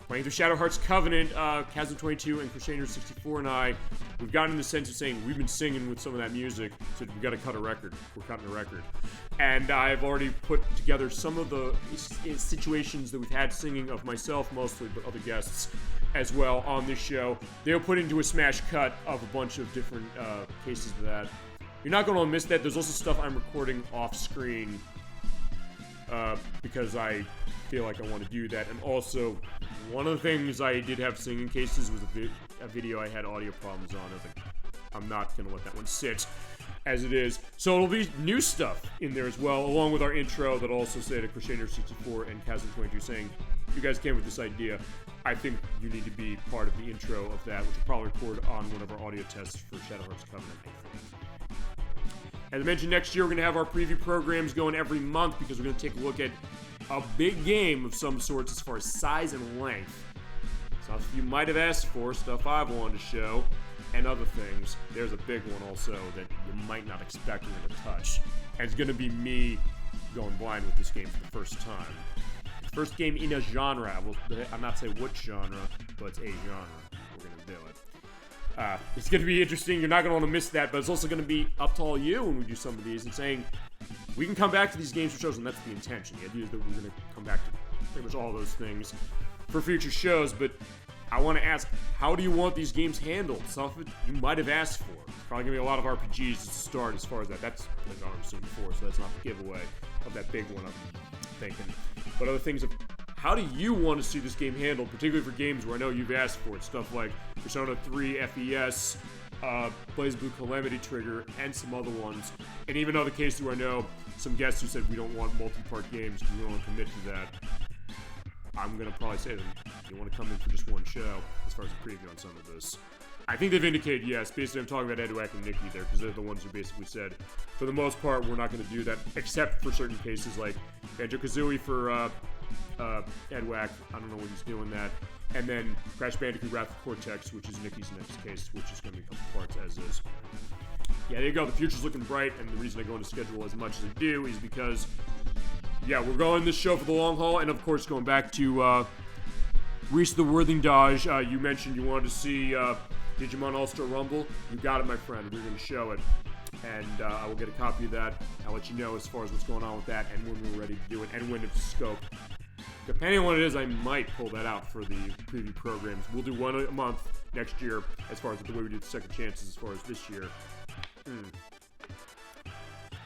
playing through Shadow Hearts Covenant, Chasm22 and Crusader64 and I, we've gotten in the sense of saying we've been singing with some of that music, so we got to cut a record. We're cutting a record. And I've already put together some of the situations that we've had singing of myself mostly, but other guests as well on this show. They'll put into a smash cut of a bunch of different cases of that. You're not going to miss that. There's also stuff I'm recording off screen because I feel like I want to do that. And also, one of the things I did have singing cases was a video I had audio problems on. I was like, I'm not going to let that one sit as it is. So it'll be new stuff in there as well, along with our intro that'll also say to Crusader64 and Chasm22 saying, you guys came with this idea. I think you need to be part of the intro of that, which we'll probably record on one of our audio tests for Shadow Hearts Covenant, I think. As I mentioned, next year we're going to have our preview programs going every month because we're going to take a look at a big game of some sorts as far as size and length. Stuff you might have asked for, stuff I've wanted to show, and other things. There's a big one also that you might not expect me to touch. And it's going to be me going blind with this game for the first time. First game in a genre. I'm not saying what genre, but it's a genre. We're going to do it. It's going to be interesting. You're not going to want to miss that, but it's also going to be up to all you when we do some of these and saying, we can come back to these games for shows, and that's the intention. The idea is that we're going to come back to pretty much all those things for future shows, but I want to ask, how do you want these games handled? Stuff that you might have asked for. It's probably going to be a lot of RPGs to start as far as that. That's the genre I've seen before, so that's not the giveaway of that big one I'm thinking. But other things of, how do you want to see this game handled, particularly for games where I know you've asked for it? Stuff like Persona 3 FES, BlazBlue Calamity Trigger, and some other ones. And even other cases where I know some guests who said we don't want multi-part games because we don't want to commit to that. I'm going to probably say to them, you want to come in for just one show as far as a preview on some of this. I think they've indicated yes. Basically, I'm talking about Edwack and Nikki there because they're the ones who basically said, for the most part, we're not going to do that, except for certain cases like Banjo-Kazooie for Edwack. I don't know when he's doing that. And then Crash Bandicoot Wrath of Cortex, which is Nikki's next case, which is going to be a couple parts as is. Yeah, there you go. The future's looking bright, and the reason I go into schedule as much as I do is because, yeah, we're going this show for the long haul, and of course, going back to Reese the Worthing Dodge, you mentioned you wanted to see Digimon All-Star Rumble. You got it, my friend. We're going to show it, and I will get a copy of that. I'll let you know as far as what's going on with that and when we're ready to do it and when it's scope. Depending on what it is, I might pull that out for the preview programs. We'll do one a month next year as far as the way we did the second chances as far as this year.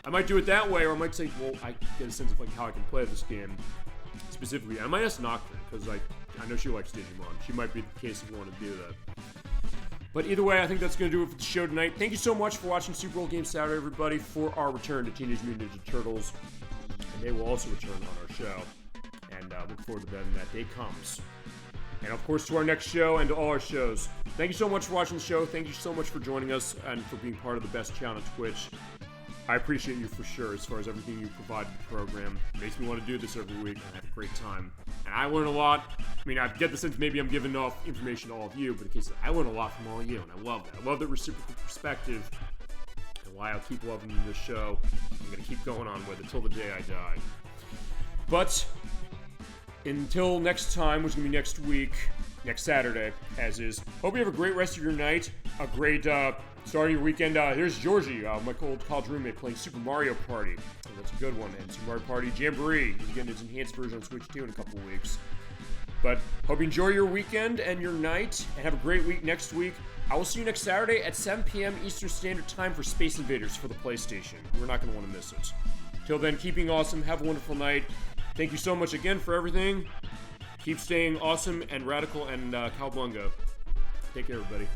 I might do it that way, or I might say, well, I get a sense of like how I can play this game specifically. I might ask Nocturne, because I know she likes Digimon. She might be the case if you want to do that. But either way, I think that's going to do it for the show tonight. Thank you so much for watching Super Bowl Game Saturday, everybody, for our return to Teenage Mutant Ninja Turtles. And they will also return on our show. And look forward to that when that day comes. And of course, to our next show and to all our shows. Thank you so much for watching the show. Thank you so much for joining us and for being part of the best channel on Twitch. I appreciate you for sure as far as everything you provide to the program. It makes me want to do this every week and have a great time. And I learn a lot. I mean, I get the sense maybe I'm giving off information to all of you, but in case I learn a lot from all of you, and I love that. I love that reciprocal perspective and why I'll keep loving this show. I'm going to keep going on with it till the day I die. But until next time, which is going to be next week, next Saturday, as is. Hope you have a great rest of your night, a great start of your weekend. Here's Georgie, my old college roommate, playing Super Mario Party. And that's a good one. And Super Mario Party Jamboree. He's getting his enhanced version on Switch 2 in a couple of weeks. But hope you enjoy your weekend and your night, and have a great week next week. I will see you next Saturday at 7 p.m. Eastern Standard Time for Space Invaders for the PlayStation. We're not going to want to miss it. Till then, keeping awesome. Have a wonderful night. Thank you so much again for everything. Keep staying awesome and radical and cowabunga. Take care, everybody.